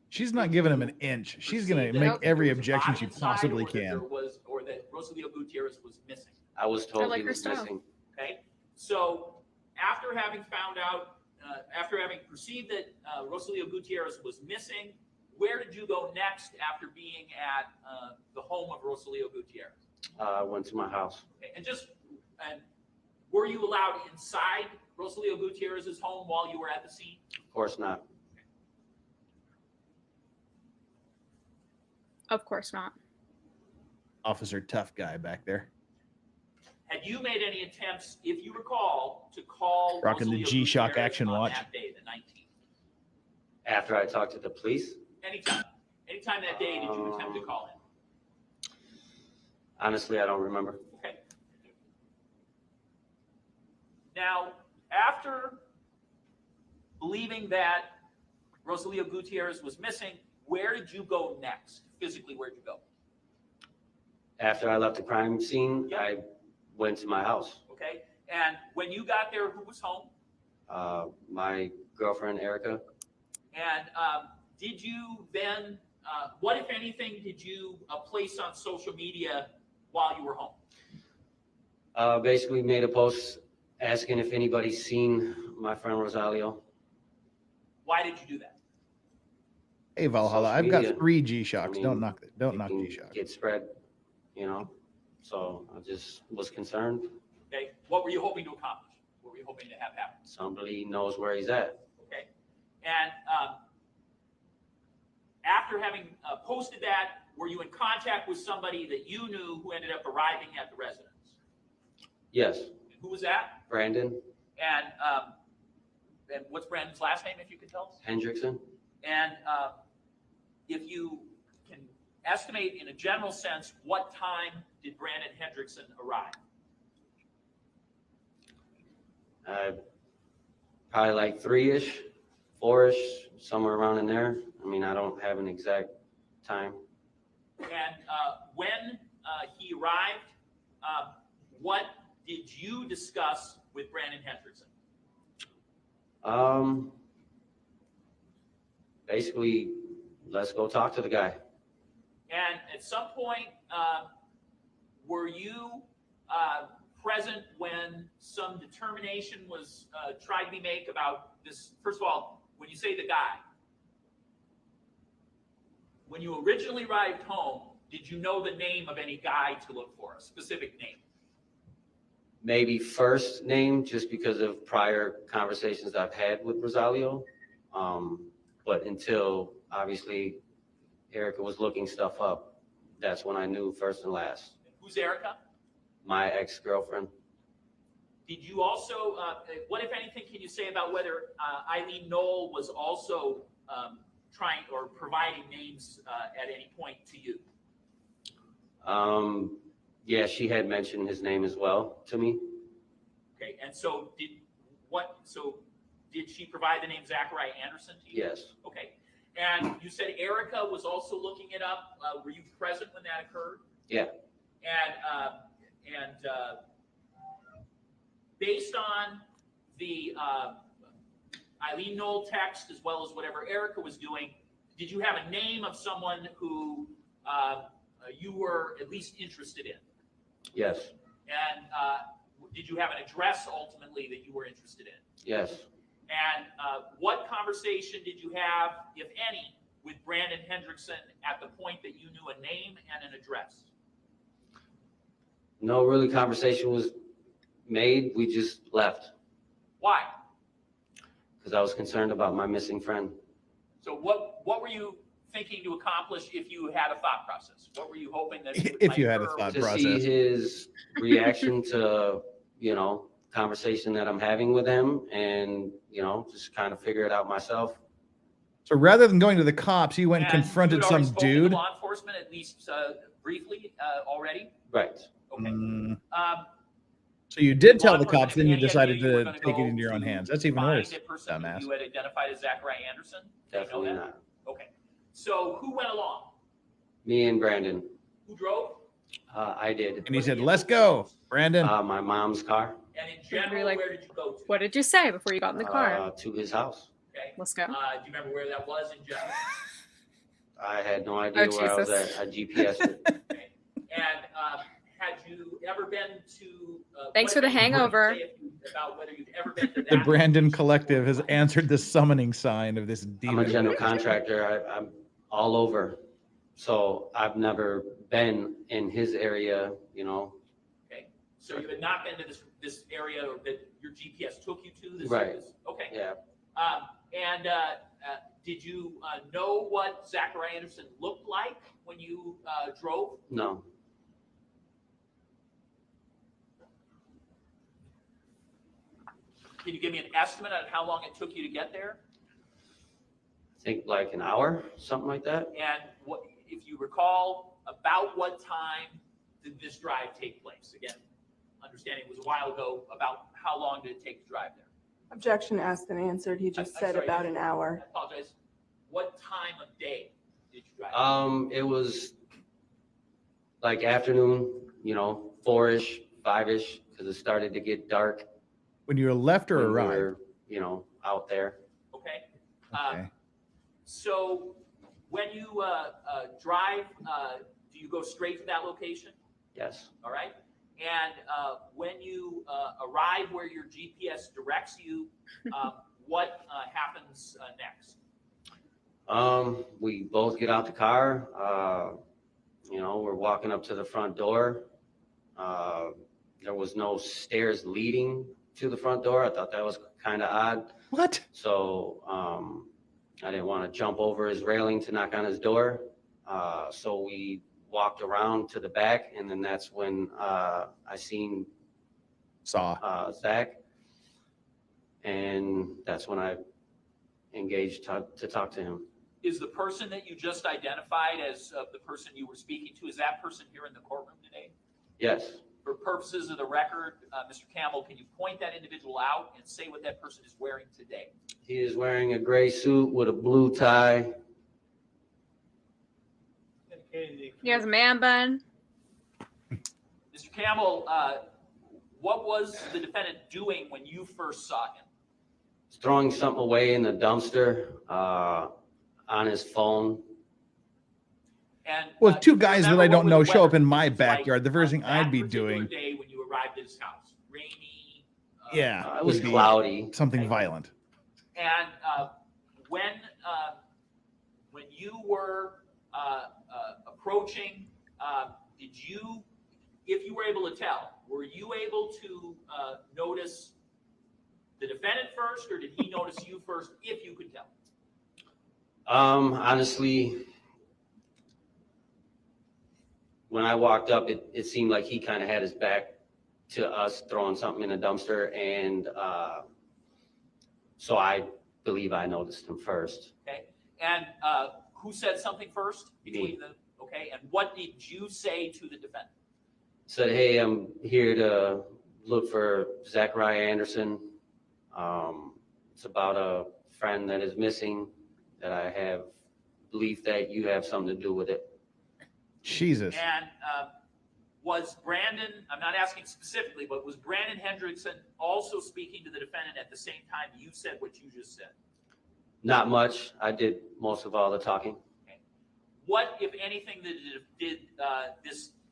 She's not giving him an inch. She's going to make every objection she possibly can. Or that Rosalio Gutierrez was missing. I was told like he her was style. missing. Okay, so after having found out, after having perceived that Rosalio Gutierrez was missing, where did you go next after being at the home of Rosalio Gutierrez? I went to my house. Okay, and were you allowed inside Rosalio Gutierrez's home while you were at the scene? Of course not. Of course not. Officer tough guy back there. Had you made any attempts, if you recall, to call Rocking the Rosalio G-Shock Gutierrez action on watch. that day, the 19th? After I talked to the police, Anytime that day, did you attempt to call him? honestly, I don't remember. Okay. Now, after believing that Rosalio Gutierrez was missing, where did you go next? Physically, where did you go? After I left the crime scene, Yep. I went to my house. Okay. And when you got there, who was home? My girlfriend, Erica. And did you then, what, if anything, did you place on social media while you were home? Basically made a post asking if anybody's seen my friend Rosalio. Why did you do that? Hey Valhalla, Social I've got media. 3 G-Shocks. I mean, Don't knock it. Don't it knock can G-Shocks. Get spread, you know. So I just was concerned. Okay. What were you hoping to accomplish? What were you hoping to have happen? Somebody knows where he's at. Okay. And after having posted that, were you in contact with somebody that you knew who ended up arriving at the residence? Yes, Who was that? Brandon. And what's Brandon's last name, if you could tell us? Hendrickson. And if you can estimate in a general sense, what time did Brandon Hendrickson arrive? Probably like 3-ish, 4-ish, somewhere around in there. I mean, I don't have an exact time. And when he arrived, what did you discuss with Brandon Hendrickson? Basically, let's go talk to the guy. And at some point, were you present when some determination was tried to be made about this? First of all, when you say the guy, when you originally arrived home, did you know the name of any guy to look for, a specific name? Maybe first name, just because of prior conversations I've had with Rosalio. But until obviously Erica was looking stuff up, that's when I knew first and last. Who's Erica? My ex-girlfriend. Did you also, what if anything can you say about whether Eileen Knoll was also trying or providing names at any point to you? Yeah, she had mentioned his name as well to me. Okay, and so did she provide the name Zachariah Anderson to you? Yes. Okay, and you said Erica was also looking it up. Were you present when that occurred? Yeah. And based on the Eileen Knoll text, as well as whatever Erica was doing, did you have a name of someone who you were at least interested in? Yes. And did you have an address ultimately that you were interested in? Yes. And what conversation did you have, if any, with Brandon Hendrickson at the point that you knew a name and an address? No really conversation was made. We just left. Why? Because I was concerned about my missing friend. So what were you thinking to accomplish if you had a thought process? What were you hoping that If you had a thought to process. see his reaction to, you know, conversation that I'm having with him, and, you know, just kind of figure it out myself. So rather than going to the cops, you went and And confronted you'd already some spoken to dude. law enforcement, at least briefly already? Right. Okay. So you did Law tell the enforcement cops, then you had any decided idea you were to gonna take it go into your own to hands. That's even find worse. a person that Dumbass. you had identified as Zachariah Anderson? Did you know Definitely that? not. Okay. So who went along? Me and Brandon. Who drove? I did. And he said, "Let's go, Brandon." My mom's car. And in general, like, where did you go to? What did you say before you got in the car? To his house. Okay. Let's go. Do you remember where that was in general? I had no idea Oh, where Jesus. I was at. I GPS'd it. Okay. And had you ever been to? Thanks what for the if you could hangover. say about whether you've ever been to The that Brandon Collective has answered the summoning sign of this I'm a demon. general contractor. I'm all over. So I've never been in his area, you know. Okay. So you had not been to this area that your GPS took you to? Right. Okay. Yeah. And did you know what Zachariah Anderson looked like when you drove? No. Can you give me an estimate on how long it took you to get there? I think like an hour, something like that. And what, if you recall, about what time did this drive take place? Again, understanding it was a while ago. About how long did it take to drive there? Objection asked and answered. He just I'm said sorry, about an hour. I apologize. What time of day did you drive? It was like afternoon, you know, 4-ish, 5-ish, because it started to get dark. When you were left or when we arrived? were, you know, out there. Okay. Okay. So when you drive, do you go straight to that location? Yes. All right. And when you arrive where your GPS directs you, what happens next? We both get out the car. You know, we're walking up to the front door. There was no stairs leading to the front door. I thought that was kind of odd. What? So I didn't want to jump over his railing to knock on his door. So we walked around to the back, and then that's when I seen Saw. Zach. and that's when I engaged to talk to him. Is the person that you just identified as the person you were speaking to, is that person here in the courtroom today? Yes. For purposes of the record, Mr. Campbell, can you point that individual out and say what that person is wearing today? He is wearing a gray suit with a blue tie. He has a man bun. Mr. Campbell, what was the defendant doing when you first saw him? He's throwing something away in the dumpster on his phone. And Well, two guys that I don't know show up in weather my like backyard. The first thing that I'd be particular doing, day when you arrived at his house, rainy. yeah, It was would be cloudy. something violent. And when you were approaching, did you, if you were able to tell, were you able to notice the defendant first, or did he notice you first, if you could tell? Honestly, when I walked up, it seemed like he kind of had his back to us throwing something in a dumpster, and so I believe I noticed him first. Okay. And who said something first? Me. Okay. And what did you say to the defendant? Said, hey, I'm here to look for Zachariah Anderson. It's about a friend that is missing, that I have belief that you have something to do with it. Jesus. And was Brandon, I'm not asking specifically, but was Brandon Hendrickson also speaking to the defendant at the same time you said what you just said? Not much. I did most of all the talking. Okay. What, if anything,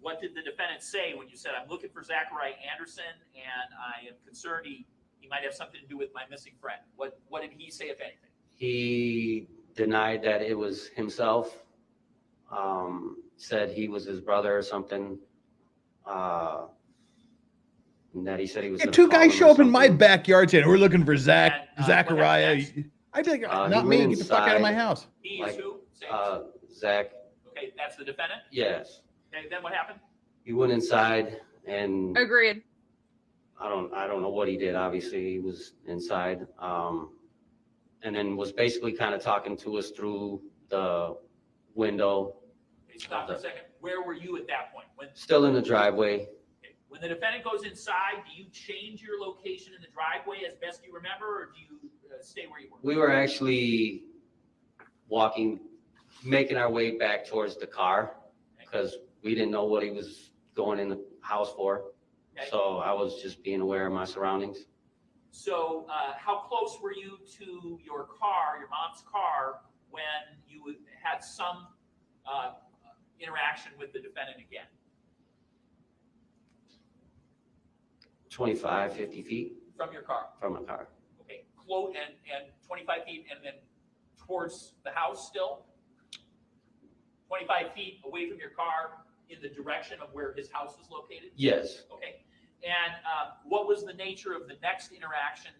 what did the defendant say when you said, I'm looking for Zachariah Anderson and I am concerned he might have something to do with my missing friend? What did he say, if anything? He denied that it was himself. Said he was his brother or something. And that he said he was. Yeah, two guys show up in my backyard saying, we're looking for Zachariah. I'd be like, not me, get the fuck out of my house. He is who? Zach. Okay, that's the defendant? Yes. Okay, then what happened? He went inside and Agreed. I don't know what he did. Obviously, he was inside. And then was basically kind of talking to us through the window. Okay, stop for a second. Where were you at that point? Still in the driveway. Okay. When the defendant goes inside, do you change your location in the driveway as best you remember, or do you stay where you were? We were actually walking, making our way back towards the car because we didn't know what he was going in the house for. Okay. So I was just being aware of my surroundings. So how close were you to your car, your mom's car, when you had some interaction with the defendant again? 25, 50 feet. From your car? From my car. Okay, close and 25 feet and then towards the house still? 25 feet away from your car in the direction of where his house is located? Yes. Okay. And what was the nature of the next interaction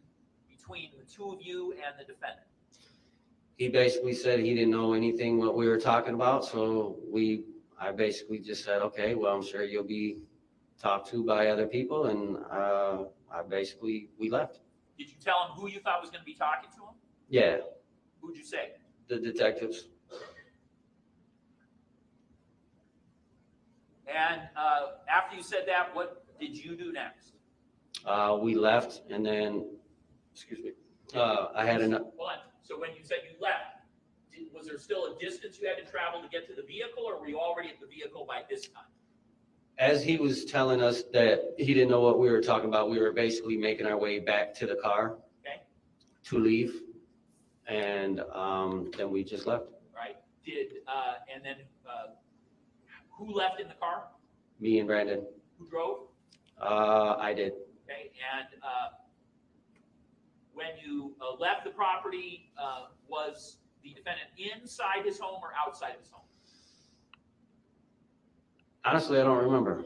between the two of you and the defendant? He basically said he didn't know anything what we were talking about. So I basically just said, okay, well, I'm sure you'll be talked to by other people. And we left. Did you tell him who you thought was going to be talking to him? Yeah. Who'd you say? The detectives. And after you said that, what did you do next? We left, and then, excuse me, I had enough. Hold on. So when you said you left, was there still a distance you had to travel to get to the vehicle, or were you already at the vehicle by this time? As he was telling us that he didn't know what we were talking about, we were basically making our way back to the car to leave, and then we just left. Right. And then who left in the car? Me and Brandon. Who drove? I did. Okay. And when you left the property, was the defendant inside his home or outside of his home? Honestly, I don't remember.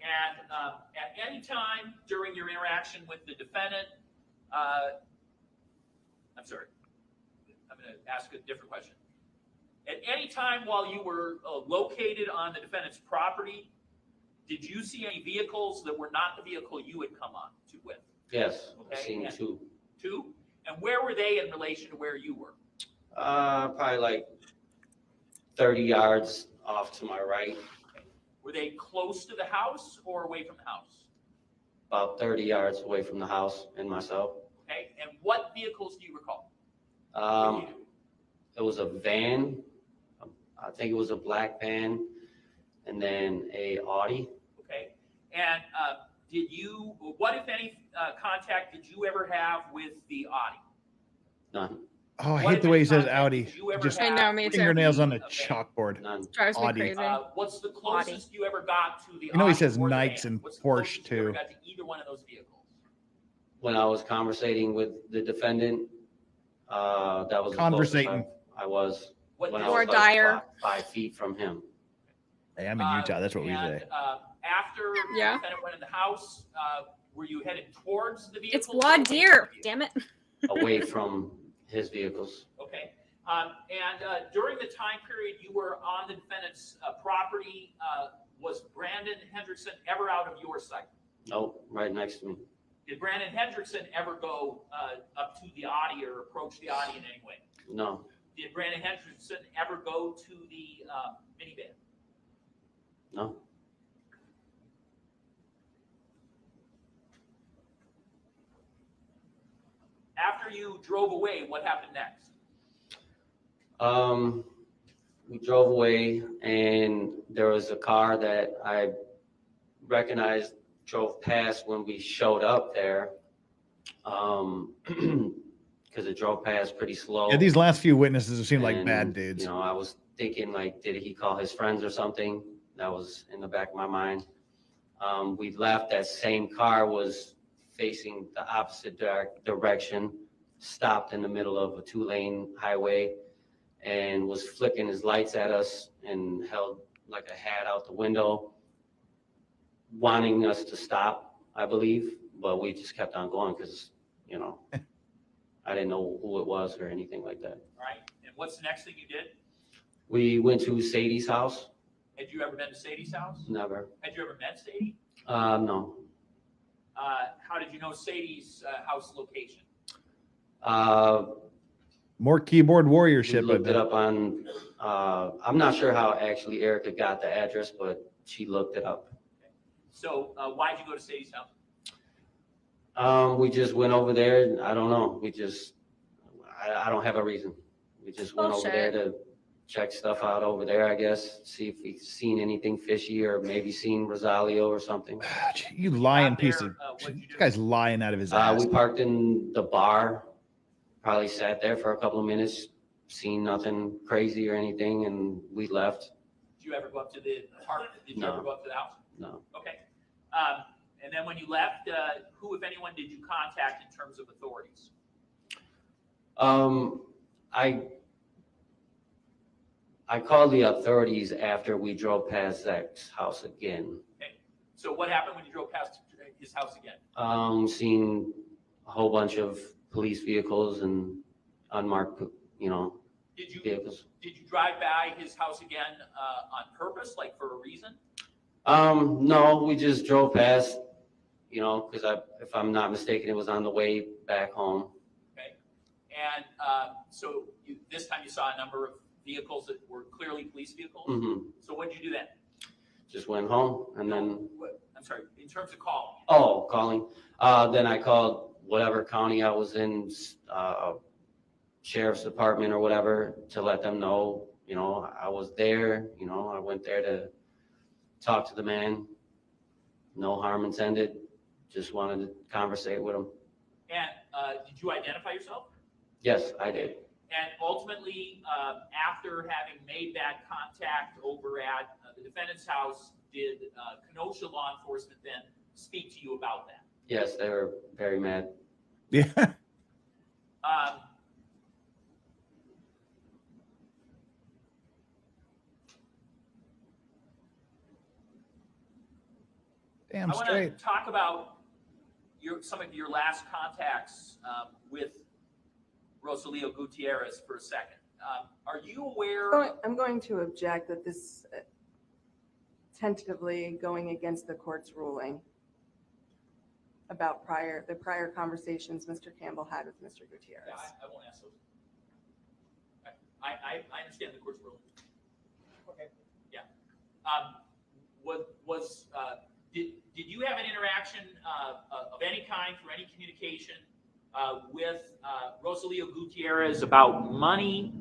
And at any time during your interaction with the defendant, I'm sorry, I'm going to ask a different question. At any time while you were located on the defendant's property, did you see any vehicles that were not the vehicle you had come on with? Yes, Okay, seen and- two. Two? And where were they in relation to where you were? Probably like 30 yards off to my right, Were they close to the house or away from the house? about 30 yards away from the house and myself. Okay, and what vehicles do you recall? It was a van. I think it was a black van, and then a Audi. Okay, and what if any contact did you ever have with the Audi? None. Oh, I What hate if the way any he says contact Audi. did you ever Just I know, me with too. fingernails on a van? chalkboard. None. Drives me Audi. crazy. What's the closest you ever got to the You know he Audi says or the Knights van? and What's the Porsche, closest you ever too. got to either one of those vehicles? When I was conversating with the defendant, that was the closest Conversating. I was. What When I Or was like dire. 5 feet from him. Hey, I'm in Utah. That's what we and, say. After the Yeah. defendant went in the house, were you headed towards the vehicle? It's Blood Deer. Damn it. Away from his vehicles. Okay. And during the time period you were on the defendant's property, was Brandon Hendrickson ever out of your sight? Nope, right next to me. Did Brandon Hendrickson ever go up to the Audi or approach the Audi in any way? No, Did Brandon Hendrickson ever go to the minivan? no. After you drove away, what happened next? We drove away, and there was a car that I recognized drove past when we showed up there. Because it drove past pretty slow. Yeah, these last few witnesses have seemed like And, bad dudes. You know, I was thinking, like, did he call his friends or something? That was in the back of my mind. We left, that same car was facing the opposite direction, stopped in the middle of a 2-lane highway, and was flicking his lights at us and held like a hat out the window, wanting us to stop, I believe, but we just kept on going because, you know, I didn't know who it was or anything like that. All right. And what's the next thing you did? We went to Sadie's house. Had you ever been to Sadie's house? Never. Had you ever met Sadie? No. How did you know Sadie's house location? More keyboard We warriorship. I looked it bet. up on, I'm not sure how actually Erica got the address, but she looked it up. So why'd you go to Sadie's house? We just went over there. I don't know. I don't have a reason. We just went over there to check stuff out over there, I guess. See if we've seen anything fishy or maybe seen Rosalio or something. You lying piece of. what'd you do? This guy's lying out of his ass. We parked in the bar, probably sat there for a couple of minutes, seen nothing crazy or anything, and we left. Did you ever go up to the apartment? Did you No. ever go up to the house? No. Okay. And then when you left, who, if anyone, did you contact in terms of authorities? I called the authorities after we drove past Zach's house again. Okay. So what happened when you drove past his house again? Seen a whole bunch of police vehicles and unmarked, vehicles. Did you drive by his house again on purpose, like for a reason? No, we just drove past, because if I'm not mistaken, it was on the way back home. Okay. And so this time you saw a number of vehicles that were clearly police vehicles? Mm-hmm. So what did you do then? Just went home and then. I'm sorry, in terms of calling. Oh, calling. Then I called whatever county I was in, sheriff's department or whatever, to let them know, I was there, I went there to talk to the man. No harm intended. Just wanted to conversate with him. And did you identify yourself? Yes, I did. And ultimately, after having made that contact over at the defendant's house, did Kenosha law enforcement then speak to you about that? Yes, they were very mad. Yeah. Damn I want straight. to talk about some of your last contacts with Rosalio Gutierrez for a second. Are you aware? I'm going to object that this tentatively going against the court's ruling. about the prior conversations Mr. Campbell had with Mr. Gutierrez. Yeah, I won't ask those. I understand the court's ruling. Okay. Yeah. Did you have an interaction of any kind through any communication with Rosalio Gutierrez about money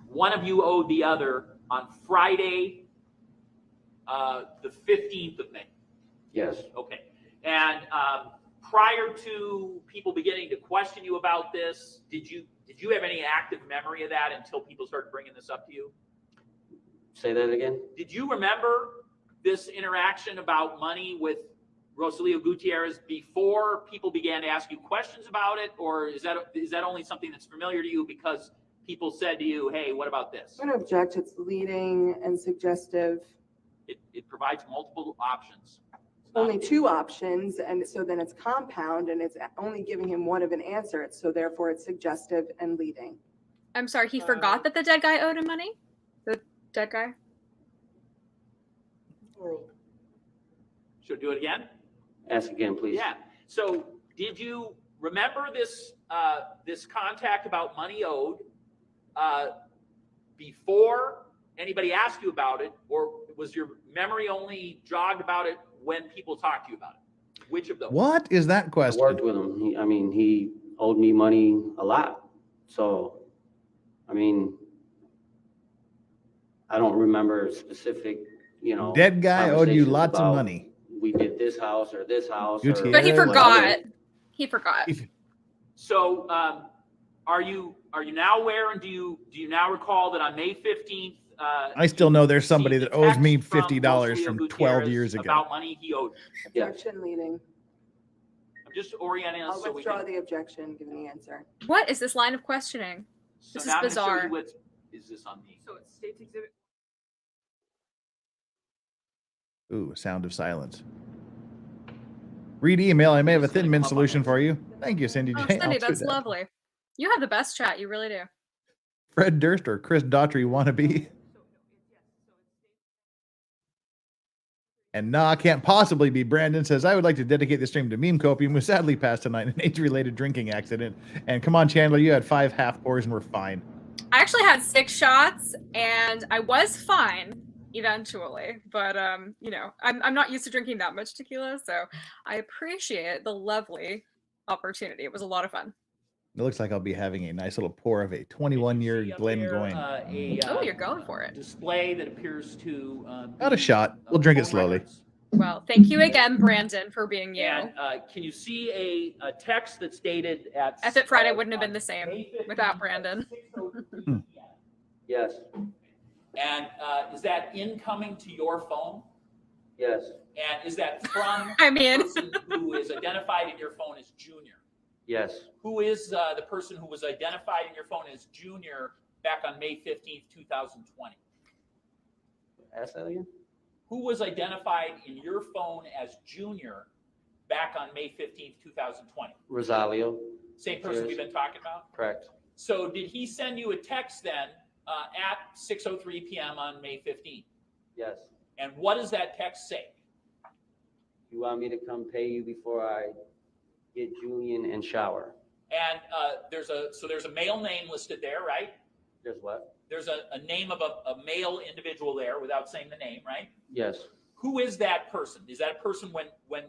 one of you owed the other on Friday, the 15th of May? Yes. Okay. And prior to people beginning to question you about this, did you have any active memory of that until people started bringing this up to you? Say that again? Did you remember this interaction about money with Rosalio Gutierrez before people began to ask you questions about it, or is that only something that's familiar to you because people said to you, "Hey, what about this?" I'm going to object. It's leading and suggestive. It provides multiple options. Only two options, and so then it's compound, and it's only giving him one of an answer. So therefore, it's suggestive and leading. I'm sorry, he forgot that the dead guy owed him money? The dead guy? Should I do it again? Ask again, please. Yeah. So did you remember this this contact about money owed before anybody asked you about it, or was your memory only jogged about it when people talked to you about it? Which of those? What is that I question? worked with him. He owed me money a lot. So, I mean, I don't remember specific, Dead guy owed you conversations lots of about money. We did this house or this house. Gutierrez. But he whatever. forgot. He forgot. So are you now aware, and do you now recall that on May 15th? I still know there's somebody that owes me text from $50 from Rosalio 12 Gutierrez years ago. about money he owed. Yeah. Objection leading. I'm just orienting us I'll so we withdraw can. the objection, given the answer. What is this line of questioning? So This is now I'm gonna show bizarre. you what is this on me? So it's State's Exhibit. Ooh, sound of silence. Read email. I may have a thin mint solution for you. Thank you, Cindy Oh, J. Cindy, I'll do that's that. lovely. You have the best chat. You really do. Fred Durst or Chris Daughtry wannabe. And no, I can't possibly be. Brandon says, I would like to dedicate the stream to meme copium, who sadly passed tonight in an age-related drinking accident. And come on, Chandler, you had 5 half pours and we're fine. I actually had 6 shots and I was fine eventually, but I'm not used to drinking that much tequila, so I appreciate the lovely opportunity. It was a lot of fun. It looks like I'll be having a nice little pour of a 21-year Glengoyne. Oh, you're going for it. Display that appears to Got a shot. We'll drink it slowly. Well, thank you again, Brandon, for being you. And can you see a text that's dated at? I thought Friday wouldn't have been the same without Brandon. Yes. And is that incoming to your phone? Yes. And is that from I mean, the person who is identified in your phone as Junior? Yes. Who is the person who was identified in your phone as Junior back on May 15th, 2020? Ask that again. Who was identified in your phone as Junior back on May 15th, 2020? Rosalio. Same person we've been talking about? Correct. So did he send you a text then at 6:03 p.m. on May 15th? Yes. And what does that text say? You want me to come pay you before I get Julian and shower? And there's a male name listed there, right? There's what? There's a name of a male individual there without saying the name, right? Yes. Who is that person? Is that a person when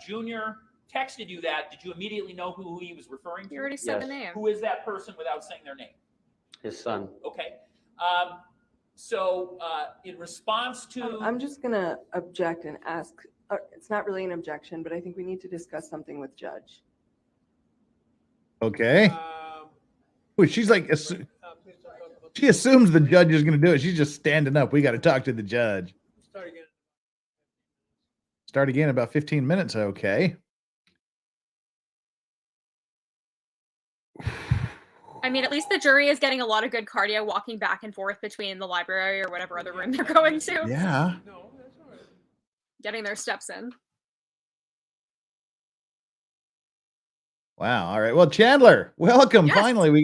Junior texted you that, did you immediately know who he was referring to? You already said the name. Who is that person without saying their name? His son. Okay. So in response to... I'm just going to object and ask, it's not really an objection, but I think we need to discuss something with Judge. Okay. Ooh, she's like, she assumes the judge is going to do it. She's just standing up. We got to talk to the judge. Start again. Start again in about 15 minutes. Okay. I mean, at least the jury is getting a lot of good cardio walking back and forth between the library or whatever other room they're going to. Yeah. No, that's all right. Getting their steps in. Wow. All right. Well, Chandler, welcome. Yes. Finally, we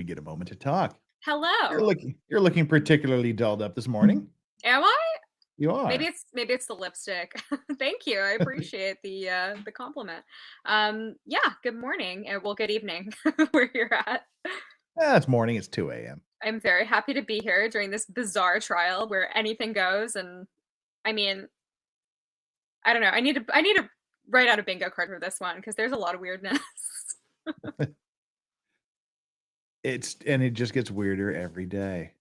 get a moment to talk. Hello. You're looking particularly dolled up this morning. Am I? You are. Maybe it's the lipstick. Thank you. I appreciate the compliment. Yeah, good morning. Well, good evening where you're at. It's morning. It's 2 a.m. I'm very happy to be here during this bizarre trial where anything goes. And I mean, I don't know. I need to write out a bingo card for this one because there's a lot of weirdness. It just gets weirder every day.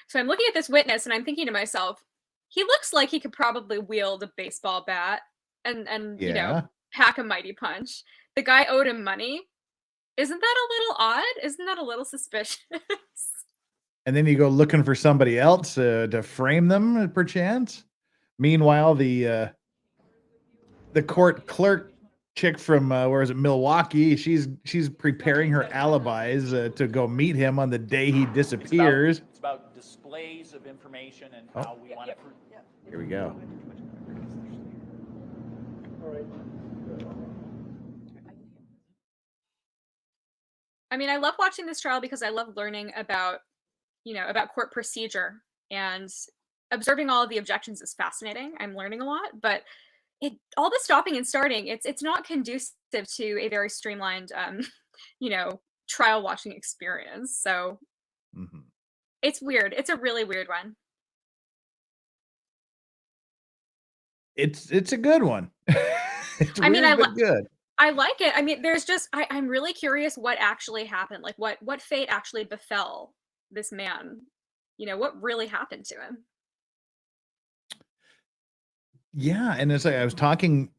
So I'm looking at this witness and I'm thinking to myself, he looks like he could probably wield a baseball bat and you know, pack a mighty punch. The guy owed him money. Isn't that a little odd? Isn't that a little suspicious? And then you go looking for somebody else to frame them, perchance. Meanwhile, the court clerk chick from where is it, Milwaukee? She's preparing her alibis to go meet him on the day he disappears. It's about displays of information and how we want to. Here we go. All right. I mean, I love watching this trial because I love learning about, you know, about court procedure, and observing all of the objections is fascinating. I'm learning a lot, but all the stopping and starting, it's not conducive to a very streamlined, you know, trial watching experience. So it's weird. It's a really weird one. It's a good one. It's I mean, weird, but good. I like it. I mean, there's just I'm really curious what actually happened. Like what fate actually befell this man. You know, what really happened to him. Yeah, and it's like I was talking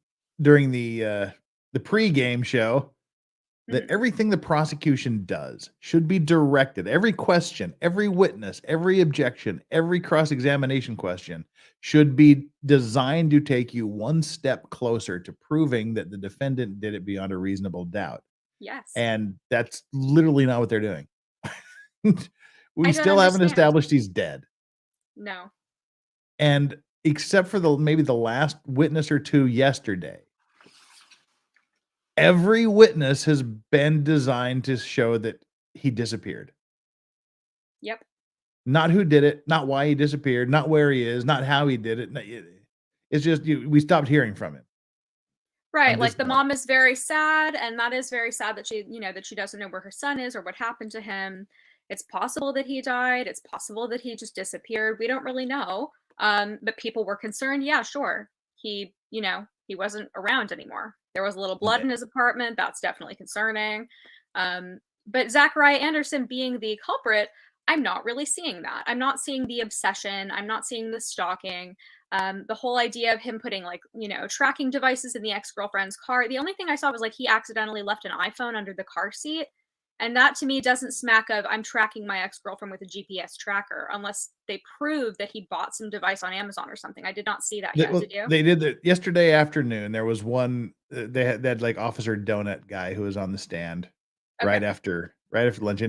during the pregame show that everything the prosecution does should be directed. Every question, every witness, every objection, every cross-examination question should be designed to take you one step closer to proving that the defendant did it beyond a reasonable doubt. Yes. And that's literally not what they're doing. We I still don't haven't understand. established he's dead. No. And except for maybe the last witness or two yesterday, every witness has been designed to show that he disappeared. Yep. Not who did it, not why he disappeared, not where he is, not how he did it. It's just we stopped hearing from him. Right. Like the mom is very sad, and that is very sad that she, you know, that she doesn't know where her son is or what happened to him. It's possible that he died. It's possible that he just disappeared. We don't really know. But people were concerned. Yeah, sure. He, you know, he wasn't around anymore. There was a little blood in his apartment. That's definitely concerning. But Zachariah Anderson being the culprit, I'm not really seeing that. I'm not seeing the obsession. I'm not seeing the stalking. The whole idea of him putting, like, you know, tracking devices in the ex-girlfriend's car. The only thing I saw was like he accidentally left an iPhone under the car seat. And that to me doesn't smack of I'm tracking my ex-girlfriend with a GPS tracker, unless they prove that he bought some device on Amazon or something. I did not see that yet. Did you? They did that yesterday afternoon. There was one they had like Officer Donut guy who was on the stand right after lunch,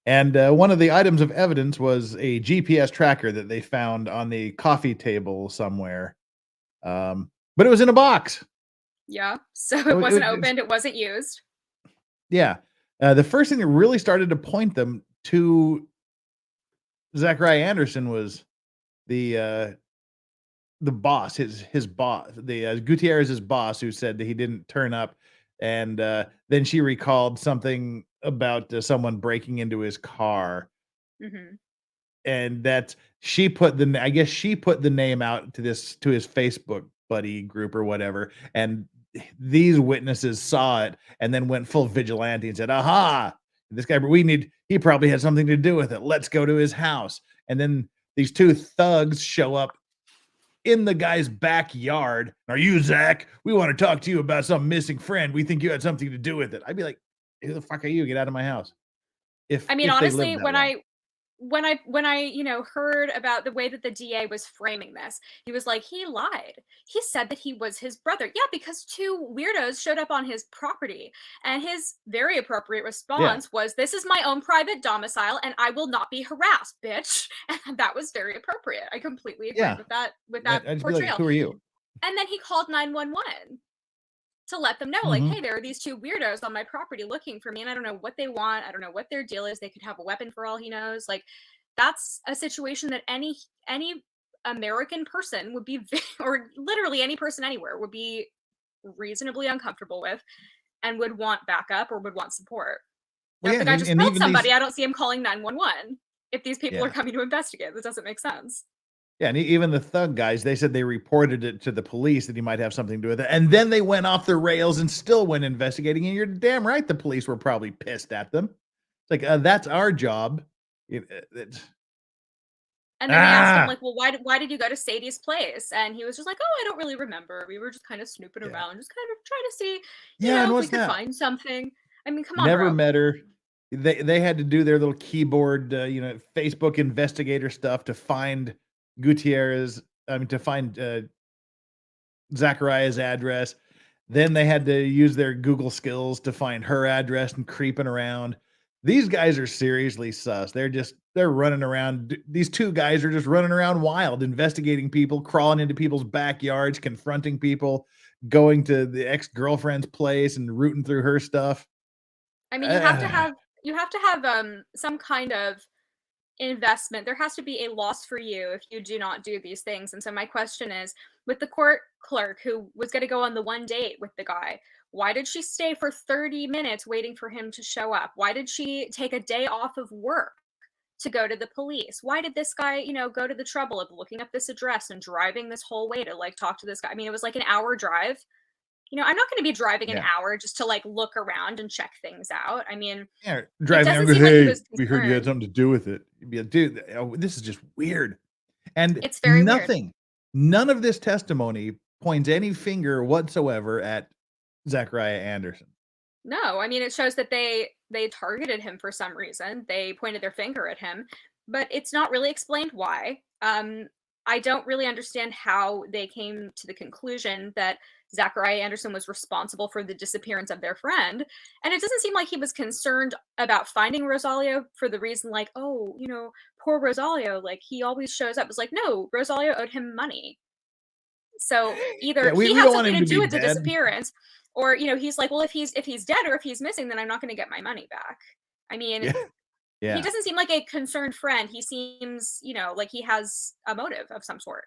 and one of the items of evidence was a GPS tracker that they found on the coffee table somewhere, but it was in a box. Yeah, so it wasn't opened. It wasn't used. Yeah. The first thing that really started to point them to Zachariah Anderson was the boss, his boss, Gutierrez's boss, who said that he didn't turn up, and then she recalled something about someone breaking into his car, and that she put the name out to his Facebook buddy group or whatever, and these witnesses saw it and then went full vigilante and said, aha, this guy, he probably had something to do with it. Let's go to his house. And then these two thugs show up in the guy's backyard. Are you Zach? We want to talk to you about some missing friend. We think you had something to do with it. I'd be like, who the fuck are you? Get out of my house. Honestly, when I, you know, heard about the way that the DA was framing this, he was like, he lied. He said that he was his brother. Yeah, because two weirdos showed up on his property, and his very appropriate response was, this is my own private domicile and I will not be harassed, bitch. And that was very appropriate. I completely agree with that portrayal. Like, who are you? And then he called 911 to let them know, like, hey, there are these two weirdos on my property looking for me, and I don't know what they want. I don't know what their deal is. They could have a weapon for all he knows. Like, that's a situation that any American person would be, or literally any person anywhere would be reasonably uncomfortable with and would want backup or would want support. Now, Well, if the yeah, guy just and killed even somebody, these- I don't see him calling 911 if these people Yeah. are coming to investigate. That doesn't make sense. Yeah, and even the thug guys, they said they reported it to the police that he might have something to do with it. And then they went off the rails and still went investigating. And you're damn right the police were probably pissed at them. It's like, that's our job. And then they asked him, like, well, why did you go to Sadie's place? And he was just like, oh, I don't really remember. We were just kind of snooping around, just kind of trying to see, you know, if we could find something. I mean, come on, Never bro. met her. They had to do their little keyboard, Facebook investigator stuff to find to find Zachariah's address. Then they had to use their Google skills to find her address and creeping around. These guys are seriously sus. They're running around. These two guys are just running around wild, investigating people, crawling into people's backyards, confronting people, going to the ex-girlfriend's place and rooting through her stuff. I mean, you have to have some kind of investment. There has to be a loss for you if you do not do these things. And so my question is, with the court clerk who was going to go on the one date with the guy, why did she stay for 30 minutes waiting for him to show up? Why did she take a day off of work to go to the police? Why did this guy, go to the trouble of looking up this address and driving this whole way to like talk to this guy? I mean, it was like an hour drive. I'm not going to be driving an hour just to like look around and check things out. I mean, driving around, like hey, we heard you had something to do with it. You'd be like, dude, this is just weird. And it's very weird. None of this testimony points any finger whatsoever at Zachariah Anderson. No, I mean, it shows that they targeted him for some reason. They pointed their finger at him, but it's not really explained why. I don't really understand how they came to the conclusion that Zachariah Anderson was responsible for the disappearance of their friend. And it doesn't seem like he was concerned about finding Rosalio for the reason like, oh, poor Rosalio, like he always shows up. It's like, no, Rosalio owed him money. So either he had something to do with the disappearance, or, he's like, well, if he's dead or if he's missing, then I'm not going to get my money back. I mean, Yeah. He doesn't seem like a concerned friend. He seems, like he has a motive of some sort.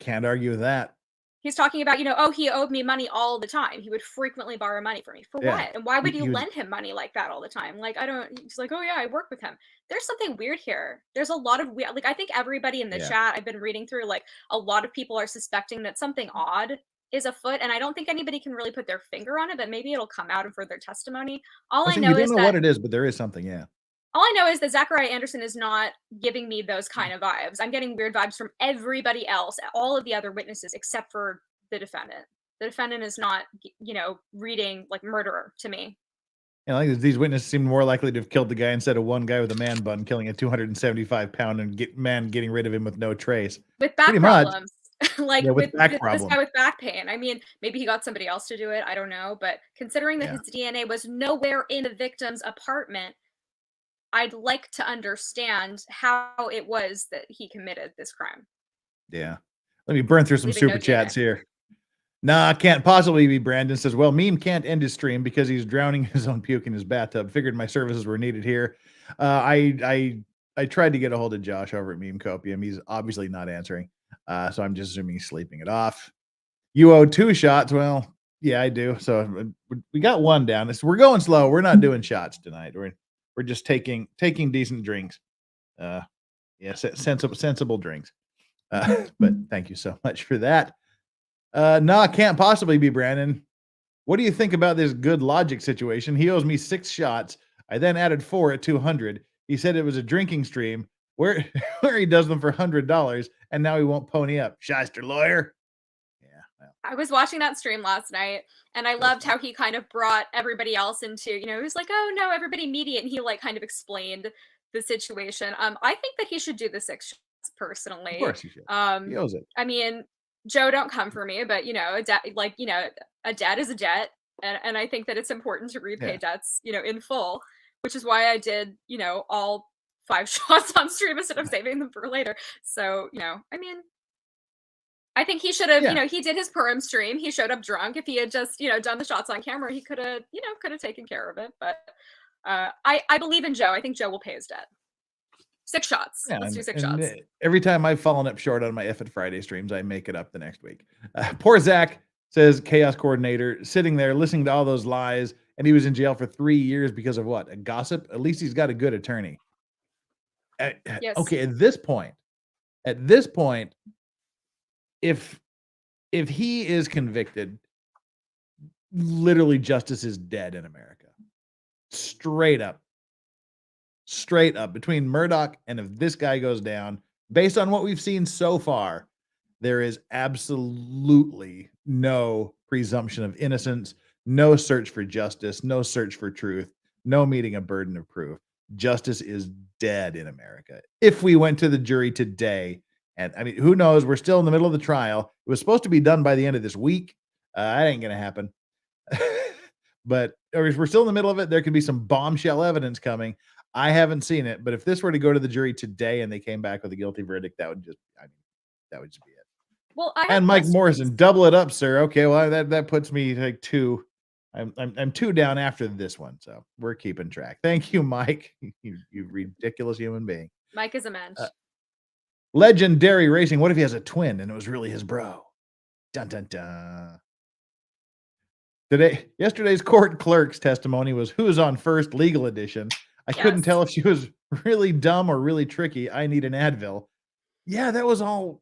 Can't argue with that. He's talking about, oh, he owed me money all the time. He would frequently borrow money from me. For what? And why would you lend him money like that all the time? Like, he's like, oh yeah, I work with him. There's something weird here. There's a lot of weird, like, I think everybody in the chat I've been reading through, like, a lot of people are suspecting that something odd is afoot. And I don't think anybody can really put their finger on it, but maybe it'll come out in further testimony. All I know is that what it is, but there is something, all I know is that Zachariah Anderson is not giving me those kind of vibes. I'm getting weird vibes from everybody else, all of the other witnesses, except for the defendant. The defendant is not, reading like murderer to me. Like these witnesses seem more likely to have killed the guy instead of one guy with a man bun killing a 275-pound and getting rid of him with no trace. With back problems. Like with this guy with back pain. I mean, maybe he got somebody else to do it. I don't know. But considering that his DNA was nowhere in the victim's apartment, I'd like to understand how it was that he committed this crime. Yeah. Let me burn through some super chats here. Nah, can't possibly be. Brandon says, well, Meme can't end his stream because he's drowning his own puke in his bathtub. Figured my services were needed here. I tried to get a hold of Josh over at Meme Copium. He's obviously not answering. So I'm just assuming he's sleeping it off. You owe 2 shots. Well, yeah, I do. So we got 1 down. We're going slow. We're not doing shots tonight. We're just taking decent drinks. Sensible drinks. But thank you so much for that. Nah, can't possibly be. Brandon, what do you think about this good logic situation? He owes me 6 shots. I then added 4 at 200. He said it was a drinking stream where he does them for $100, and now he won't pony up. Shyster lawyer. Yeah. Well. I was watching that stream last night, and I loved how he kind of brought everybody else into, he was like, oh no, everybody mediate, and he like kind of explained the situation. I think that he should do the 6 shots personally. Of course he should. He owes it. I mean, Joe, don't come for me, but a debt, a debt is a debt, and I think that it's important to repay debts, in full, which is why I did, all 5 shots on stream instead of saving them for later. So, I mean, I think he should have, he did his Purim stream. He showed up drunk. If he had just, done the shots on camera, he could have, taken care of it. But I believe in Joe. I think Joe will pay his debt. 6 shots. Yeah, Let's do 6 and shots. every time I've fallen up short on my F at Friday streams, I make it up the next week. Poor Zach, says chaos coordinator, sitting there listening to all those lies, and he was in jail for 3 years because of what? A gossip? At least he's got a good attorney. Yes. Okay, at this point, if he is convicted, literally justice is dead in America. Straight up between Murdaugh and if this guy goes down, based on what we've seen so far, there is absolutely no presumption of innocence, no search for justice, no search for truth, no meeting a burden of proof. Justice is dead in America. If we went to the jury today, and I mean, who knows? We're still in the middle of the trial. It was supposed to be done by the end of this week. That ain't going to happen. But we're still in the middle of it. There could be some bombshell evidence coming. I haven't seen it, but if this were to go to the jury today and they came back with a guilty verdict, that would just be it. Well, I And Mike Morrison, double it up, sir. Okay, well that puts me like 2. I'm 2 down after this one, so we're keeping track. Thank you, Mike. You ridiculous human being. Mike is a mensch. Legendary Racing. What if he has a twin and it was really his bro? Dun dun dun. Yesterday's court clerk's testimony was Who's on First Legal Edition. I couldn't tell if she was really dumb or really tricky. I need an Advil. Yeah, that was all.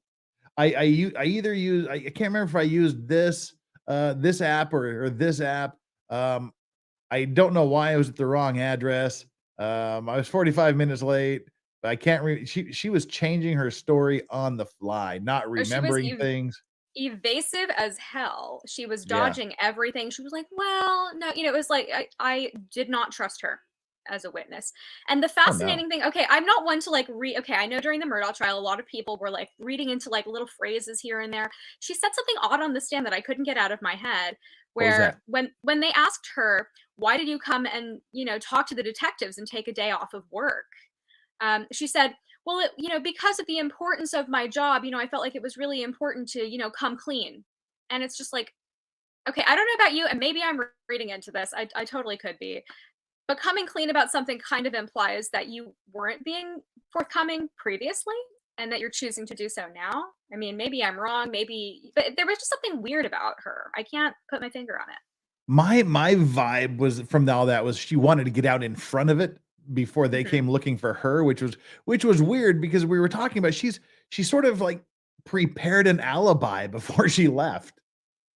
I either use. I can't remember if I used this app or this app. I don't know why I was at the wrong address. I was 45 minutes late. But I can't. She was changing her story on the fly, not remembering things. Evasive as hell. She was dodging everything. She was like, well, no, it was like I did not trust her as a witness. And the fascinating thing, okay, I'm not one to okay, I know during the Murdaugh trial, a lot of people were like reading into like little phrases here and there. She said something odd on the stand that I couldn't get out of my head, where when they asked her, why did you come and, talk to the detectives and take a day off of work? She said, well, because of the importance of my job, I felt like it was really important to, come clean. And it's just like, okay, I don't know about you, and maybe I'm reading into this. I totally could be. But coming clean about something kind of implies that you weren't being forthcoming previously and that you're choosing to do so now. I mean, maybe I'm wrong, but there was just something weird about her. I can't put my finger on it. My vibe was from all that was she wanted to get out in front of it before they came looking for her, which was weird because we were talking about she sort of like prepared an alibi before she left.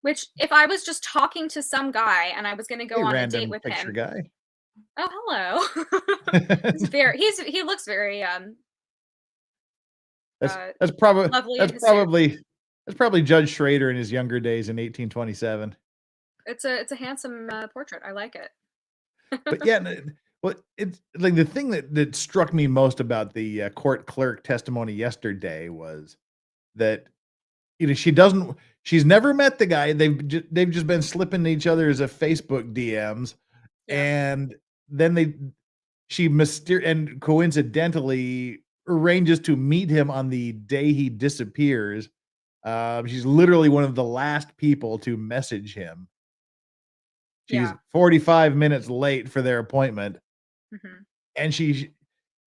Which if I was just talking to some guy and I was going to go on a date with him. Guy. Oh, hello. He looks very that's probably lovely. That's probably Judge Schroeder in his younger days in 1827. It's a handsome portrait. I like it. But yeah, well, it's like the thing that struck me most about the court clerk testimony yesterday was that she's never met the guy. They've just been slipping each other's Facebook DMs, and then she and coincidentally arranges to meet him on the day he disappears. She's literally one of the last people to message him. She's 45 minutes late for their appointment. And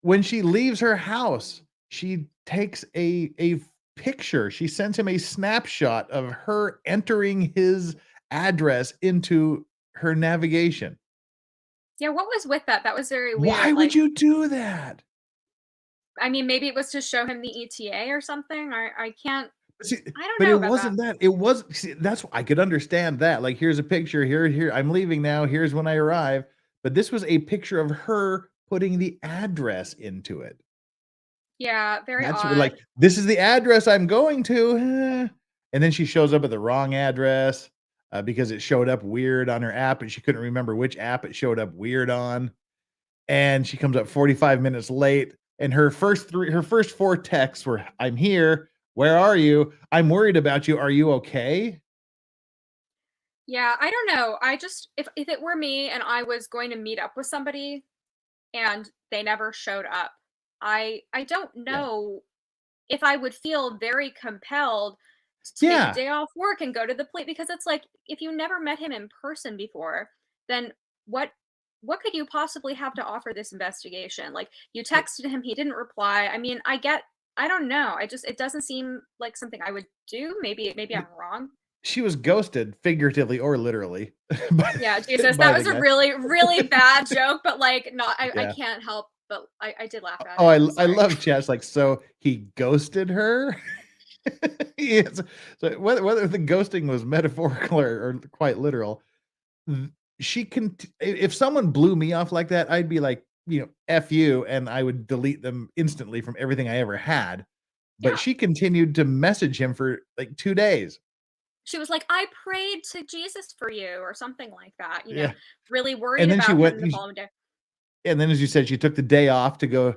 when she leaves her house, she takes a picture. She sends him a snapshot of her entering his address into her navigation. Yeah, what was with that? That was very weird. Why would you do that? I mean, maybe it was to show him the ETA or something. I can't. See, I don't but know. It wasn't that. It was. See, that's I could understand that. Like, here's a picture. Here. I'm leaving now. Here's when I arrive. But this was a picture of her putting the address into it. Yeah, very odd. Like, this is the address I'm going to. And then she shows up at the wrong address because it showed up weird on her app, and she couldn't remember which app it showed up weird on. And she comes up 45 minutes late. And her first 4 texts were, "I'm here. Where are you? I'm worried about you. Are you okay?" Yeah, I don't know. I just, if it were me and I was going to meet up with somebody and they never showed up, I don't know if I would feel very compelled to take a day off work and go to the plate, because it's like, if you never met him in person before, then what what could you possibly have to offer this investigation? Like, you texted him, he didn't reply. I mean, I don't know. It doesn't seem like something I would do. Maybe I'm wrong. She was ghosted, figuratively or literally. Yeah, Jesus, that was a really, really bad joke, but like, not, I can't help, but I did laugh at it. Oh, I love chat's like, so he ghosted her? Yes. So whether the ghosting was metaphorical or quite literal, she can, if someone blew me off like that, I'd be like, F you, and I would delete them instantly from everything I ever had. But she continued to message him for like 2 days. She was like, I prayed to Jesus for you, or something like that, Yeah. really worried And then about she him went, the following day. and then as you said, she took the day off to go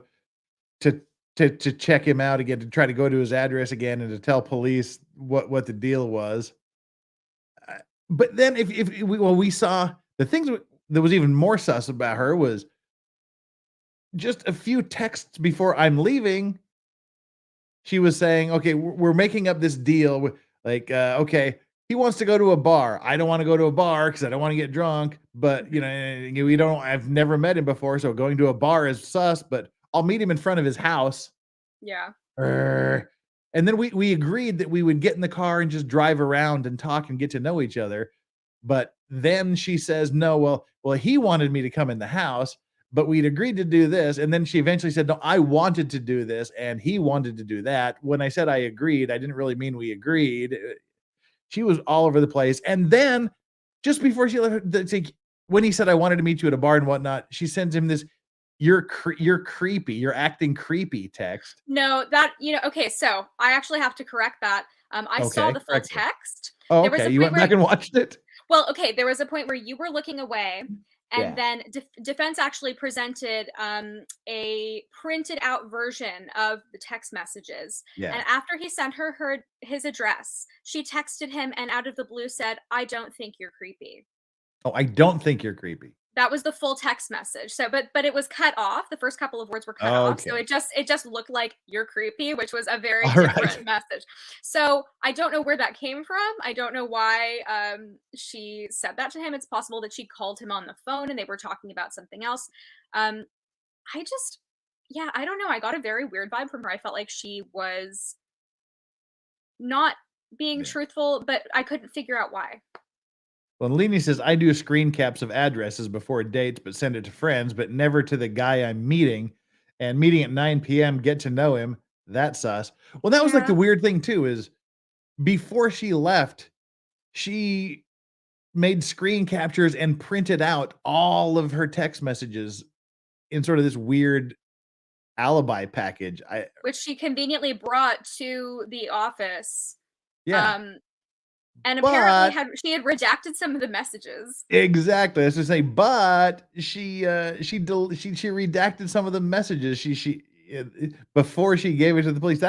to check him out again, to try to go to his address again and to tell police what the deal was. But then we saw the things that was even more sus about her was just a few texts before I'm leaving. She was saying, okay, we're making up this deal with like, okay, he wants to go to a bar. I don't want to go to a bar because I don't want to get drunk, but I've never met him before. So going to a bar is sus, but I'll meet him in front of his house. Yeah. And then we agreed that we would get in the car and just drive around and talk and get to know each other. But then she says, no, well, he wanted me to come in the house, but we'd agreed to do this. And then she eventually said, no, I wanted to do this and he wanted to do that. When I said I agreed, I didn't really mean we agreed. She was all over the place. And then just before she left, when he said, I wanted to meet you at a bar and whatnot, she sends him this, you're creepy, you're acting creepy text. No, okay, so I actually have to correct that. I saw the full text. Oh, okay, you went back and watched it? Well, okay, there was a point where you were looking away, and then defense actually presented a printed out version of the text messages. Yeah. And after he sent her his address, she texted him and out of the blue said, I don't think you're creepy. Oh, I don't think you're creepy. That was the full text message. So, but it was cut off. The first couple of words were cut off. So it just looked like you're creepy, which was a very different message. So I don't know where that came from. I don't know why she said that to him. It's possible that she called him on the phone and they were talking about something else. I don't know. I got a very weird vibe from her. I felt like she was not being truthful, but I couldn't figure out why. Well, Leni says, I do screen caps of addresses before dates, but send it to friends, but never to the guy I'm meeting. And meeting at 9 p.m., get to know him. That's sus. Well, that was like the weird thing, too, is before she left, she made screen captures and printed out all of her text messages in sort of this weird alibi package. Which she conveniently brought to the office. Yeah. And apparently she had redacted some of the messages. Exactly. I was to say, but she redacted some of the messages she before she gave it to the police.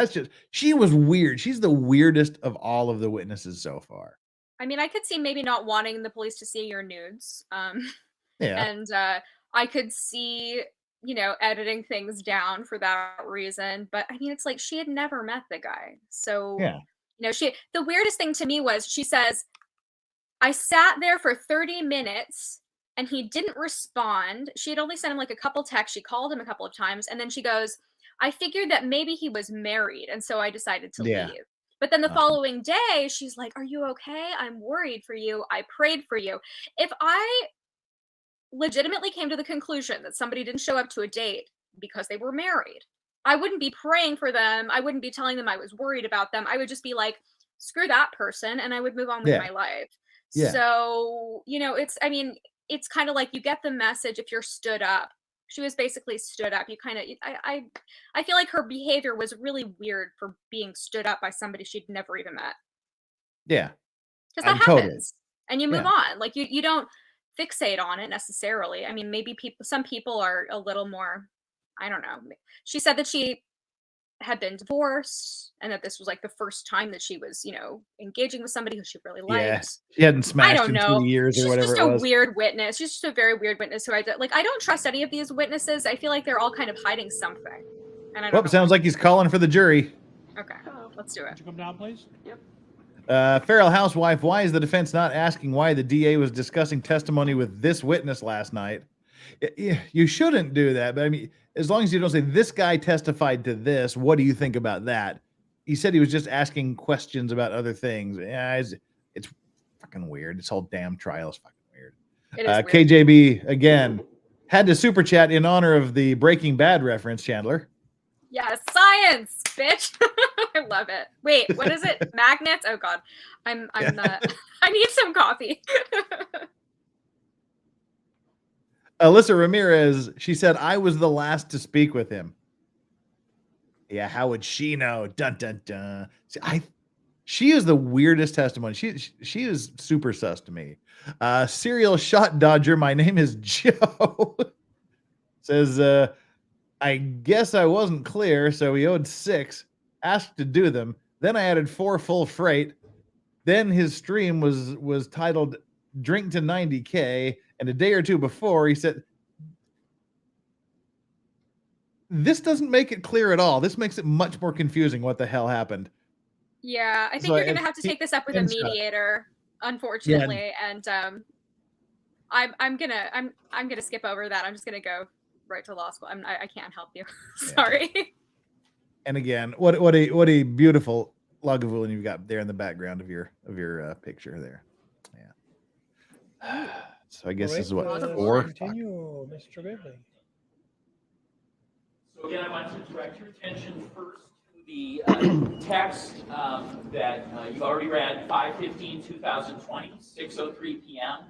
She was weird. She's the weirdest of all of the witnesses so far. I mean, I could see maybe not wanting the police to see your nudes. Yeah. And I could see, editing things down for that reason. But I mean, it's like she had never met the guy. So yeah. The weirdest thing to me was she says, I sat there for 30 minutes and he didn't respond. She had only sent him like a couple texts. She called him a couple of times. And then she goes, I figured that maybe he was married. And so I decided to leave. But then the following day, she's like, are you okay? I'm worried for you. I prayed for you. If I legitimately came to the conclusion that somebody didn't show up to a date because they were married, I wouldn't be praying for them. I wouldn't be telling them I was worried about them. I would just be like, screw that person. And I would move on with my life. Yeah. So, it's kind of like you get the message if you're stood up. She was basically stood up. You kind of, I feel like her behavior was really weird for being stood up by somebody she'd never even met. Yeah. Because that happens. And you move on. Like you don't fixate on it necessarily. I mean, maybe some people are a little more, I don't know. She said that she had been divorced and that this was like the first time that she was, engaging with somebody who she really liked. Yeah. She hadn't smashed in 2 years or whatever it was. She's just a weird witness. She's just a very weird witness who I don't trust any of these witnesses. I feel like they're all kind of hiding something. And I don't know. Sounds like he's calling for the jury. Okay, let's do it. Would you come down, please? Yep. Feral housewife, why is the defense not asking why the DA was discussing testimony with this witness last night? You shouldn't do that. But I mean, as long as you don't say this guy testified to this, what do you think about that? He said he was just asking questions about other things. Yeah, it's fucking weird. This whole damn trial is fucking weird. It is weird. KJB again had to super chat in honor of the Breaking Bad reference, Chandler. Yes, science, bitch. I love it. Wait, what is it? Magnets? Oh God, I'm not. I need some coffee. Alyssa Ramirez, she said, I was the last to speak with him. Yeah, how would she know? Dun dun dun. See, she is the weirdest testimony. She is super sus to me. Serial shot dodger, my name is Joe. Says, I guess I wasn't clear, so he owed 6, asked to do them. Then I added 4 full freight. Then his stream was titled Drink to 90K, and a day or two before he said, this doesn't make it clear at all. This makes it much more confusing what the hell happened. Yeah, I think you're gonna have to take this up with a mediator, unfortunately. Yeah. And I'm gonna skip over that. I'm just gonna go right to law school. I can't help you. Sorry. Yeah. And again, what a beautiful Lagavulin you've got there in the background of your picture there. Yeah. So I guess this is what 4. Continue, Mr. Ridley. So again, I want to direct your attention first to the text that you already read, 5/15/2020, 6:03 p.m.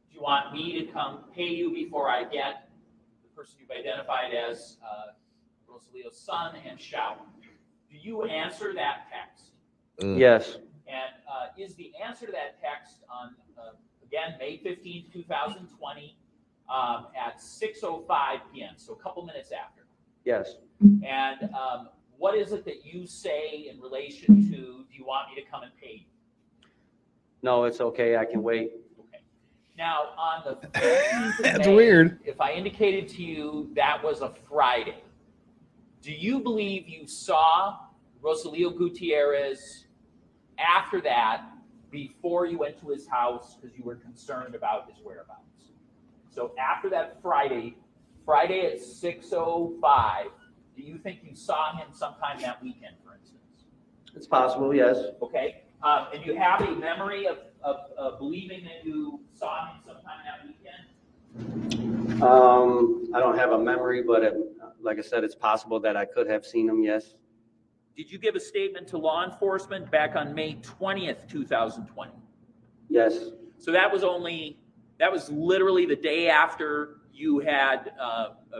Do you want me to come pay you before I get the person you've identified as Rosalio's son and shout? Do you answer that text? Yes. And is the answer to that text on, again, May 15th, 2020 at 6:05 p.m., so a couple minutes after? Yes. And what is it that you say in relation to, do you want me to come and pay you? No, it's okay. I can wait. Okay. Now, on the 15th of That's May, weird. If I indicated to you that was a Friday, do you believe you saw Rosalio Gutierrez after that before you went to his house because you were concerned about his whereabouts? So after that Friday at 6:05, do you think you saw him sometime that weekend, for instance? It's possible, yes. Okay. And you have a memory of believing that you saw him sometime that weekend? I don't have a memory, but like I said, it's possible that I could have seen him, yes. Did you give a statement to law enforcement back on May 20th, 2020? Yes. So that was literally the day after you had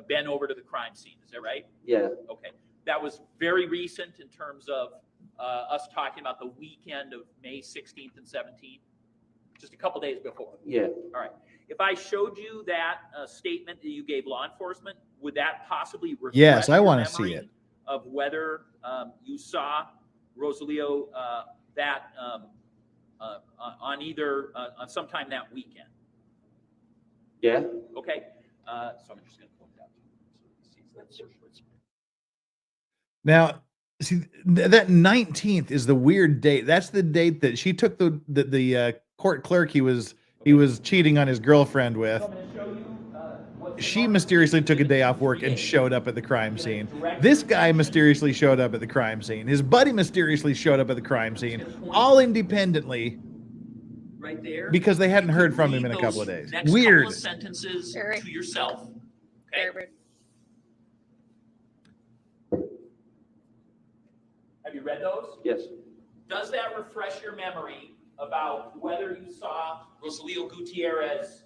been over to the crime scene. Is that right? Yeah. Okay. That was very recent in terms of us talking about the weekend of May 16th and 17th, just a couple days before. Yeah. All right. If I showed you that statement that you gave law enforcement, would that possibly refresh Yes, I your want to memory see it. of whether you saw Rosalio that on either on sometime that weekend? Yeah. Okay. So I'm just going to point it out. Now, see, that 19th is the weird date. That's the date that she took the court clerk he was cheating on his girlfriend with. She mysteriously took a day off work and showed up at the crime scene. This guy mysteriously showed up at the crime scene. His buddy mysteriously showed up at the crime scene, all independently. Right there, because they hadn't heard from him in a couple of days. Next Weird. couple of sentences to yourself. Okay. Have you read those? Yes. Does that refresh your memory about whether you saw Rosalio Gutierrez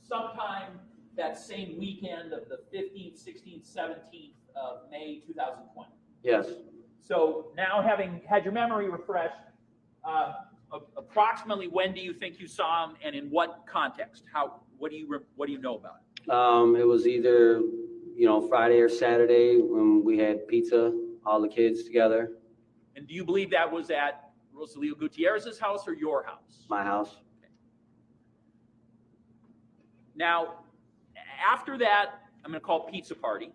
sometime that same weekend of the 15th, 16th, 17th of May 2020? Yes. So now, having had your memory refreshed, approximately when do you think you saw him, and in what context? What do you know about it? It was either, Friday or Saturday when we had pizza, all the kids together. And do you believe that was at Rosalio Gutierrez's house or your house? My house. Okay. Now, after that, I'm going to call pizza party.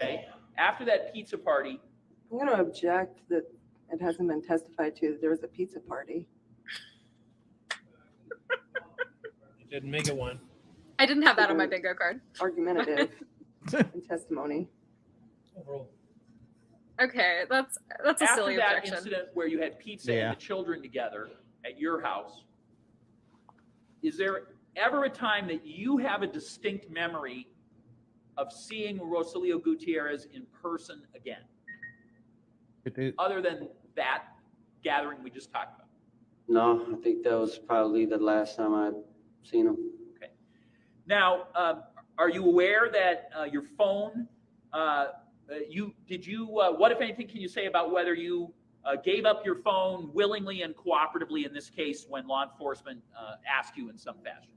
Okay. After that pizza party, I'm going to object that it hasn't been testified to that there was a pizza party. You didn't make it one. I didn't have that on my bingo card. Argumentative in testimony. Okay, that's a After silly that objection. incident where you had pizza Yeah. and the children together at your house, is there ever a time that you have a distinct memory of seeing Rosalio Gutierrez in person again, other than that gathering we just talked about? No, I think that was probably the last time I'd seen him. Okay. Now, are you aware that your phone, what if anything can you say about whether you gave up your phone willingly and cooperatively in this case when law enforcement asked you in some fashion?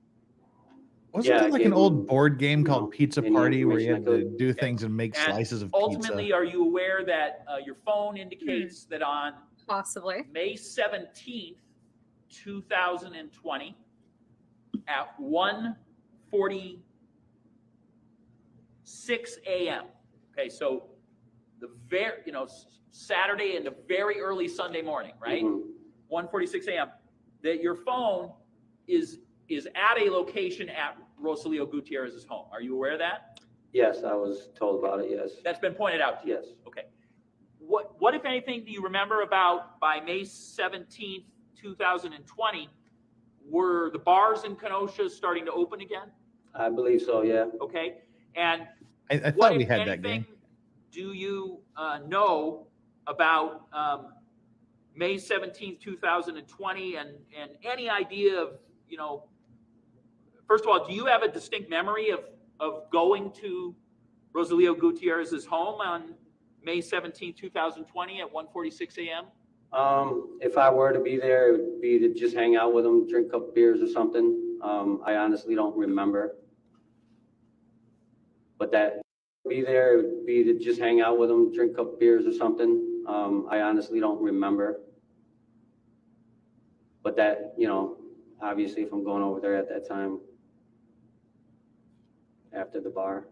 Wasn't there like an old board game called know, Pizza any Party where you had to information I could. do things and make And slices of ultimately, pizza? are you aware that your phone indicates that on Possibly. May 17th, 2020, at 1:46 a.m. Okay, so the Saturday into very early Sunday morning, right? 1:46 a.m. That your phone is at a location at Rosalio Gutierrez's home. Are you aware of that? Yes, I was told about it, yes. That's been pointed out to you? Yes. Okay. What if anything, do you remember about by May 17th, 2020, were the bars in Kenosha starting to open again? I believe so, yeah. Okay. And I what, thought we if had that anything, game. do you know about May 17th, 2020 and any idea of, first of all, do you have a distinct memory of going to Rosalio Gutierrez's home on May 17th, 2020 at 1:46 a.m.? If I were to be there, it would be to just hang out with him, drink a couple beers or something. I honestly don't remember. But that be there, it would be to just hang out with him, drink a couple beers or something. I honestly don't remember. But that, obviously if I'm going over there at that time, after the bar,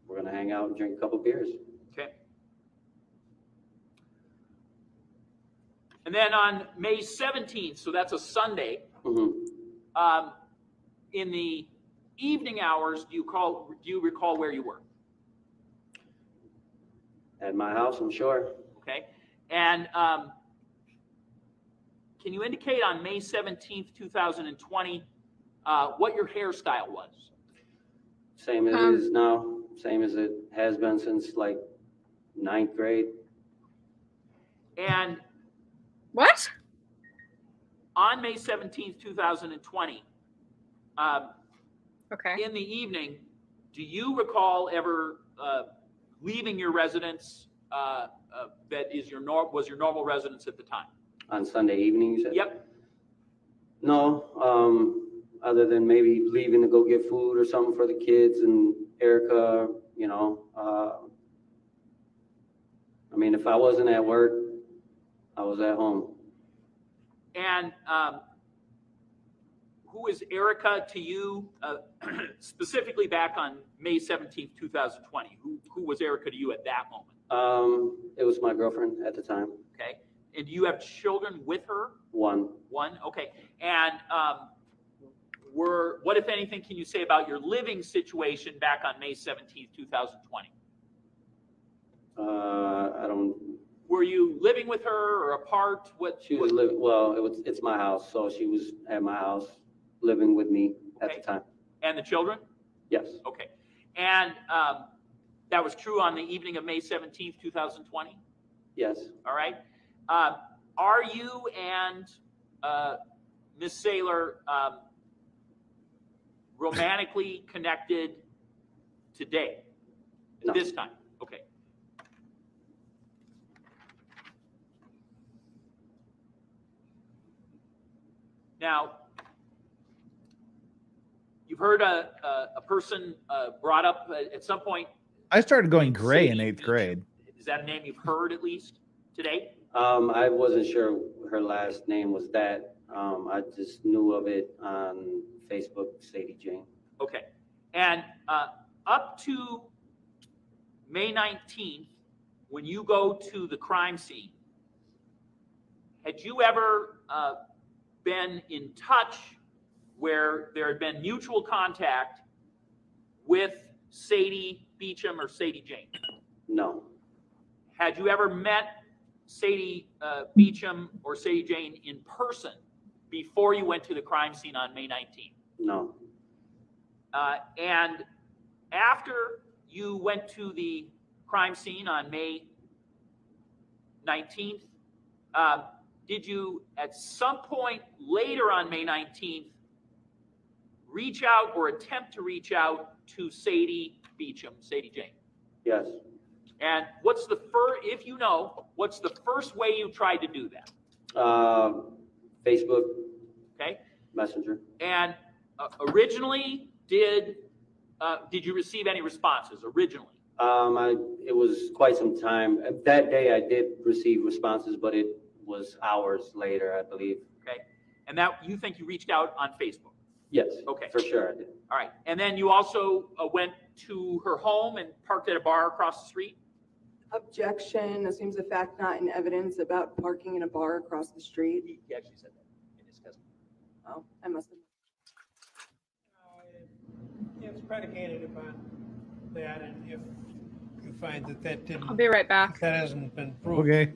we're gonna hang out and drink a couple beers. Okay. And then on May 17th, so that's a Sunday, in the evening hours, do you recall where you were? At my house, I'm sure. Okay. And can you indicate on May 17th, 2020, what your hairstyle was? Same as it is now, same as it has been since like 9th grade. And what? On May 17th, 2020, okay, in the evening, do you recall ever leaving your residence that was your normal residence at the time? On Sunday evening, you said? Yep. No, other than maybe leaving to go get food or something for the kids and Erica, I mean, if I wasn't at work, I was at home. And who is Erica to you, specifically back on May 17th, 2020? Who was Erica to you at that moment? It was my girlfriend at the time. Okay. And do you have children with her? One. Okay. And what, if anything, can you say about your living situation back on May 17th, 2020? I don't. Were you living with her or apart? She was living. Well, it's my house, so she was at my house, living with me at the time. And the children? Yes. Okay. And that was true on the evening of May 17th, 2020? Yes. All right. Are you and Miss Saylor romantically connected today? No. This time? Okay. Now, you've heard a person brought up at some point. I started going gray in 8th grade. Is that a name you've heard at least today? I wasn't sure her last name was that. I just knew of it on Facebook, Sadie Jane. Okay. And up to May 19th, when you go to the crime scene, had you ever been in touch where there had been mutual contact with Sadie Beecham or Sadie Jane? No, Had you ever met Sadie Beecham or Sadie Jane in person before you went to the crime scene on May 19th? no, And after you went to the crime scene on May 19th, did you at some point later on May 19th reach out or attempt to reach out to Sadie Beecham, Sadie Jane? yes. And what's the first, if you know, what's the first way you tried to do that? Facebook Okay. Messenger. And originally, did you receive any responses originally? It was quite some time. That day I did receive responses, but it was hours later, I believe. Okay. And that you think you reached out on Facebook? Yes. Okay. For sure I did. All right. And then you also went to her home and parked at a bar across the street? Objection, assumes a fact not in evidence about parking in a bar across the street. He actually said that in his testimony. Oh, I must have. It's predicated upon that, and if you find that that didn't. I'll be right back. That hasn't been proved. Okay.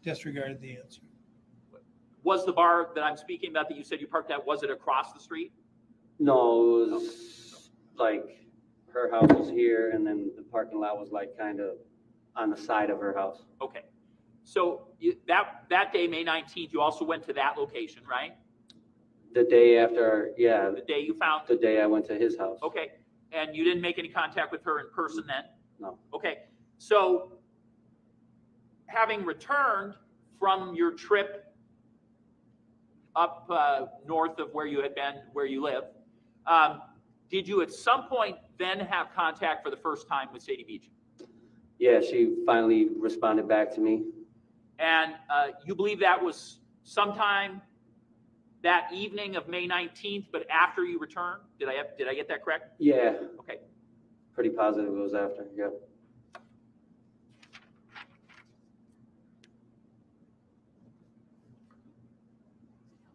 Disregard the answer. Was the bar that I'm speaking about that you said you parked at, was it across the street? No, it was like her house was here and then the parking lot was like kind of on the side of her house. Okay. So that day, May 19th, you also went to that location, right? The day after, yeah. The day you found? The day I went to his house. Okay. And you didn't make any contact with her in person then? No. Okay. So having returned from your trip up north of where you had been, where you live, did you at some point then have contact for the first time with Sadie Beecham? Yeah, she finally responded back to me. And you believe that was sometime that evening of May 19th, but after you returned? Did I get that correct? Yeah. Okay. Pretty positive it was after, yeah.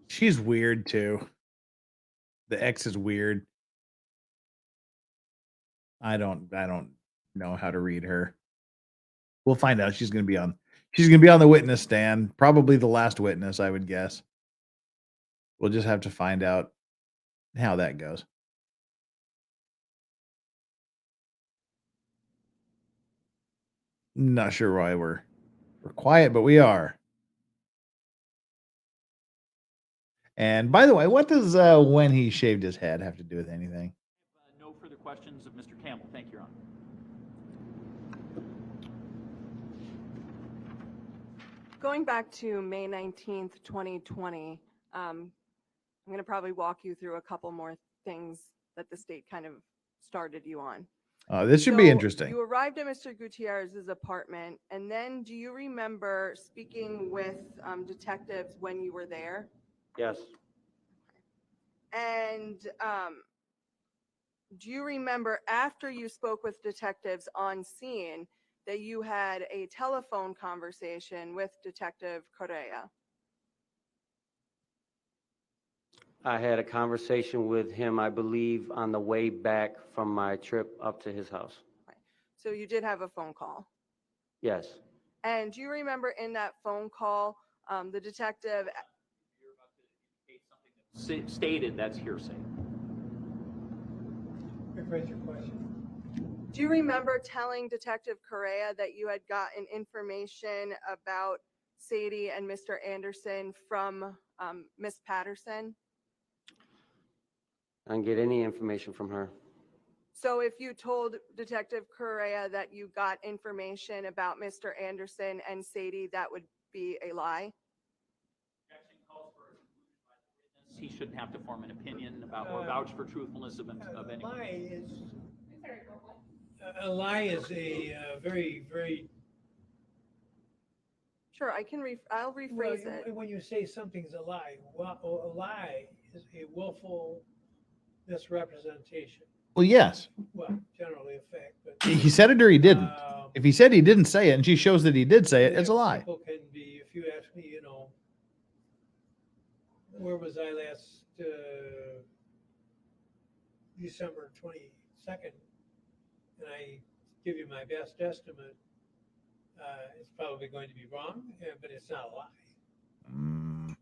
She's weird too. The ex is weird. I don't know how to read her. We'll find out. She's gonna be on the witness stand, probably the last witness, I would guess. We'll just have to find out how that goes. Not sure why we're quiet, but we are. And by the way, what does when he shaved his head have to do with anything? No further questions of Mr. Campbell. Thank you, Your Honor. Going back to May 19th, 2020, I'm going to probably walk you through a couple more things that the state kind of started you on. This should be interesting. You arrived at Mr. Gutierrez's apartment, and then do you remember speaking with detectives when you were there? Yes. And do you remember after you spoke with detectives on scene that you had a telephone conversation with Detective Correa? I had a conversation with him, I believe, on the way back from my trip up to his house. So you did have a phone call. Yes. And do you remember in that phone call, the detective Stated that's hearsay. Rephrase your question. Do you remember telling Detective Correa that you had gotten information about Sadie and Mr. Anderson from Miss Patterson? I didn't get any information from her. So if you told Detective Correa that you got information about Mr. Anderson and Sadie, that would be a lie? He shouldn't have to form an opinion about or vouch for truthfulness of any. A lie is a very, very. Sure, I'll rephrase it. When you say something's a lie, a lie is a willful misrepresentation. Well, yes. Well, generally a fact, but He said it or he didn't. If he said he didn't say it and she shows that he did say it, it's a lie. People can be, if you ask me, where was I last December 22nd, and I give you my best estimate, it's probably going to be wrong, but it's not a lie.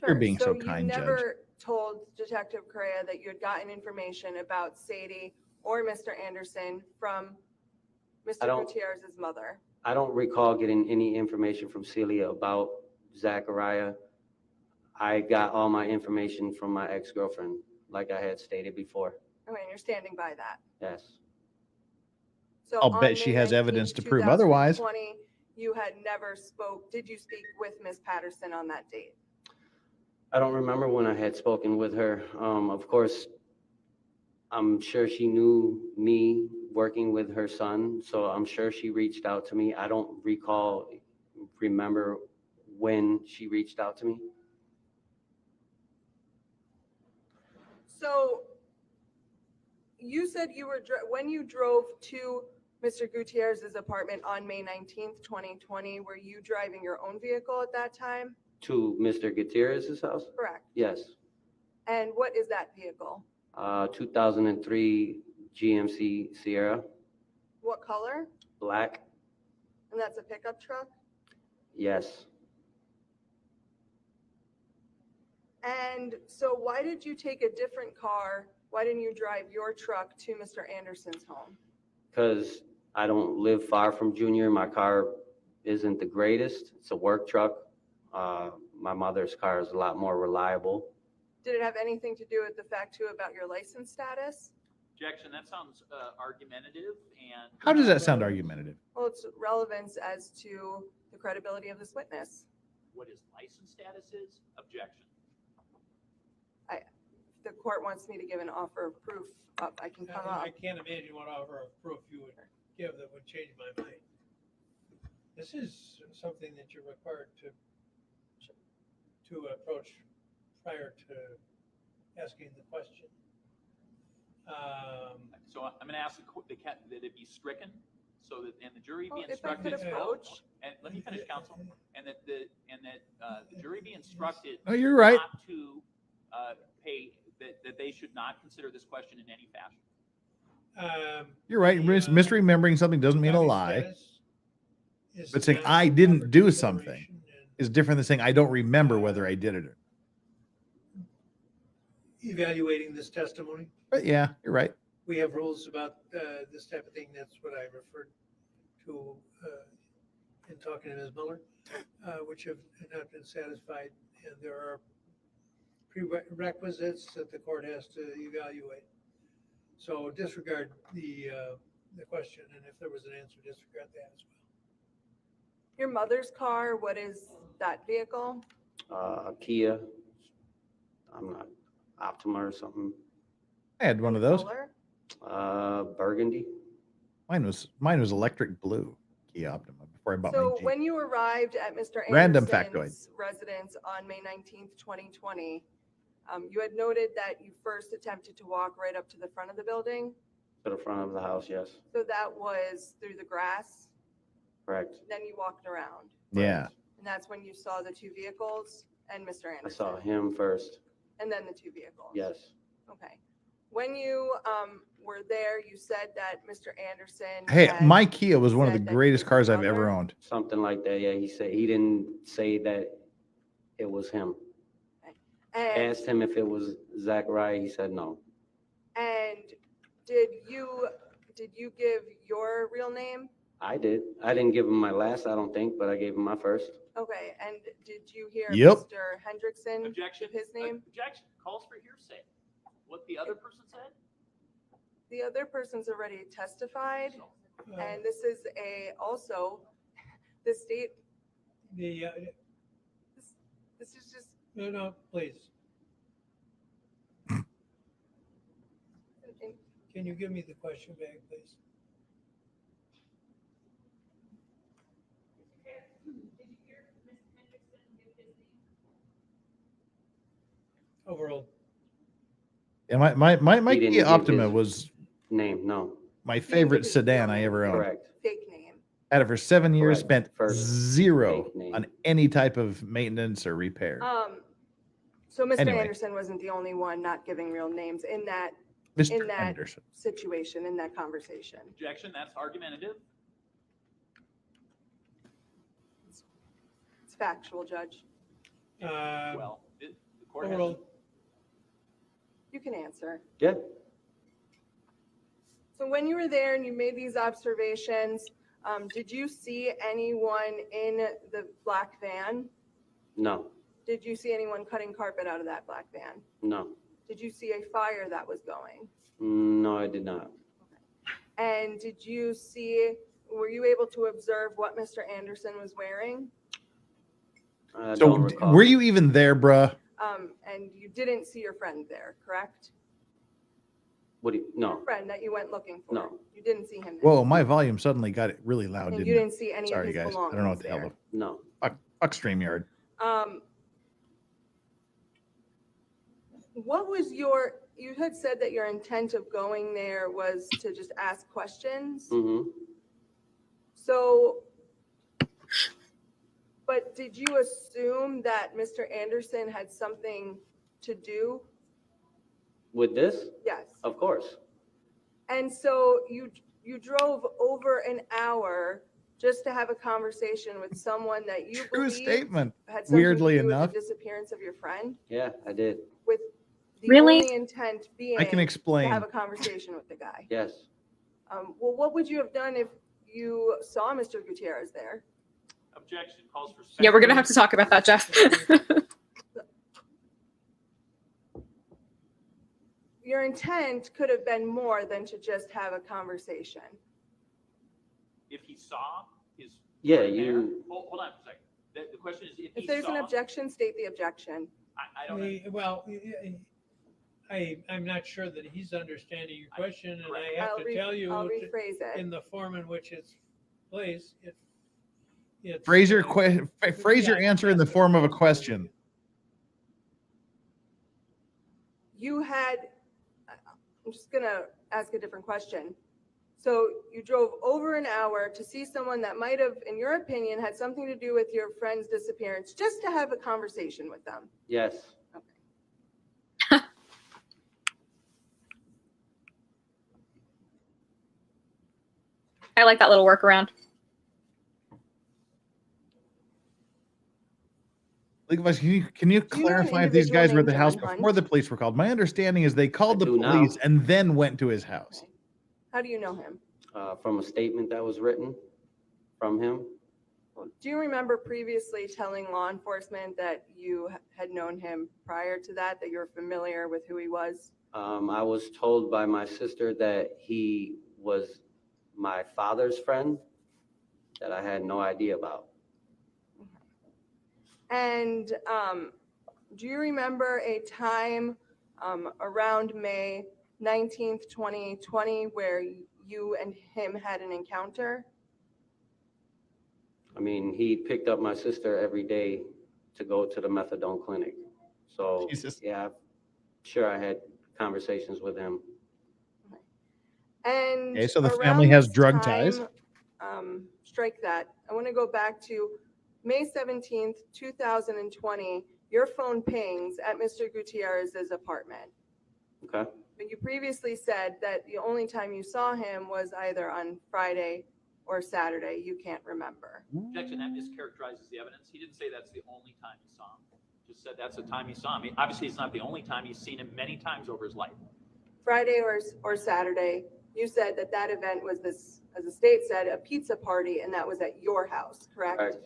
You're being so you kind, Judge. never told Detective Correa that you had gotten information about Sadie or Mr. Anderson from Mr. don't- Gutierrez's mother. I don't recall getting any information from Celia about Zachariah. I got all my information from my ex-girlfriend, like I had stated before. Okay, and you're standing by that. Yes. So I'll on bet she May has 19th, evidence to prove otherwise. 2020, you had never did you speak with Ms. Patterson on that date? I don't remember when I had spoken with her. Of course, I'm sure she knew me working with her son, so I'm sure she reached out to me. I don't remember when she reached out to me. So you said you were, when you drove to Mr. Gutierrez's apartment on May 19th, 2020, were you driving your own vehicle at that time? To Mr. Gutierrez's house? Correct. Yes. And what is that vehicle? 2003 GMC Sierra, What color? black. And that's a pickup truck? Yes. And so why did you take a different car? Why didn't you drive your truck to Mr. Anderson's home? Because I don't live far from Junior. My car isn't the greatest. It's a work truck. My mother's car is a lot more reliable. Did it have anything to do with the fact too about your license status? Objection, that sounds argumentative and. How does that sound argumentative? Well, it's relevance as to the credibility of this witness. What his license status is? Objection. The court wants me to give an offer of proof up. I can come up. I can't imagine what offer of proof you would give that would change my mind. This is something that you're required to approach prior to asking the question. So I'm going to ask that it be stricken so that, and the jury be If I could instructed. approach. And let me finish, counsel. And that the jury be instructed. Oh, you're right. Not to that they should not consider this question in any fashion. You're right. Misremembering something doesn't mean a lie. But saying I didn't do something is different than saying I don't remember whether I did it. Evaluating this testimony. But yeah, you're right. We have rules about this type of thing. That's what I referred to in talking to Ms. Miller, which have not been satisfied. And there are prerequisites that the court has to evaluate. So disregard the question, and if there was an answer, disregard that as well. Your mother's car, what is that vehicle? Kia. I'm not Optima or something. I had one of those. Color? Burgundy. Mine was electric blue Kia Optima before I bought So my Jeep. when you arrived at Mr. Random Anderson's residence on May 19th, 2020, you had noted that you first attempted to walk right up to the front of the building. To the front of the house, yes. So that was through the grass. Correct. Then you walked around. Yeah. And that's when you saw the two vehicles and Mr. I Anderson. saw him first. And then the two vehicles. Yes. Okay. When you were there, you said that Mr. Anderson. Hey, had my Kia was one of the said that greatest his cars I've ever mother- owned. Something like that. Yeah, he said he didn't say that it was him. And, Asked him if it was Zachariah. He said no. and did you give your real name? I did. I didn't give him my last, I don't think, but I gave him my first. Okay. And did you hear Yep. Mr. Hendrickson Objection. give his name? Objection. Calls for hearsay. What the other person said? The other person's already testified, and this is also the state. This is just. No, please. Can you give me the question back, please? Overall. And my He didn't Kia give Optima his was Name, no. my favorite sedan I ever owned. Correct. Fake name. Had it for 7 years, Correct. spent First zero fake name. on any type of maintenance or repair. So Mr. Anyway. Anderson wasn't the only one not giving real names in that Mr. in that Anderson. situation, in that conversation. Objection, that's argumentative. It's factual, Judge. Well, the court has. Overall, You can answer. Yeah, So when you were there and you made these observations, did you see anyone in the black van? no, Did you see anyone cutting carpet out of that black van? no, Did you see a fire that was going? no, I did not. And did you see, were you able to observe what Mr. Anderson was wearing? I So don't recall. were you even there, bruh? And you didn't see your friend there, correct? What do you, no, Your friend that you went looking for? No. You didn't see him there? Whoa, my volume suddenly got it really loud, And didn't you it? didn't see any of Sorry, his guys. I belongings don't know what the hell. there? no. Fuck StreamYard. What was your, you had said that your intent of going there was to just ask questions. Mm-hmm. So, but did you assume that Mr. Anderson had something to do? With this? Yes. Of course. And so you drove over an hour just to have a conversation with someone that you True believe statement. had something Weirdly to do enough. with the disappearance of your friend, Yeah, I did. with the Really? only intent being I can to explain. have a conversation with the guy. Yes. Well, what would you have done if you saw Mr. Gutierrez there? Objection calls for. Yeah, we're gonna have to talk about that, Jeff. Your intent could have been more than to just have a conversation. If he saw his. Yeah, friend there- you- Hold on for a second. The question is if he If there's an saw. objection, state the objection. I don't know. well, I'm not sure that he's understanding your question, and I have to tell you, I'll rephrase it. in the form in which it's placed, it's. Phrase your answer in the form of a question. You had, I'm just gonna ask a different question. So you drove over an hour to see someone that might have, in your opinion, had something to do with your friend's disappearance, just to have a conversation with them. Yes. I like that little workaround. Levi's, can you clarify if these individual guys were at the named house John Hunt? before the police were called? My understanding is they called the do now. police and then went to his house. How do you know him? From a statement that was written from him. Do you remember previously telling law enforcement that you had known him prior to that you were familiar with who he was? I was told by my sister that he was my father's friend that I had no idea about. And do you remember a time around May 19th, 2020, where you and him had an encounter? I mean, he picked up my sister every day to go to the methadone clinic. So, Jesus. yeah, I'm sure I had conversations with him. And Okay, so the around family has this drug time, ties. Strike that. I want to go back to May 17th, 2020. Your phone pings at Mr. Gutierrez's apartment. Okay. But you previously said that the only time you saw him was either on Friday or Saturday. You can't remember. Objection, that mischaracterizes the evidence. He didn't say that's the only time he saw him. Just said that's the time he saw him. Obviously, it's not the only time. He's seen him many times over his life. Friday or Saturday, you said that that event was this, as the state said, a pizza party, and that was at your house, correct? Correct.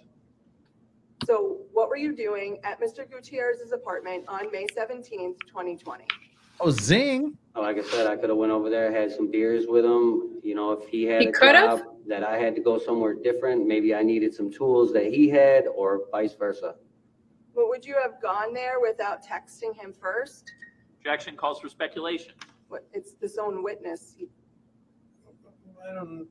So what were you doing at Mr. Gutierrez's apartment on May 17th, 2020? Oh, zing. Like I said, I could have went over there, had some beers with him. You know, if he had He a could've? job that I had to go somewhere different, maybe I needed some tools that he had or vice versa. Well, would you have gone there without texting him first? Objection calls for speculation. It's this own witness. I don't,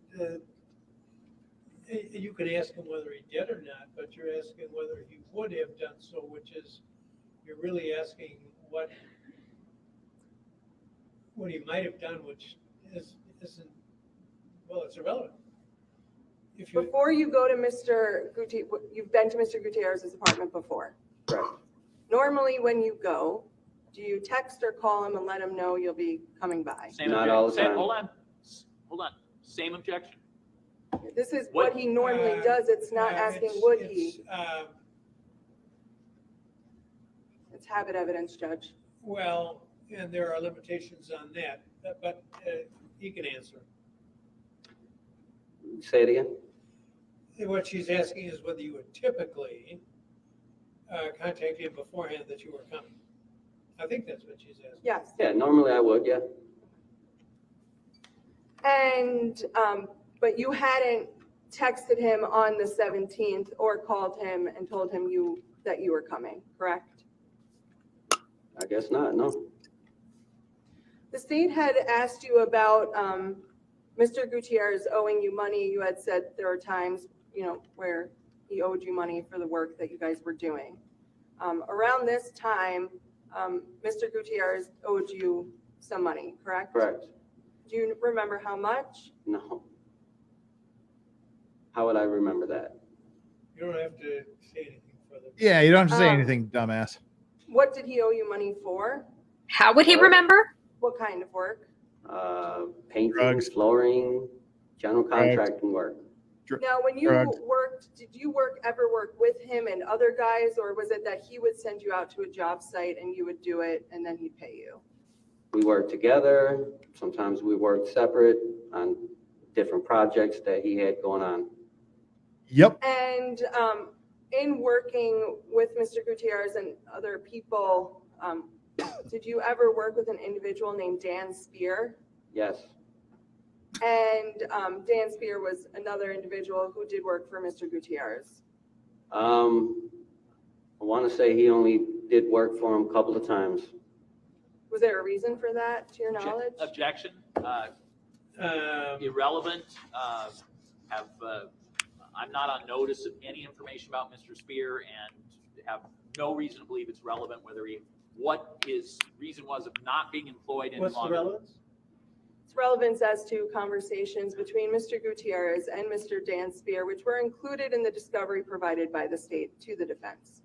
you could ask him whether he did or not, but you're asking whether he would have done so, which is, you're really asking what he might have done, which isn't, well, it's irrelevant. If you, Before you go to Mr. Gutierrez, you've been to Mr. Gutierrez's apartment before. Correct. Normally, when you go Do you text or call him and let him know you'll be coming by? Not all the time. Hold on. Same objection. This is what he normally does. It's not asking would he. It's habit evidence, Judge. Well, and there are limitations on that, but he can answer. Say it again. What she's asking is whether you would typically contact him beforehand that you were coming. I think that's what she's asking. Yes. Yeah, normally I would, yeah. And, but you hadn't texted him on the 17th or called him and told him that you were coming, correct? I guess not, no. The state had asked you about Mr. Gutierrez owing you money. You had said there are times, where he owed you money for the work that you guys were doing. Around this time, Mr. Gutierrez owed you some money, correct? Correct. Do you remember how much? No. How would I remember that? You don't have to say anything further. Yeah, you don't have to say anything, dumbass. What did he owe you money for? How would he remember? What kind of work? Painting, Drugs. flooring, general contracting work. Now, when you Drugs. worked, did you ever work with him and other guys, or was it that he would send you out to a job site and you would do it and then he'd pay you? We worked together. Sometimes we worked separate on different projects that he had going on. Yep. And in working with Mr. Gutierrez and other people, did you ever work with an individual named Dan Spear? Yes. And Dan Spear was another individual who did work for Mr. Gutierrez. I want to say he only did work for him a couple of times. Was there a reason for that, to your knowledge? Objection. Irrelevant. I'm not on notice of any information about Mr. Spear and have no reason to believe it's relevant what his reason was of not being employed any What's the longer. relevance? It's relevance as to conversations between Mr. Gutierrez and Mr. Dan Spear, which were included in the discovery provided by the state to the defense.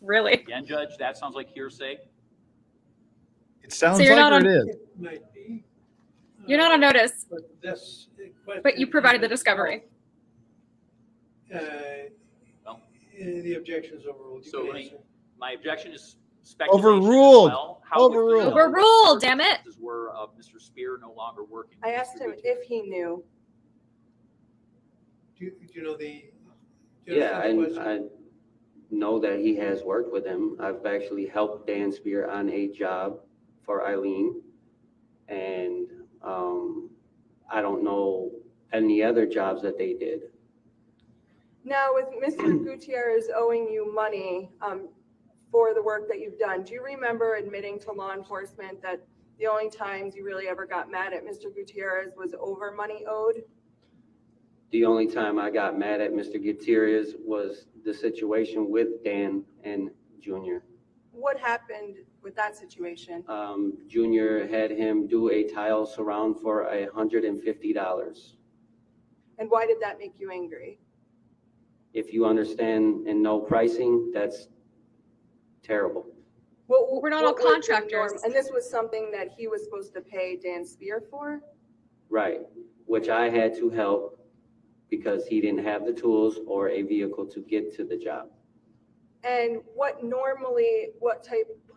Really? Again, Judge, that sounds like hearsay. It sounds So you're like not it on- is. It might be. You're not on notice, But this but you provided the discovery. The objection is overruled. You So can let me- answer. My objection is speculation. Overruled. As well. How would we Overruled. know Overruled, what damn it. circumstances were of Mr. Spear no longer working. I with asked Mr. him Gutierrez? if he knew. Do you know the? do you Yeah, understand the question? I know that he has worked with him. I've actually helped Dan Spear on a job for Eileen. And I don't know any other jobs that they did. Now, with Mr. Gutierrez owing you money for the work that you've done, do you remember admitting to law enforcement that the only times you really ever got mad at Mr. Gutierrez was over money owed? The only time I got mad at Mr. Gutierrez was the situation with Dan and Junior. What happened with that situation? Junior had him do a tile surround for $150. And why did that make you angry? If you understand and know pricing, that's terrible. We're not all contractors. And this was something that he was supposed to pay Dan Spear for? Right, which I had to help because he didn't have the tools or a vehicle to get to the job. And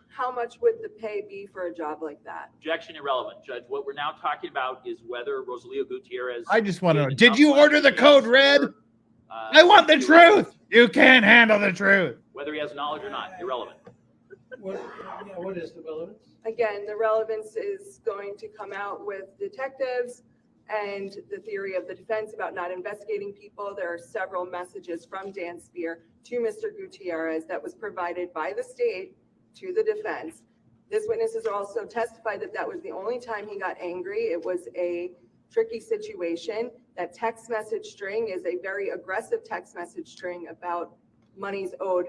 how much would the pay be for a job like that? Objection irrelevant, Judge. What we're now talking about is whether Rosalio Gutierrez. I just want to know, did did you enough order the money code for, red? I want the truth. You can't handle the truth. Whether he has knowledge or not, irrelevant. What is the relevance? Again, the relevance is going to come out with detectives and the theory of the defense about not investigating people. There are several messages from Dan Spear to Mr. Gutierrez that was provided by the state to the defense. This witness has also testified that that was the only time he got angry. It was a tricky situation. That text message string is a very aggressive text message string about monies owed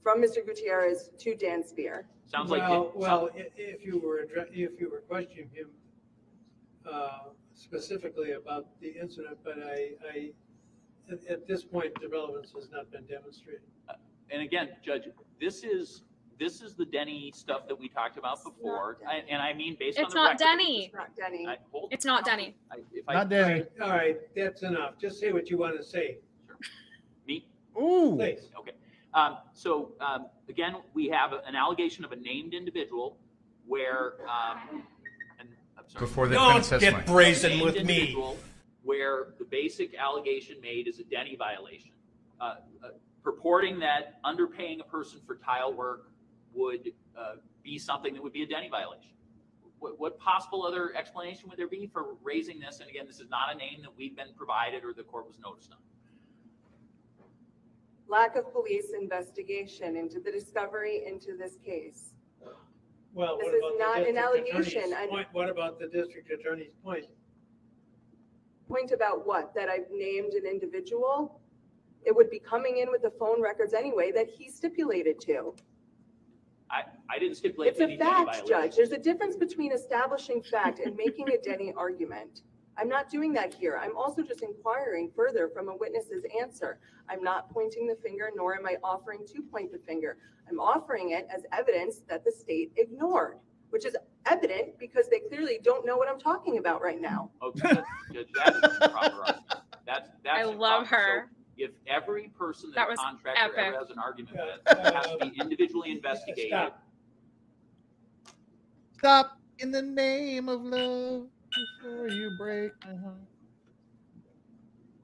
from Mr. Gutierrez to Dan Spear. Sounds If you were questioning him specifically about the incident, but at this point, the relevance has not been demonstrated. And again, Judge, this is this is the Denny stuff that we talked about before, and I mean based on It's the not record. Denny. It's not Denny. It's not Denny. Not Denny. All right, that's enough. Just say what you want to say. Me? Ooh. Please. Okay. Again, we have an allegation of a named individual where, and I'm sorry. Before they finish this Don't get brazen with me. Individual where the basic allegation made is a Denny violation, purporting that underpaying a person for tile work would be something that would be a Denny violation. What possible other explanation would there be for raising this? And again, this is not a name that we've been provided or the court was noticed on. Lack of police investigation into the discovery into this case. Well, This what is about not the an district allegation. attorney's point? What about the district attorney's point? Point about what? That I've named an individual? It would be coming in with the phone records anyway that he stipulated to. I didn't stipulate It's a any Denny fact, violation. Judge. There's a difference between establishing fact and making a Denny argument. I'm not doing that here. I'm also just inquiring further from a witness's answer. I'm not pointing the finger, nor am I offering to point the finger. I'm offering it as evidence that the state ignored, which is evident because they clearly don't know what I'm talking about right now. Okay, Judge, that is the proper argument. That's I love her. So if every person That that a was contractor epic. ever has an argument with has to be individually investigated. Stop in the name of love before you break my heart.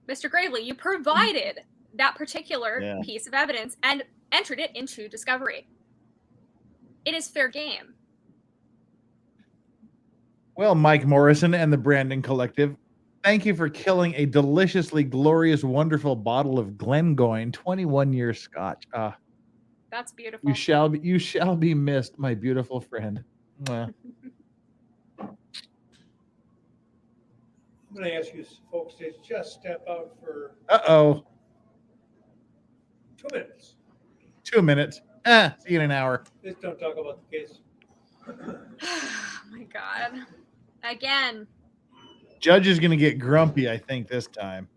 Mr. Gravely, you provided that particular Yeah. piece of evidence and entered it into discovery. It is fair game. Well, Mike Morrison and the Brandon Collective, thank you for killing a deliciously glorious, wonderful bottle of Glengoyne 21-year Scotch. That's beautiful. You shall be missed, my beautiful friend. Mwah. I'm going to ask you folks to just step out for Uh-oh. 2 minutes. 2 minutes. See you in an hour. Please don't talk about the case. Oh my God. Again. Judge is going to get grumpy, I think, this time.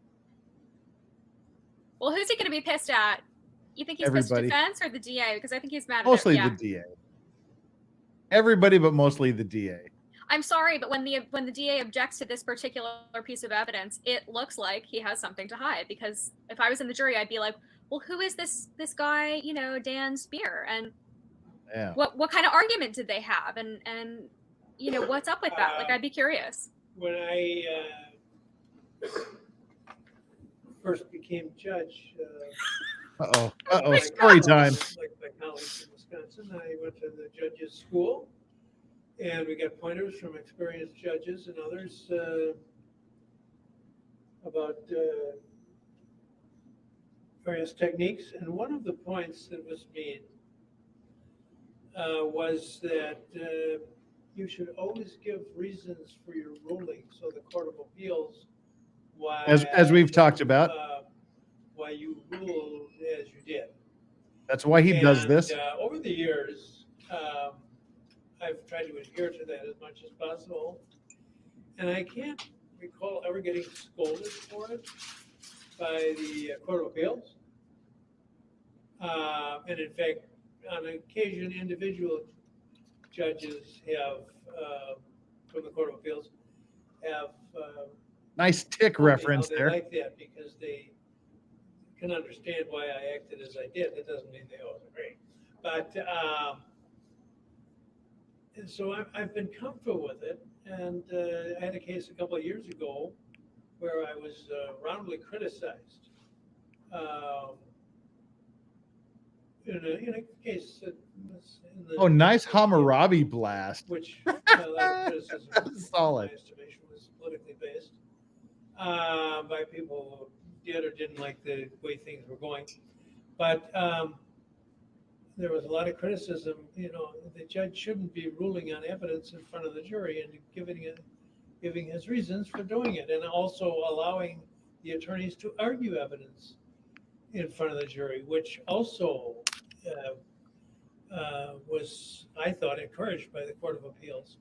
Well, who's he going to be pissed at? You think he's pissed at Everybody. defense or the DA? Because I think he's mad at Mostly it. Yeah. the DA. Everybody, but mostly the DA. I'm sorry, but when the DA objects to this particular piece of evidence, it looks like he has something to hide. Because if I was in the jury, I'd be like, well, who is this guy, Dan Spear? And Yeah. what kind of argument did they have? And what's up with that? Like, I'd be curious. When I first became judge, Uh-oh. Uh-oh. Story time. like my colleagues in Wisconsin, I went to the judges' school, and we got pointers from experienced judges and others about various techniques. And one of the points that was made was that you should always give reasons for your ruling, so the Court of Appeals, why As we've talked about. Why you ruled as you did. That's why he does this. Over the years, I've tried to adhere to that as much as possible, and I can't recall ever getting scolded for it by the Court of Appeals. And in fact, on occasion, individual judges have, from the Court of Appeals, have Nice tick told me how reference they there. like that because they can understand why I acted as I did. That doesn't mean they always agree. But and so I've been comfortable with it. And I had a case a couple of years ago where I was roundly criticized in a case that was in the, Oh, nice Hammurabi blast. which a lot of criticism, Solid. in my estimation, was politically based by people who did or didn't like the way things were going. But there was a lot of criticism. The judge shouldn't be ruling on evidence in front of the jury and giving his reasons for doing it, and also allowing the attorneys to argue evidence in front of the jury, which also was, I thought, encouraged by the Court of Appeals.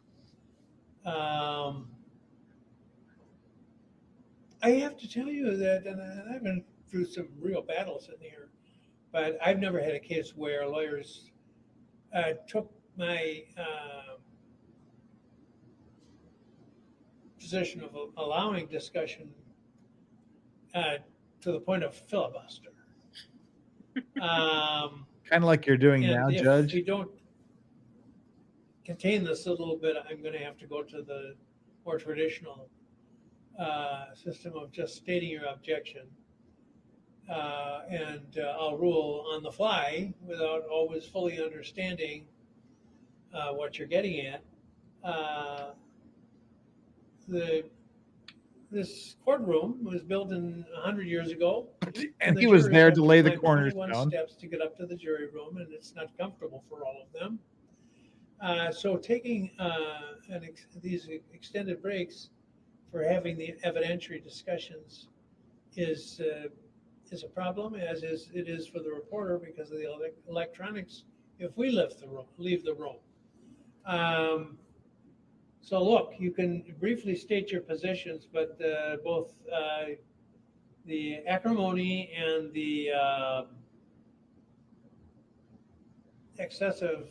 I have to tell you that, and I've been through some real battles in here, but I've never had a case where lawyers took my position of allowing discussion to the point of filibuster. Kind of like you're doing now, if Judge. we don't contain this a little bit, I'm going to have to go to the more traditional system of just stating your objection. And I'll rule on the fly without always fully understanding what you're getting at. This courtroom was built in 100 years ago. And the he was jurors there have to lay the climb 21 cornerstone. steps to get up to the jury room, and it's not comfortable for all of them. So taking these extended breaks for having the evidentiary discussions is a problem, as it is for the reporter because of the electronics if we leave the room. So look, you can briefly state your positions, but both the acrimony and the excessive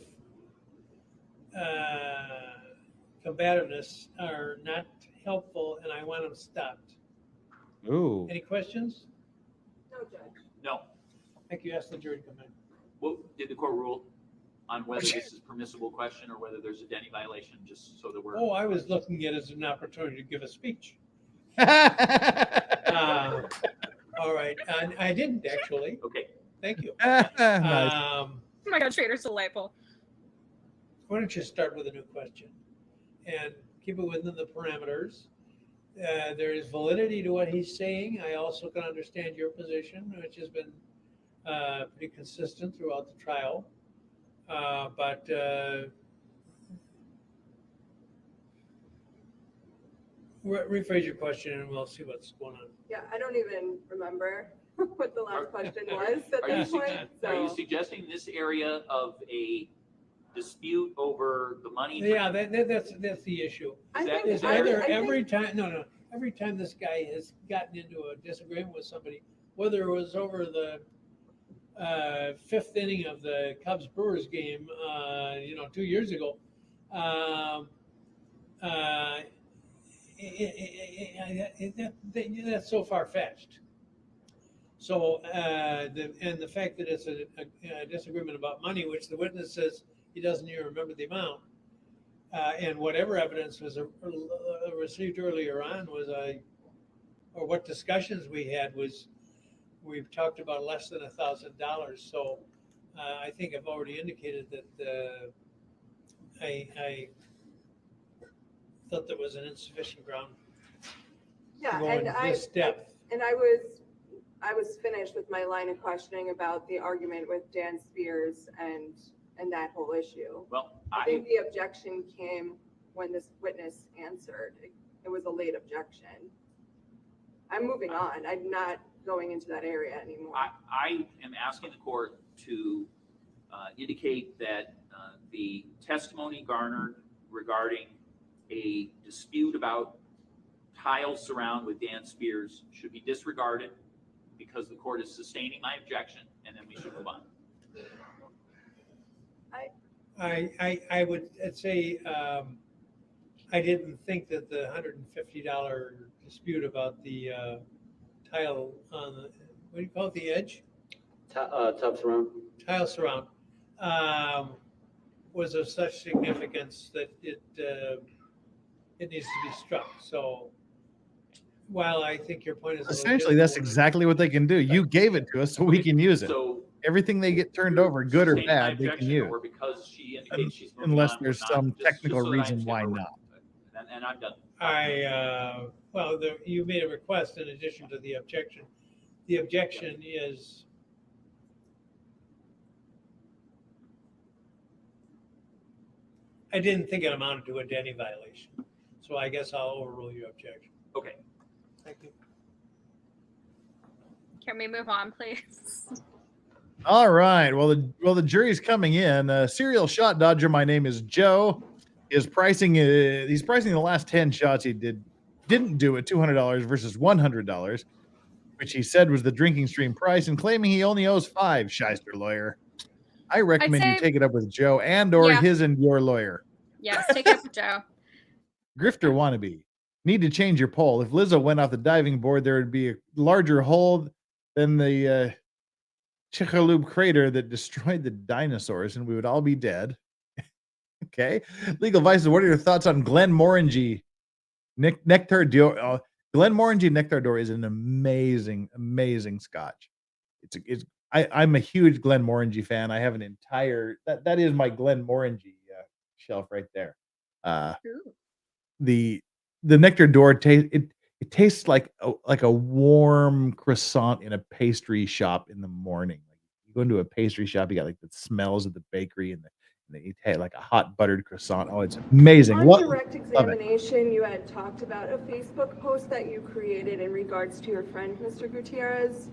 combativeness are not helpful, and I want them stopped. Ooh. Any questions? No, Judge. No. Thank you. Ask the jury to come in. What did the court rule on whether this is permissible question or whether there's a Denny violation, just so that we're... Oh, I was looking at it as an opportunity to give a speech. All right. I didn't actually. Okay. Thank you. Nice. Oh my God, Trader's delightful. Why don't you start with a new question and keep it within the parameters? There is validity to what he's saying. I also can understand your position, which has been pretty consistent throughout the trial. But rephrase your question and we'll see what's going on. Yeah, I don't even remember what the last question was at this point. Are you suggesting this area of a dispute over the money? Yeah, that's the issue. It's either every time this guy has gotten into a disagreement with somebody, whether it was over the fifth inning of the Cubs Brewers game, 2 years ago, that's so far fetched. So, the fact that it's a disagreement about money, which the witness says he doesn't even remember the amount, and whatever evidence was received earlier on was or what discussions we had was, we've talked about less than $1,000. So I think I've already indicated that I thought there was an insufficient ground to go in this depth. And I was finished with my line of questioning about the argument with Dan Spears and that whole issue. Well, I think the objection came when this witness answered. It was a late objection. I'm moving on. I'm not going into that area anymore. I am asking the court to indicate that the testimony garnered regarding a dispute about tile surround with Dan Spears should be disregarded because the court is sustaining my objection, and then we should move on. I would say I didn't think that the $150 dispute about the tile on the, what do you call it, the edge? Tub surround. Tile surround was of such significance that it needs to be struck. So while I think your point is Essentially, that's exactly what they can do. You gave it to us so we can use it. So everything they get turned over, good or sustaining my bad, they can objection, use. or because she indicates she's moving Unless on, there's we're not, some just technical so that I reason understand why where we're not. at. And I'm done. well, you made a request in addition to the objection. The objection is I didn't think it amounted to a Denny violation, so I guess I'll overrule your objection. Okay. Thank you. Can we move on, please? All right. Well, the jury's coming in. Serial shot dodger. My name is Joe. He's pricing the last 10 shots he didn't do at $200 versus $100, which he said was the drinking stream price, and claiming he only owes $5. Shyster lawyer. I recommend you say- take it up with Joe or Yeah. his and your lawyer. Yes, take it up with Joe. Grifter wannabe. Need to change your poll. If Lizzo went off the diving board, there would be a larger hole than the Chicxulub crater that destroyed the dinosaurs, and we would all be dead. Okay. Legal Vices, what are your thoughts on Glenmorangie? Nectar d'Or. Glenmorangie Nectar d'Or is an amazing, amazing scotch. I'm a huge Glenmorangie fan. I have an entire that is my Glenmorangie shelf right there. The Nectar d'Or it tastes like a warm croissant in a pastry shop in the morning. Like you go into a pastry shop, you got like the smells of the bakery and you taste like a hot buttered croissant. Oh, it's amazing. On direct Love it. examination, you had talked about a Facebook post that you created in regards to your friend, Mr. Gutierrez.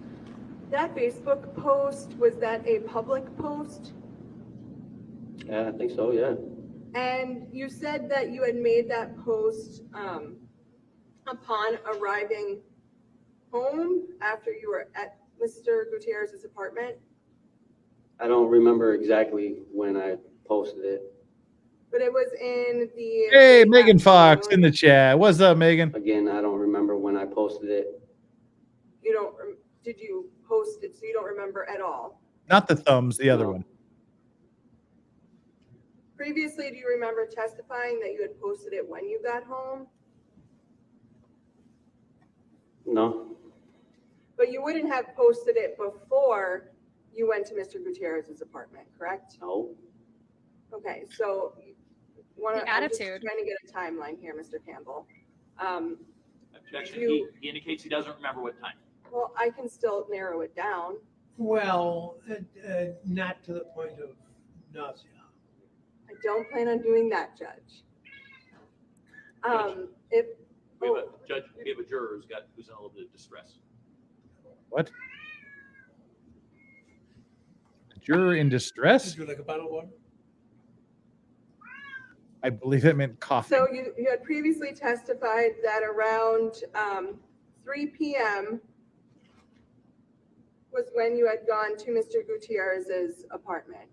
That Facebook post, was that a public post? Yeah, I think so, yeah. And you said that you had made that post upon arriving home after you were at Mr. Gutierrez's apartment, I don't remember exactly when I posted it. but it was in the... Hey, Megan Fox in the chat. What's up, Megan? Again, I don't remember when I posted it. You don't, did you post it so you don't remember at all? Not the thumbs, the other one. Previously, do you remember testifying that you had posted it when you got home? No. But you wouldn't have posted it before you went to Mr. Gutierrez's apartment, correct? No. Okay, so I'm just attitude. trying to get a timeline here, Mr. Campbell. Objection. You- He indicates he doesn't remember what time. Well, I can still narrow it down. Well, not to the point of nausea. I don't plan on doing that, Judge. If, We have a judge, we have a juror who's in a little bit of distress. What? A juror in distress? Would you like a bottle of water? I believe it meant coffee. so you had previously testified that around 3 p.m. was when you had gone to Mr. Gutierrez's apartment,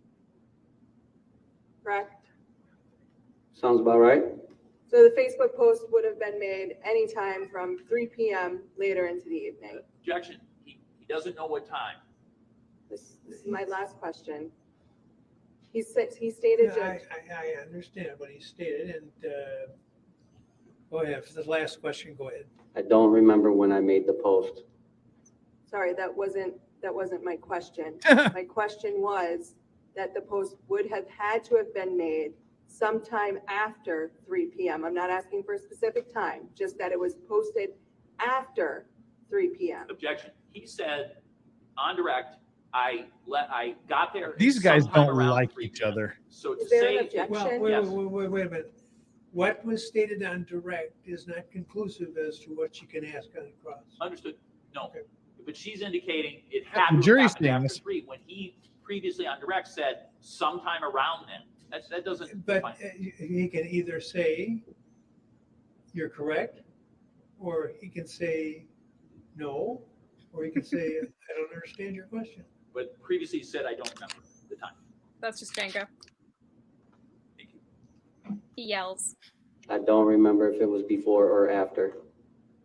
correct? Sounds about right. So the Facebook post would have been made anytime from 3 p.m. later into the evening. Objection. He doesn't know what time. This is my last question. He stated, Judge. I understand what he stated, and go ahead, for the last question, go ahead. I don't remember when I made the post. Sorry, that wasn't my question. My question was that the post would have had to have been made sometime after 3 p.m. I'm not asking for a specific time, just that it was posted after 3 p.m. Objection. He said on direct, I got there. These guys sometime don't around like 3 each p.m. other. So to Is there an say, objection? Well, Yes. wait a minute. What was stated on direct is not conclusive as to what you can ask on the cross. understood. No, Okay. but she's indicating it had The to jury's have happened after saying 3 when he previously on direct said sometime around then. That doesn't. But define- he can either say you're correct, or he can say no, or he can say I don't understand your question. But previously he said I don't remember the time. That's just Django. Thank you. He yells. I don't remember if it was before or after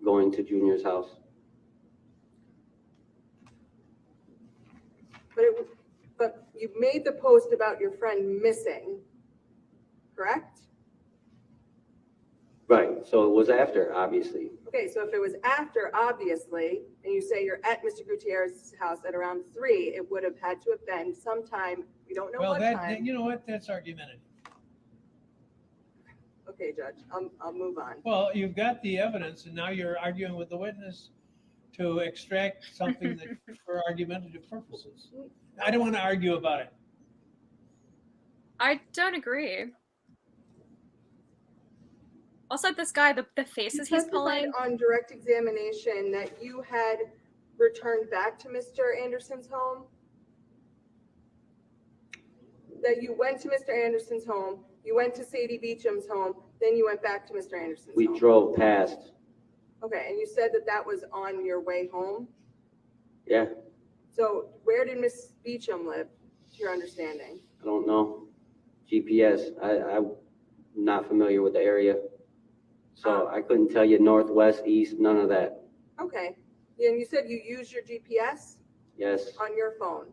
going to Junior's house. But you made the post about your friend missing, correct? Right, so it was after, obviously. Okay, so if it was after, obviously, and you say you're at Mr. Gutierrez's house at around 3, it would have had to have been sometime, we don't know Well, what that, time. you know what, that's argumentative. Okay, Judge, I'll move on. Well, you've got the evidence, and now you're arguing with the witness to extract something that for argumentative purposes. I don't want to argue about it. I don't agree. Also, this guy, the faces You he's testified pulling. on direct examination that you had returned back to Mr. Anderson's home? That you went to Mr. Anderson's home, you went to Sadie Beecham's home, then you went back to Mr. Anderson's We home? drove past. Okay, and you said that that was on your way home? Yeah, So where did Miss Beecham live? to your understanding? I don't know. GPS, I'm not familiar with the area. So I couldn't tell you northwest, east, none of that. Okay. And you said you use your GPS Yes, on your phone.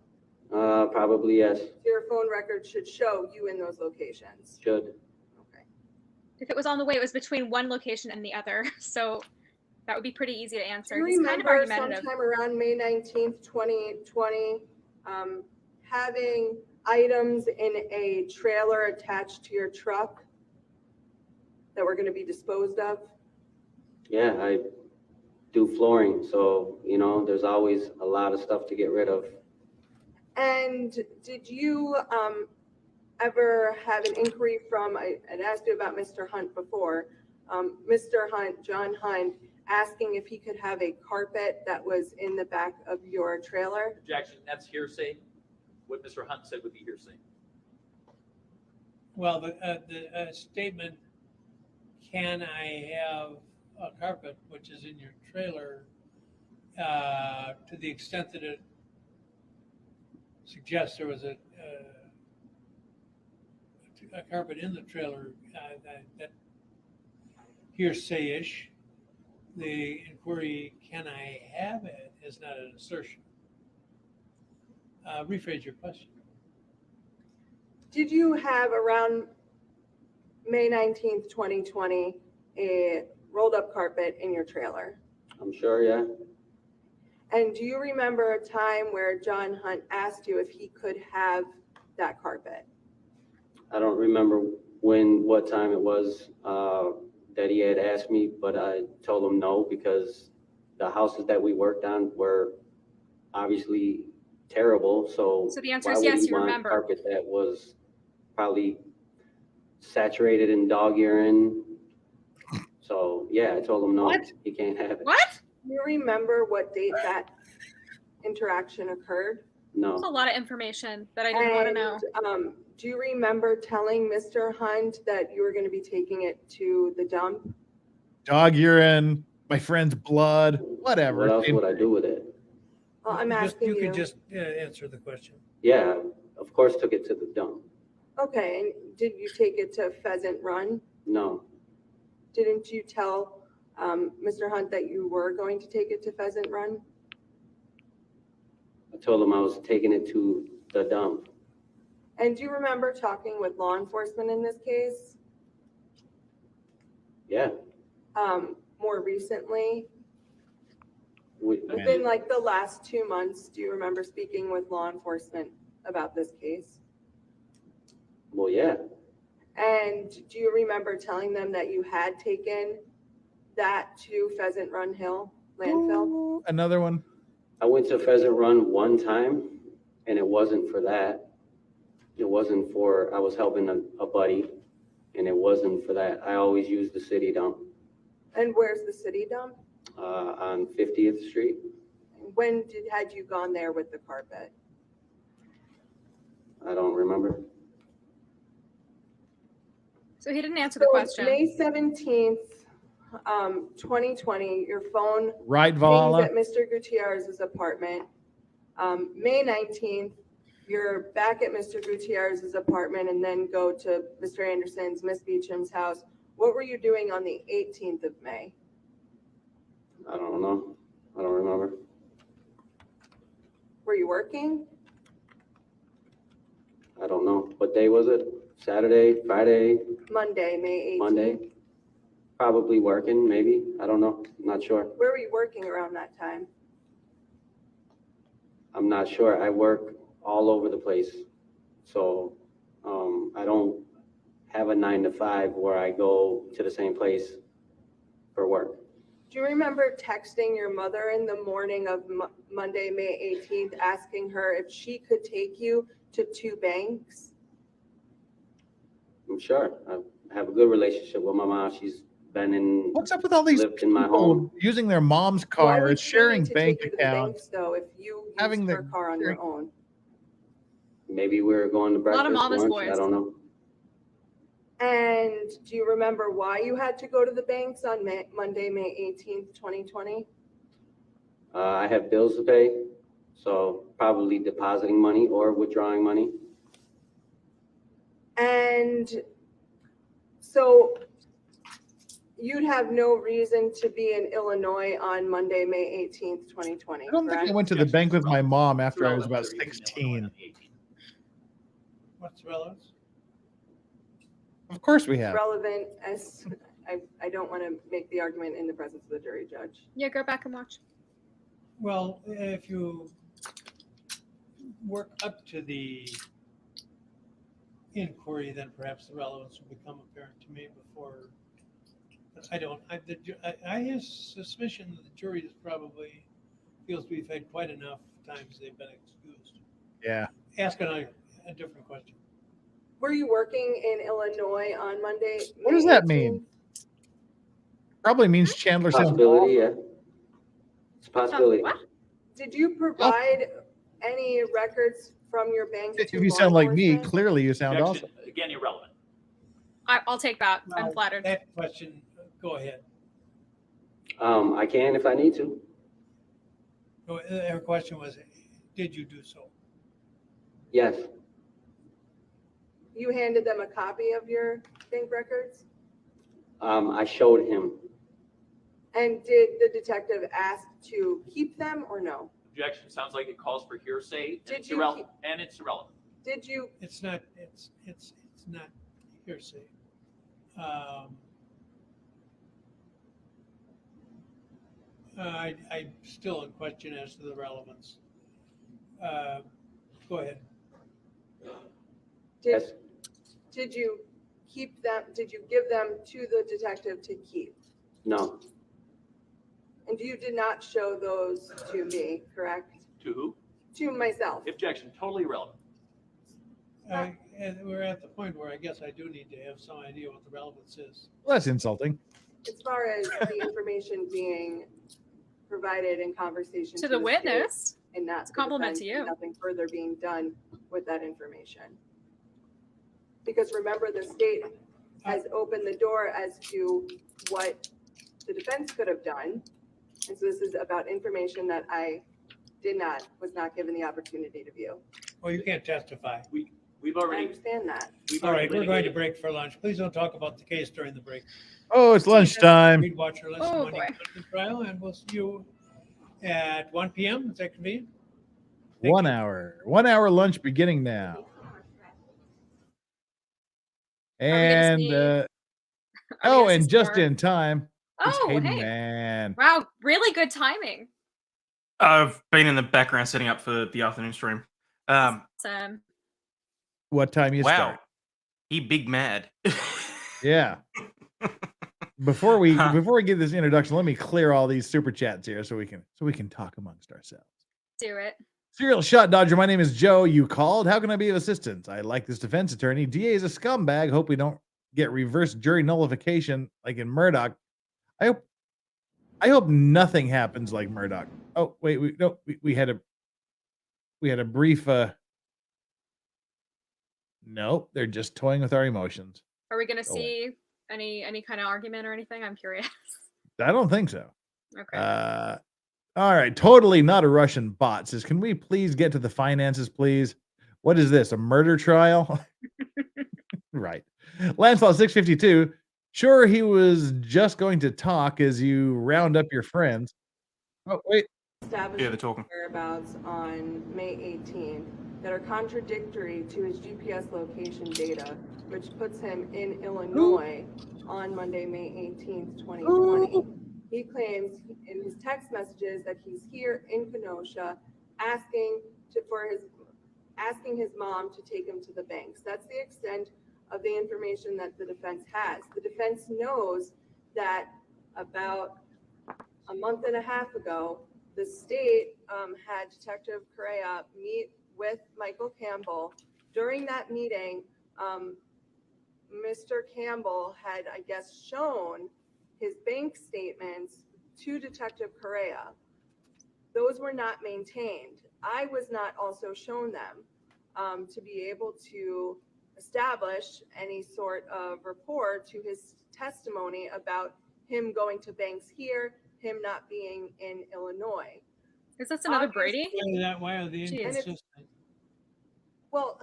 probably yes, So your phone record should show you in those locations. should. Okay. If it was on the way, it was between one location and the other. So that would be pretty easy to answer. Do you He's kind of remember argumentative. sometime around May 19th, 2020, having items in a trailer attached to your truck that were going to be disposed of? Yeah, I do flooring, so, you know, there's always a lot of stuff to get rid of. And did you ever have an inquiry from, I had asked you about Mr. Hunt before, Mr. Hunt, John Hunt, asking if he could have a carpet that was in the back of your trailer? Objection, that's hearsay. What Mr. Hunt said would be hearsay. Well, the statement, can I have a carpet, which is in your trailer, to the extent that it suggests there was a carpet in the trailer, that hearsay-ish. The inquiry, can I have it, is not an assertion. Rephrase your question. Did you have around May 19th, 2020, a rolled up carpet in your trailer? I'm sure, yeah. And do you remember a time where John Hunt asked you if he could have that carpet? I don't remember what time it was that he had asked me, but I told him no, because the houses that we worked on were obviously terrible. So the answer why is would yes, he you want remember. carpet that was probably saturated in dog urine? So yeah, I told him no, What? he can't have it. What? Do you remember what date that interaction occurred? There's a No, lot of information that I didn't want to know. And do you remember telling Mr. Hunt that you were going to be taking it to the dump? Dog urine, my friend's blood, whatever. what else would I do with it? Well, I'm Just- asking You you. could just answer the question. Yeah, of course took it to the dump. Okay, and did you take it to Pheasant Run? No, Didn't you tell Mr. Hunt that you were going to take it to Pheasant Run? I told him I was taking it to the dump. And do you remember talking with law enforcement in this case? Yeah, More recently, we, within like the last 2 months, do you remember speaking with law enforcement about this case? well, yeah, And do you remember telling them that you had taken that to Pheasant Run Hill landfill? Ooh, another one. I went to Pheasant Run one time, and it wasn't for that. It wasn't for, I was helping a buddy, and it wasn't for that. I always use the city dump And where's the city dump? on 50th Street. When had you gone there with the carpet? I don't remember. So he didn't answer the So question. May 17th, 2020, your phone Right, rings Vala. at Mr. Gutierrez's apartment. May 19th, you're back at Mr. Gutierrez's apartment and then go to Mr. Anderson's, Miss Beecham's house. What were you doing on the 18th of May? I don't know. I don't remember. Were you working? I don't know. What day was it? Saturday, Friday, Monday, May 18th. Monday? Probably working, maybe. I don't know. I'm not sure. Where were you working around that time? I'm not sure. I work all over the place. So I don't have a 9 to 5 where I go to the same place for work. Do you remember texting your mother in the morning of Monday, May 18th, asking her if she could take you to 2 banks? I'm sure. I have a good relationship with my mom. She's been in, What's up with all these lived in my people home. using their mom's Why car, would she sharing need to bank take you to the accounts? banks, though, if you having used her the- car on your own? Maybe we were going to lot of breakfast, mama's lunch. boys. I don't know. And do you remember why you had to go to the banks on Monday, May 18th, 2020? I have bills to pay. So probably depositing money or withdrawing money. And so you'd have no reason to be in Illinois on Monday, May 18th, 2020, I don't think I correct? went to the bank with my mom after I was about 16. What's relevance? Of course we have. Relevant as, I don't want to make the argument in the presence of the jury judge. Yeah, go back and watch. Well, if you work up to the inquiry, then perhaps the relevance will become apparent to me before. But I have suspicion that the jury is probably feels we've had quite enough times they've been excused. Yeah. Asking a different question. Were you working in Illinois on Monday? What does that mean? Probably means Chandler St. Possibility, yeah. It's a possibility. What? Did you provide any records from your bank? If to you law sound like me, enforcement? clearly you sound awesome. Again, irrelevant. I'll take that. I'm Now, flattered. That question, go ahead. I can if I need to. No, her question was, did you do so? Yes. You handed them a copy of your bank records? I showed him. And did the detective ask to keep them or no? Objection. Sounds like it calls for hearsay. Did It's you irrelevant. And it's irrelevant. Did you? It's not hearsay. I'm still in question as to the relevance. Go ahead. Did you keep them? Did you give them to the detective to keep? No. And you did not show those to me, correct? To who? To myself. Objection. Totally irrelevant. And we're at the point where I guess I do need to have some idea what the relevance is. Well, that's insulting. As far as the information being provided in conversation To the state witness. and not It's a compliment to defense, you. Nothing further being done with that information. Because remember, the state has opened the door as to what the defense could have done. And so this is about information that I was not given the opportunity to view. Well, you can't testify. We've I already. understand that. All right, we're going to break for lunch. Please don't talk about the case during the break. Oh, it's lunchtime. Read, watch, or listen Oh, to any boy. content trial, and we'll see you at 1 p.m. Is that convenient? 1 hour. 1 hour lunch beginning now. And and just in time. It's Oh, Hayden, hey. man. Wow, really good timing. I've been in the background setting up for the afternoon stream. Sam. What time you Wow. start? He big mad. Yeah. Before we get this introduction, let me clear all these super chats here so we can talk amongst ourselves. Do it. Serial shot dodger. My name is Joe. You called. How can I be of assistance? I like this defense attorney. DA is a scumbag. Hope we don't get reverse jury nullification like in Murdaugh. I hope nothing happens like Murdaugh. Oh wait, we had a brief. No, they're just toying with our emotions. Are we gonna Go away. see any kind of argument or anything? I'm curious. I don't think so. Okay. All right, totally not a Russian bot. Says, can we please get to the finances, please? What is this? A murder trial? Right. Lancelot 652. Sure, he was just going to talk as you round up your friends. Oh, wait. Yeah, they're talking. Whereabouts on May 18th that are contradictory to his GPS location data, which puts him in Illinois on Monday, May 18th, 2020. He claims in his text messages that he's here in Kenosha asking his mom to take him to the banks. That's the extent of the information that the defense has. The defense knows that about a month and a half ago, the state had Detective Correa meet with Michael Campbell. During that meeting, Mr. Campbell had, I guess, shown his bank statements to Detective Correa. Those were not maintained. I was not also shown them to be able to establish any sort of rapport to his testimony about him going to banks here, him not being in Illinois. Is this another Brady? Why are the Jeez. inconsistent? Well,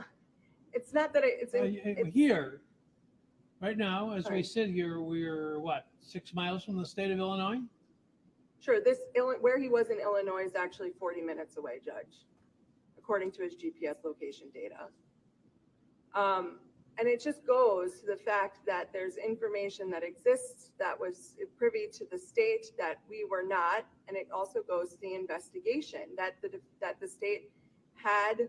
it's not that it's Here, right now, as we Right. sit here, we're what, 6 miles from the state of Illinois? Sure, where he was in Illinois is actually 40 minutes away, Judge, according to his GPS location data. And it just goes to the fact that there's information that exists that was privy to the state that we were not, and it also goes to the investigation that the state had.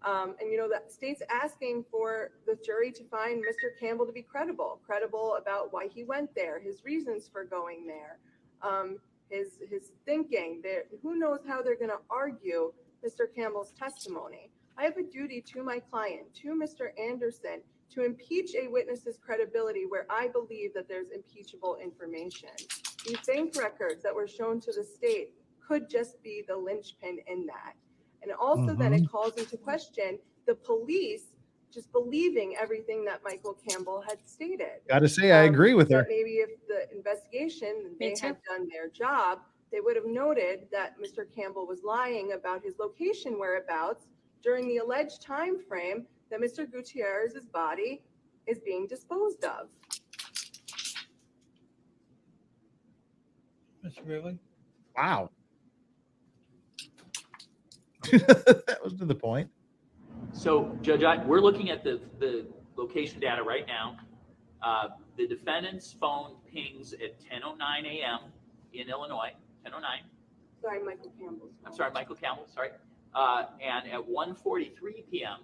And you know, that state's asking for the jury to find Mr. Campbell to be credible about why he went there, his reasons for going there, his thinking. Who knows how they're going to argue Mr. Campbell's testimony. I have a duty to my client, to Mr. Anderson, to impeach a witness's credibility where I believe that there's impeachable information. These bank records that were shown to the state could just be the linchpin in that. And also then it calls into question the police just believing everything that Michael Campbell had stated. Gotta say, I agree with her. That maybe if the investigation, they had done their job, they would have noted that Mr. Campbell was lying about his location whereabouts during the alleged time frame that Mr. Gutierrez's body is being disposed of. That's really? Wow. That was to the point. So, Judge, we're looking at the location data right now. The defendant's phone pings at 10:09 a.m. in Illinois, 10:09. Sorry, Michael Campbell's phone. I'm sorry, Michael Campbell, sorry. And at 1:43 p.m.,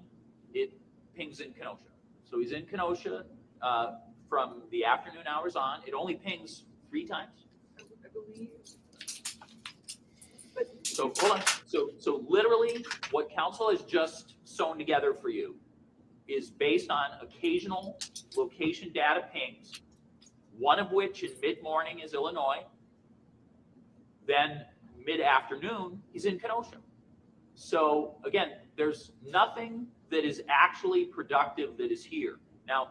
it pings in Kenosha. So he's in Kenosha from the afternoon hours on. It only pings 3 times. I believe. So hold on. So literally, what counsel has just sewn together for you is based on occasional location data pings, one of which in mid-morning is Illinois. Then mid-afternoon, he's in Kenosha. So again, there's nothing that is actually productive that is here. Now,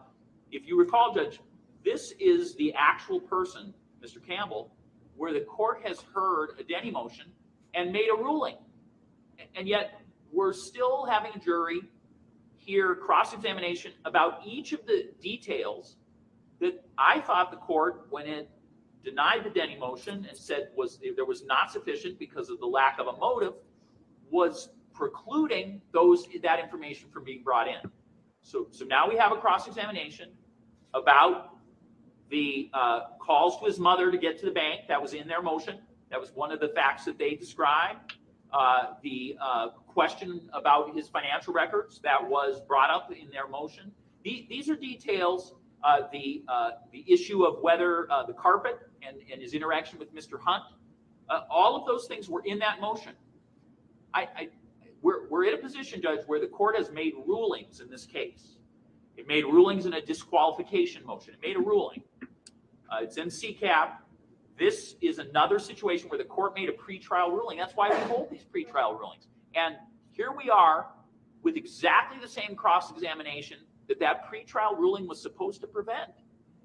if you recall, Judge, this is the actual person, Mr. Campbell, where the court has heard a Denny motion and made a ruling. And yet we're still having a jury hear cross-examination about each of the details that I thought the court, when it denied the Denny motion and said there was not sufficient because of the lack of a motive, was precluding that information from being brought in. So now we have a cross-examination about the calls to his mother to get to the bank. That was in their motion. That was one of the facts that they described. The question about his financial records, that was brought up in their motion. These are details. The issue of whether the carpet and his interaction with Mr. Hunt, all of those things were in that motion. We're in a position, Judge, where the court has made rulings in this case. It made rulings in a disqualification motion. It made a ruling. It's in CCAP. This is another situation where the court made a pretrial ruling. That's why we hold these pretrial rulings. And here we are with exactly the same cross-examination that pretrial ruling was supposed to prevent.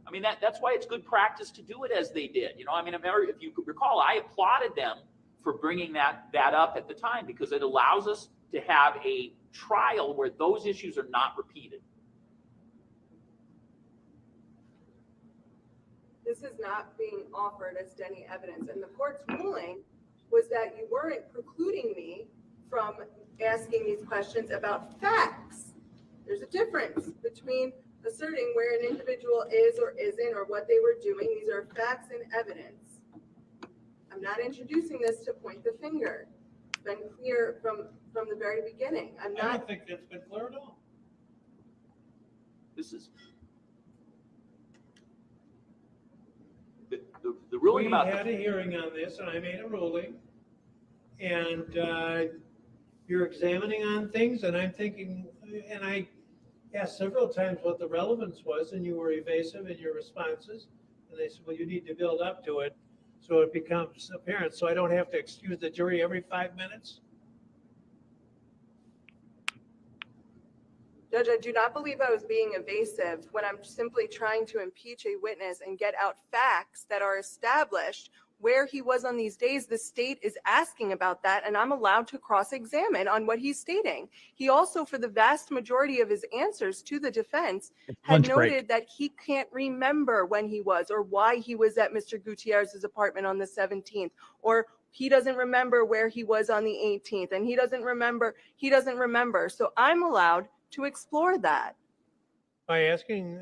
I mean, that's why it's good practice to do it as they did. You know, I mean, if you recall, I applauded them for bringing that up at the time, because it allows us to have a trial where those issues are not repeated. This is not being offered as Denny evidence. And the court's ruling was that you weren't precluding me from asking these questions about facts. There's a difference between asserting where an individual is or isn't or what they were doing. These are facts and evidence. I'm not introducing this to point the finger. It's been clear from the very beginning. I don't think that's been clear at all. This is the ruling about. We had a hearing on this, and I made a ruling, and you're examining on things, and I'm thinking, and I asked several times what the relevance was, and you were evasive in your responses, and they said, well, you need to build up to it so it becomes apparent, so I don't have to excuse the jury every 5 minutes. Judge, I do not believe I was being evasive when I'm simply trying to impeach a witness and get out facts that are established where he was on these days, the state is asking about that, and I'm allowed to cross-examine on what he's stating. He also, for the vast majority of his answers to the defense, had Lunch break. noted that he can't remember when he was or why he was at Mr. Gutierrez's apartment on the 17th, or he doesn't remember where he was on the 18th, and he doesn't remember. So I'm allowed to explore that. By asking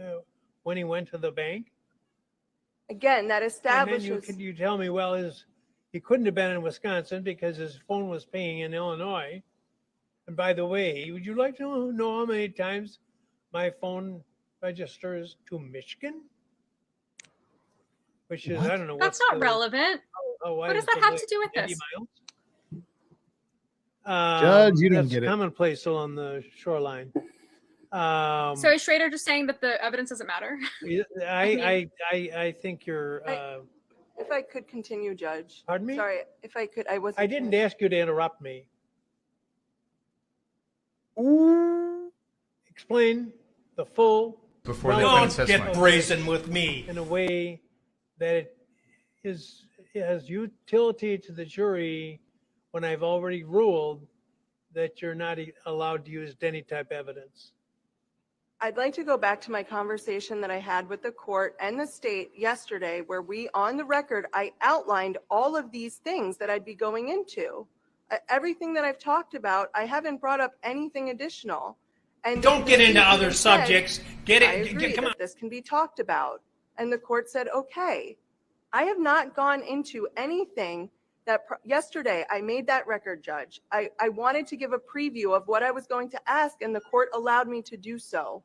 when he went to the bank? Again, that establishes. And then you tell me, well, he couldn't have been in Wisconsin because his phone was pinging in Illinois. And by the way, would you like to know how many times my phone registers to Michigan? Which is, I don't know. That's not relevant. What does that have to do with this? Judge, you didn't that's get it. Commonplace along the shoreline. So is Schroeder just saying that the evidence doesn't matter? I think you're. If I could continue, Judge. Pardon me? Sorry, if I could, I wasn't. I didn't ask you to interrupt me. Explain the full. Before the evidence Don't has get went. brazen with me. In a way that it has utility to the jury when I've already ruled that you're not allowed to use Denny type evidence. I'd like to go back to my conversation that I had with the court and the state yesterday, where on the record, I outlined all of these things that I'd be going into. Everything that I've talked about, I haven't brought up anything additional. And Don't get into other subjects. Get I it. agree Come on. that this can be talked about. And the court said, okay. I have not gone into anything that yesterday I made that record, Judge. I wanted to give a preview of what I was going to ask, and the court allowed me to do so.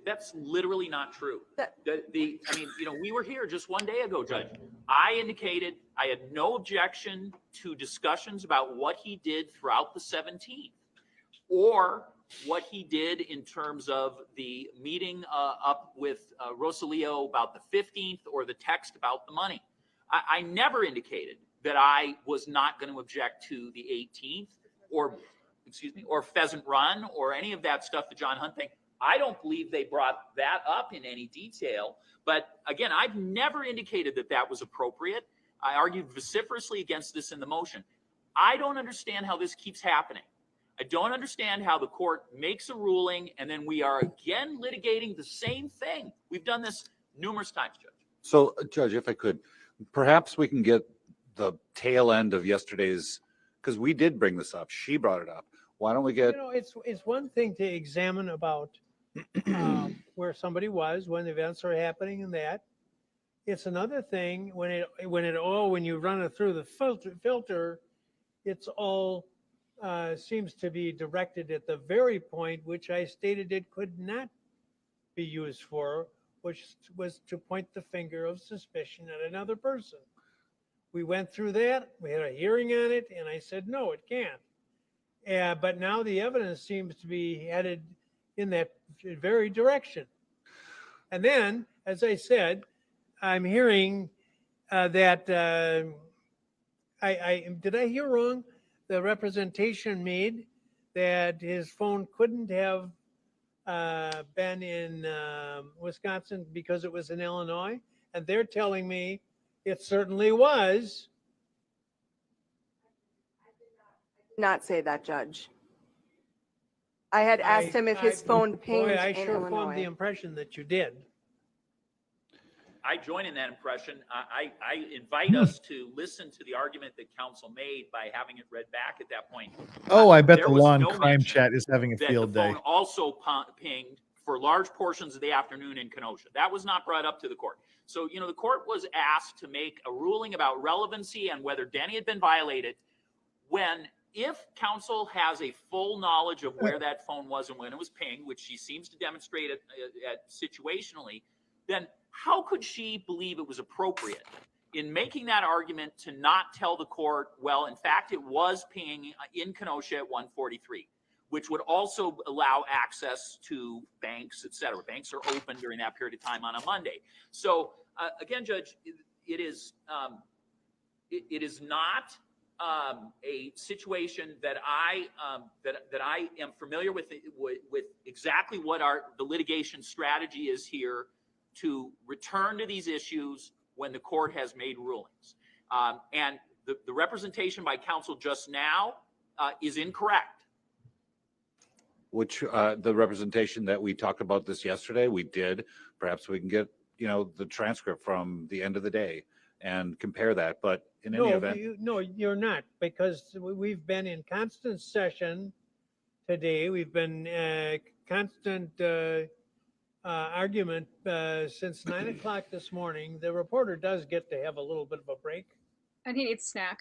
That's literally not true. We were here just one day ago, Judge. I indicated I had no objection to discussions about what he did throughout the 17th or what he did in terms of the meeting up with Rosalio about the 15th or the text about the money. I never indicated that I was not going to object to the 18th or Pheasant Run or any of that stuff, the John Hunt thing. I don't believe they brought that up in any detail. But again, I've never indicated that that was appropriate. I argued vociferously against this in the motion. I don't understand how this keeps happening. I don't understand how the court makes a ruling and then we are again litigating the same thing. We've done this numerous times, Judge. So, Judge, if I could, perhaps we can get the tail end of yesterday's, because we did bring this up. She brought it up. Why don't we get? It's one thing to examine about where somebody was when the events are happening and that. It's another thing when you run it through the filter, it's all seems to be directed at the very point which I stated it could not be used for, which was to point the finger of suspicion at another person. We went through that. We had a hearing on it, and I said, no, it can't. But now the evidence seems to be headed in that very direction. And then, as I said, I'm hearing that did I hear wrong? The representation made that his phone couldn't have been in Wisconsin because it was in Illinois, and they're telling me it certainly was. Not say that, Judge. I had asked him if his phone pinged I in sure Illinois. formed the impression that you did. I join in that impression. I invite us to listen to the argument that counsel made by having it read back at that point. Oh, I bet There the was lawn no crime mention chat is having a that field the day. phone also pinged for large portions of the afternoon in Kenosha. That was not brought up to the court. So, the court was asked to make a ruling about relevancy and whether Denny had been violated if counsel has a full knowledge of where that phone was and when it was pinged, which she seems to demonstrate at situationally, then how could she believe it was appropriate in making that argument to not tell the court, well, in fact, it was pinging in Kenosha at 143, which would also allow access to banks, et cetera. Banks are open during that period of time on a Monday. So again, Judge, it is not a situation that I am familiar with exactly what the litigation strategy is here to return to these issues when the court has made rulings. And the representation by counsel just now is incorrect. Which the representation that we talked about this yesterday, we did. Perhaps we can get, the transcript from the end of the day and compare that. But in any event, you're not, because we've been in constant session today. We've been constant argument since 9 o'clock this morning. The reporter does get to have a little bit of a break, and he needs snack.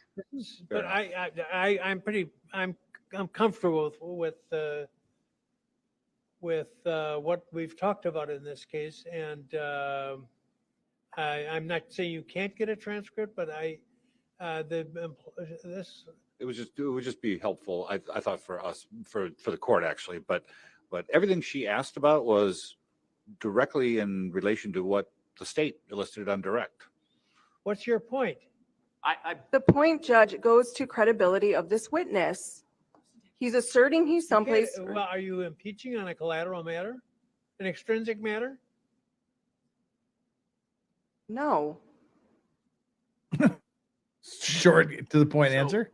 But I'm comfortable with what we've talked about in this case, and I'm not saying you can't get a transcript, but it would just be helpful. I thought for us, for the court actually, but everything she asked about was directly in relation to what the state elicited on direct. What's your point? The point, Judge, goes to credibility of this witness. He's asserting he's someplace. Well, are you impeaching on a collateral matter, an extrinsic matter? No. Short to the point answer.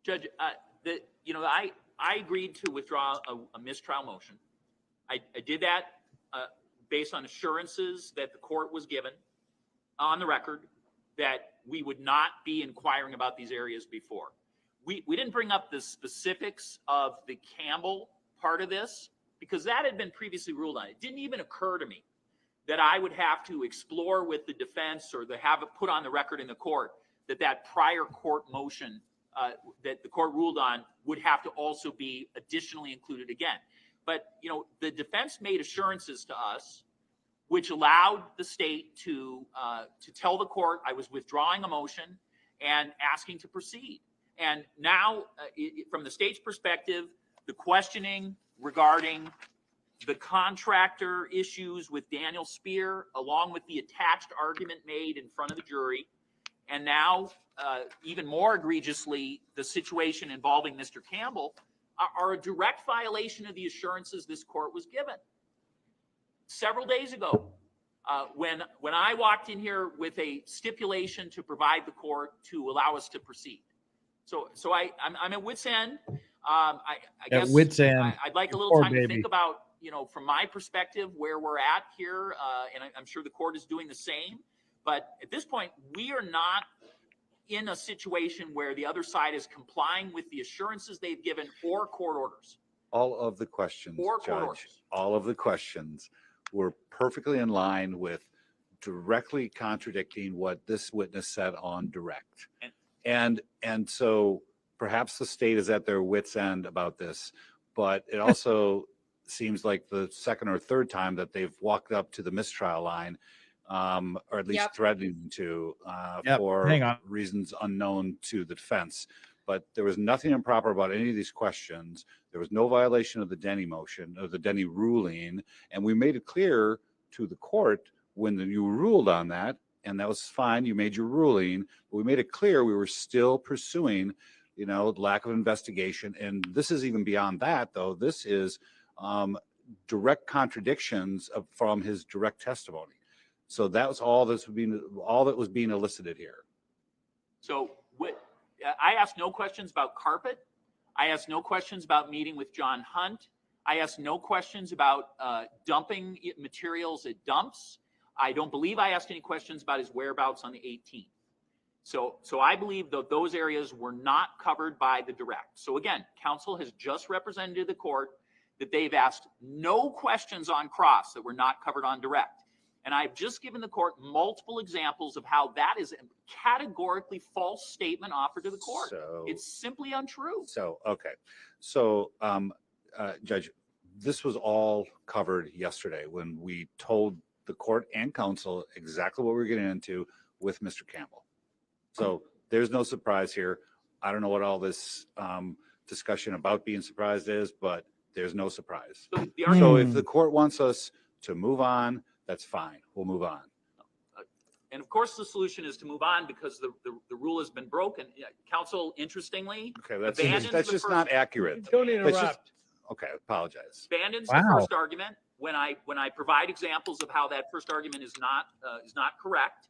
Judge, I agreed to withdraw a mistrial motion. I did that based on assurances that the court was given on the record that we would not be inquiring about these areas before. We didn't bring up the specifics of the Campbell part of this because that had been previously ruled on. It didn't even occur to me that I would have to explore with the defense or to have it put on the record in the court that prior court motion that the court ruled on would have to also be additionally included again. But, the defense made assurances to us, which allowed the state to tell the court I was withdrawing a motion and asking to proceed. And now, from the state's perspective, the questioning regarding the contractor issues with Daniel Spear, along with the attached argument made in front of the jury, and now, even more egregiously, the situation involving Mr. Campbell, are a direct violation of the assurances this court was given. Several days ago, when I walked in here with a stipulation to provide the court to allow us to proceed. So I'm at wit's end. I guess wit's end. I'd like a little time to think about, from my perspective, where we're at here, and I'm sure the court is doing the same. But at this point, we are not in a situation where the other side is complying with the assurances they've given or court orders. All of the questions, Judge, all of the questions were perfectly in line with directly contradicting what this witness said on direct. And so perhaps the state is at their wit's end about this, but it also seems like the second or third time that they've walked up to the mistrial line, or at least threatening to, for reasons unknown to the defense. But there was nothing improper about any of these questions. There was no violation of the Denny motion or the Denny ruling. And we made it clear to the court when you ruled on that, and that was fine. You made your ruling, but we made it clear we were still pursuing, lack of investigation. And this is even beyond that, though. This is direct contradictions from his direct testimony. So that was all that was being elicited here. So I asked no questions about carpet. I asked no questions about meeting with John Hunt. I asked no questions about dumping materials at dumps. I don't believe I asked any questions about his whereabouts on the 18th. So I believe that those areas were not covered by the direct. So again, counsel has just represented to the court that they've asked no questions on cross that were not covered on direct. And I've just given the court multiple examples of how that is a categorically false statement offered to the court. It's simply untrue. So, okay. So, Judge, this was all covered yesterday when we told the court and counsel exactly what we were getting into with Mr. Campbell. So there's no surprise here. I don't know what all this discussion about being surprised is, but there's no surprise. So if the court wants us to move on, that's fine. We'll move on. And of course, the solution is to move on because the rule has been broken. Counsel, interestingly, okay, that's just not accurate. Don't interrupt. Okay, apologize. Abandons the first argument, when I provide examples of how that first argument is not correct,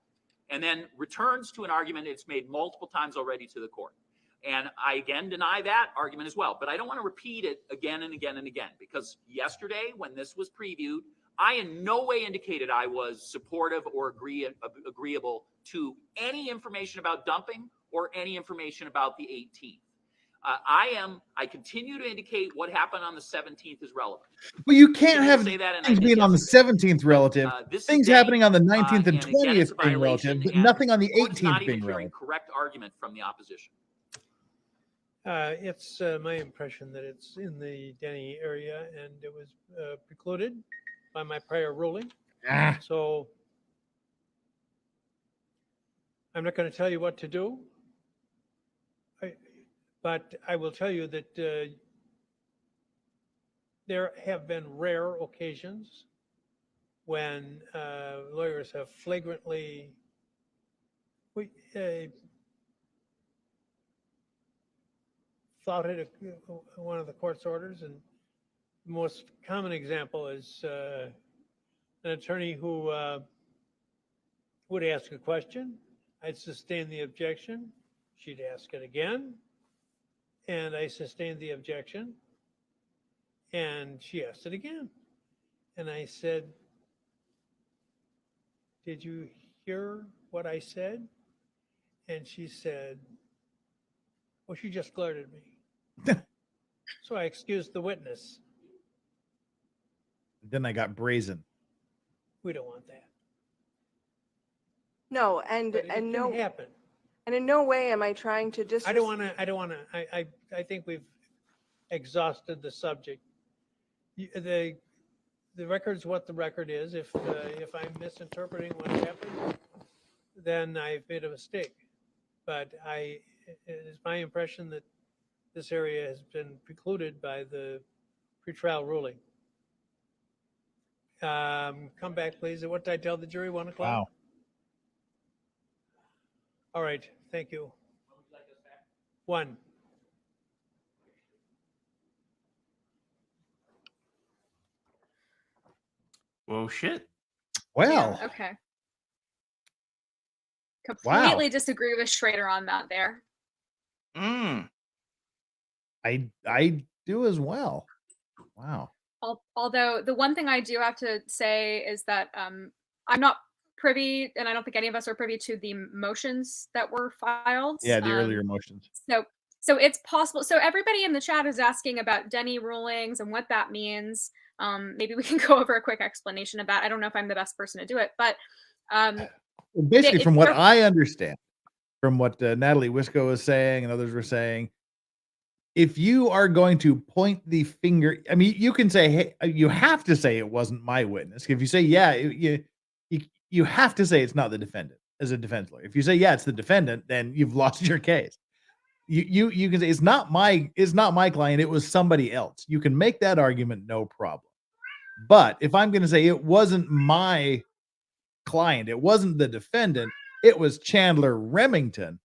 and then returns to an argument it's made multiple times already to the court. And I again deny that argument as well. But I don't want to repeat it again and again and again, because yesterday when this was previewed, I in no way indicated I was supportive or agreeable to any information about dumping or any information about the 18th. I continue to indicate what happened on the 17th is relevant. Well, you can't Continue to have say that, and I things did being on the yesterday. 17th relative, This is things Denny, happening on the 19th and and again, it's 20th a being violation, relative, but and nothing on the court is not 18th even being hearing relative. correct argument from the opposition. It's my impression that it's in the Denny area and it was precluded by my prior ruling. Ah. So I'm not going to tell you what to do, but I will tell you that there have been rare occasions when lawyers have flagrantly flouted one of the court's orders. And the most common example is an attorney who would ask a question. I'd sustain the objection. She'd ask it again. And I sustained the objection. And she asked it again. And I said, "Did you hear what I said?" And she said, "Well, she just glared at me." So I excused the witness. Then I got brazen. We don't want that. No, But it can no, happen. and in no way am I trying to I don't want to, I think we've exhausted the subject. The record's what the record is. If I'm misinterpreting what happened, then I've made a mistake. But it is my impression that this area has been precluded by the pretrial ruling. Come back, please. What did I tell the jury? 1 o'clock? Wow. All right. Thank you. 1. Well, shit. Well. Yeah, okay. Completely Wow. disagree with Schroeder on that there. I do as well. Wow. Although the one thing I do have to say is that I'm not privy, and I don't think any of us are privy to the motions that were filed. Yeah, the earlier motions. So it's possible. So everybody in the chat is asking about Denny rulings and what that means. Maybe we can go over a quick explanation of that. I don't know if I'm the best person to do it, but basically, from what I understand, from what Natalie Wisco was saying and others were saying, if you are going to point the finger, I mean, you can say, hey, you have to say it wasn't my witness. If you say, yeah, you have to say it's not the defendant as a defense lawyer. If you say, yeah, it's the defendant, then you've lost your case. You can say it's not my client, it was somebody else. You can make that argument, no problem. But if I'm going to say it wasn't my client, it wasn't the defendant, it was Chandler Remington,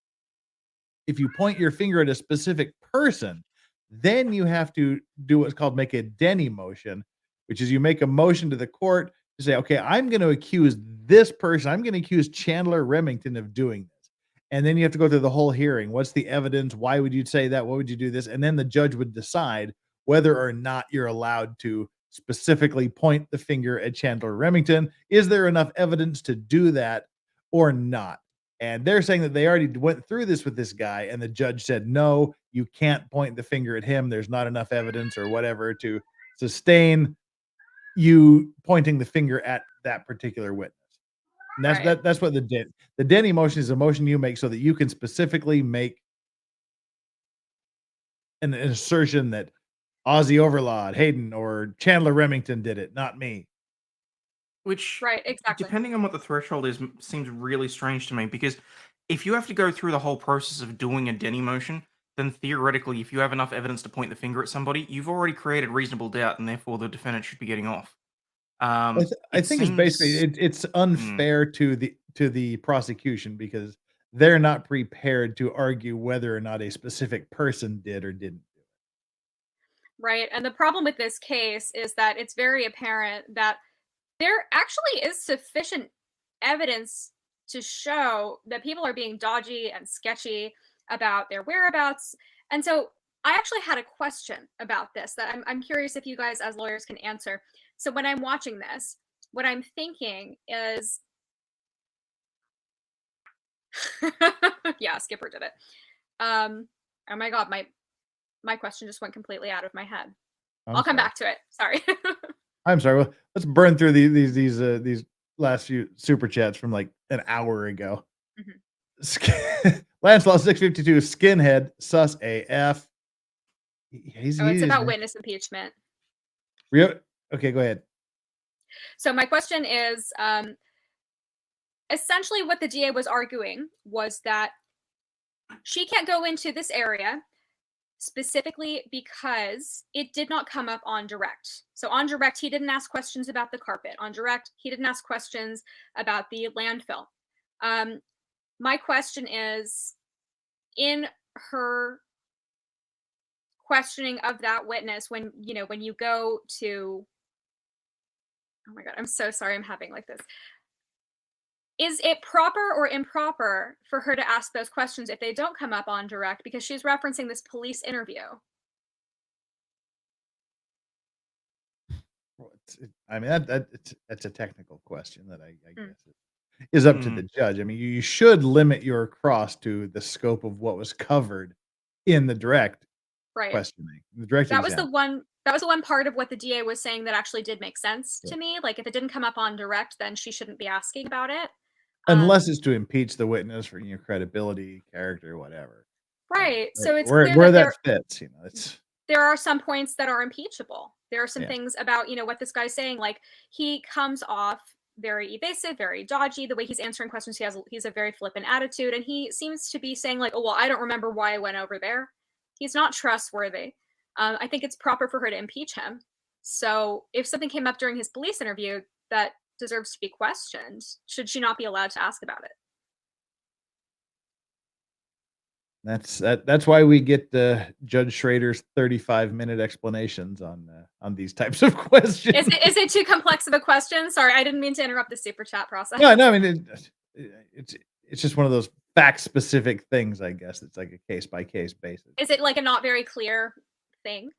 if you point your finger at a specific person, then you have to do what's called make a Denny motion, which is you make a motion to the court to say, okay, I'm going to accuse this person. I'm going to accuse Chandler Remington of doing this. And then you have to go through the whole hearing. What's the evidence? Why would you say that? What would you do this? And then the judge would decide whether or not you're allowed to specifically point the finger at Chandler Remington. Is there enough evidence to do that or not? And they're saying that they already went through this with this guy, and the judge said, no, you can't point the finger at him. There's not enough evidence or whatever to sustain you pointing the finger at that particular witness. And that's what the Denny motion is, a motion you make so that you can specifically make an assertion that Aussie Overlaw'd, Hayden, or Chandler Remington did it, not me. Which, right, exactly. Depending on what the threshold is, seems really strange to me, because if you have to go through the whole process of doing a Denny motion, then theoretically, if you have enough evidence to point the finger at somebody, you've already created reasonable doubt, and therefore the defendant should be getting off. I think it's basically it's unfair to the prosecution because they're not prepared to argue whether or not a specific person did or didn't. right? And the problem with this case is that it's very apparent that there actually is sufficient evidence to show that people are being dodgy and sketchy about their whereabouts. And so I actually had a question about this that I'm curious if you guys as lawyers can answer. So when I'm watching this, what I'm thinking is, yeah, Skipper did it. Oh my God, my question just went completely out of my head. I'll come back to it. Sorry. I'm sorry. Well, let's burn through these last few super chats from like an hour ago. Lancelot 652 skinhead sus AF. It's about witness impeachment. Okay, go ahead. So my question is, essentially what the DA was arguing was that she can't go into this area specifically because it did not come up on direct. So on direct, he didn't ask questions about the carpet. On direct, he didn't ask questions about the landfill. My question is, in her questioning of that witness, when you go to, oh my God, I'm so sorry I'm having like this. Is it proper or improper for her to ask those questions if they don't come up on direct, because she's referencing this police interview? I mean, that's a technical question that I guess is up to the judge. I mean, you should limit your cross to the scope of what was covered in the direct questioning. The direct that exam. was the one part of what the DA was saying that actually did make sense to me. Like, if it didn't come up on direct, then she shouldn't be asking about it. Unless it's to impeach the witness for your credibility, character, whatever. Right. So it's where clear that fits, it's there are some points that are impeachable. There are some things about, what this guy's saying. Like, he comes off very evasive, very dodgy. The way he's answering questions, he's a very flippant attitude, and he seems to be saying like, "Oh well, I don't remember why I went over there." He's not trustworthy. I think it's proper for her to impeach him. So if something came up during his police interview that deserves to be questioned, should she not be allowed to ask about it? That's why we get Judge Schroeder's 35-minute explainations on these types of questions. Is it too complex of a question? Sorry, I didn't mean to interrupt the super chat process. No, I mean it's just one of those fact-specific things, I guess. It's like a case-by-case basis. Is it like a not very clear thing?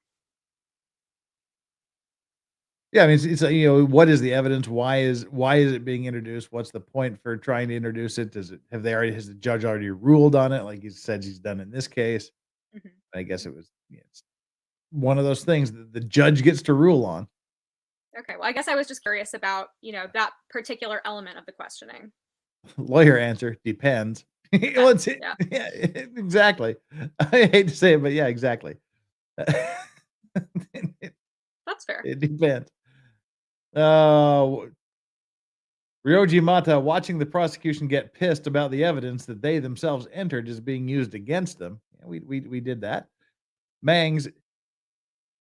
Yeah, I mean, it's what is the evidence? Why is it being introduced? What's the point for trying to introduce it? Has the judge already ruled on it, like he said he's done in this case? I guess it was it's one of those things that the judge gets to rule on. Okay, well, I guess I was just curious about that particular element of the questioning. Lawyer answer depends. Yeah, exactly. I hate to say it, but yeah, exactly. That's fair. It depends. Ryoji Mata watching the prosecution get pissed about the evidence that they themselves entered is being used against them. Yeah, we did that. Mangs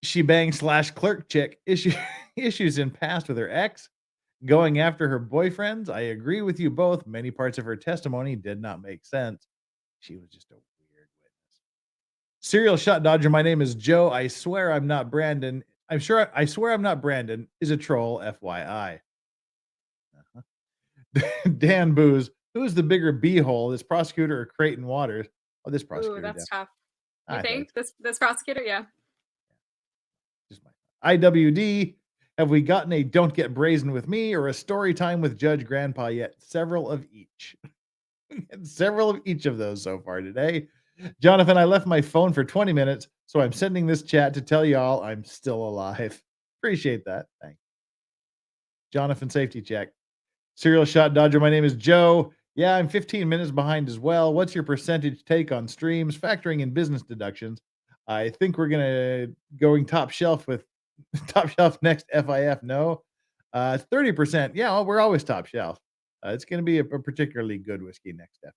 shebang / clerk chick issues in past with her ex, going after her boyfriends. I agree with you both. Many parts of her testimony did not make sense. She was just a weird witness. Serial shot dodger. My name is Joe. I swear I'm not Brandon. I swear I'm not Brandon is a troll, FYI. Dan Booze, who's the bigger beehole, this prosecutor or Creighton Waters? Oh, this prosecutor. Ooh, that's tough. You think this prosecutor? Yeah. Just my IWD. Have we gotten a "Don't Get Brazen with Me" or a story time with Judge Grandpa yet? Several of each. Several of each of those so far today. Jonathan, I left my phone for 20 minutes, so I'm sending this chat to tell y'all I'm still alive. Appreciate that. Thanks. Jonathan, safety check. Serial shot dodger. My name is Joe. Yeah, I'm 15 minutes behind as well. What's your percentage take on streams, factoring in business deductions? I think we're going top shelf with top shelf next FIF. No, 30%. Yeah, we're always top shelf. It's going to be a particularly good whiskey next FIF.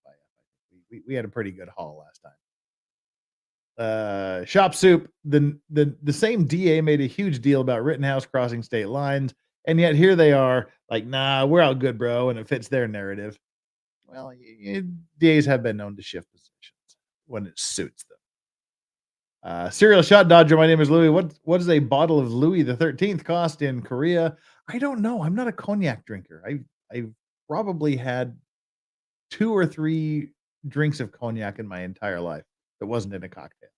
We had a pretty good haul last time. Shop Soup, the same DA made a huge deal about Rittenhouse crossing state lines, and yet here they are like, nah, we're all good, bro, and it fits their narrative. Well, DAs have been known to shift positions when it suits them. Serial shot dodger. My name is Louis. What does a bottle of Louis the 13th cost in Korea? I don't know. I'm not a cognac drinker. I've probably had 2 or 3 drinks of cognac in my entire life that wasn't in a cocktail.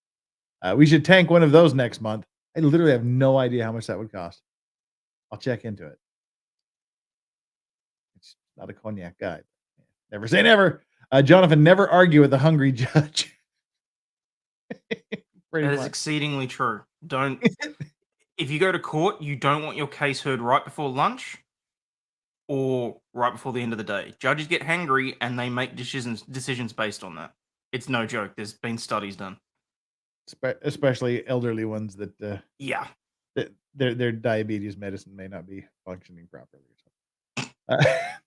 We should tank one of those next month. I literally have no idea how much that would cost. I'll check into it. It's not a cognac guy. Never say never. Jonathan, never argue with a hungry judge. That is exceedingly true. Don't. If you go to court, you don't want your case heard right before lunch or right before the end of the day. Judges get hangry and they make decisions based on that. It's no joke. There's been studies done. Especially elderly ones that yeah, their diabetes medicine may not be functioning properly.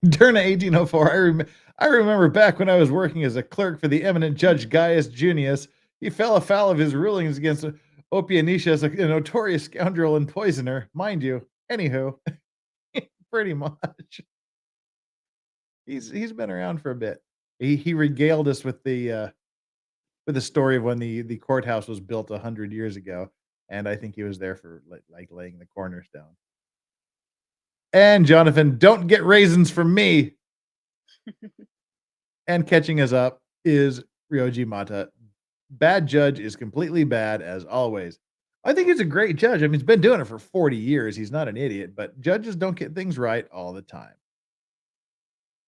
Durna 1804. I remember back when I was working as a clerk for the eminent Judge Gaius Junius. He fell afoul of his rulings against Opianisha as a notorious scoundrel and poisoner, mind you. Anywho, pretty much. He's been around for a bit. He regaled us with the story of when the courthouse was built 100 years ago, and I think he was there for like laying the cornerstone. And Jonathan, don't get raisins from me. And catching us up is Ryoji Mata. Bad judge is completely bad as always. I think he's a great judge. I mean, he's been doing it for 40 years. He's not an idiot, but judges don't get things right all the time.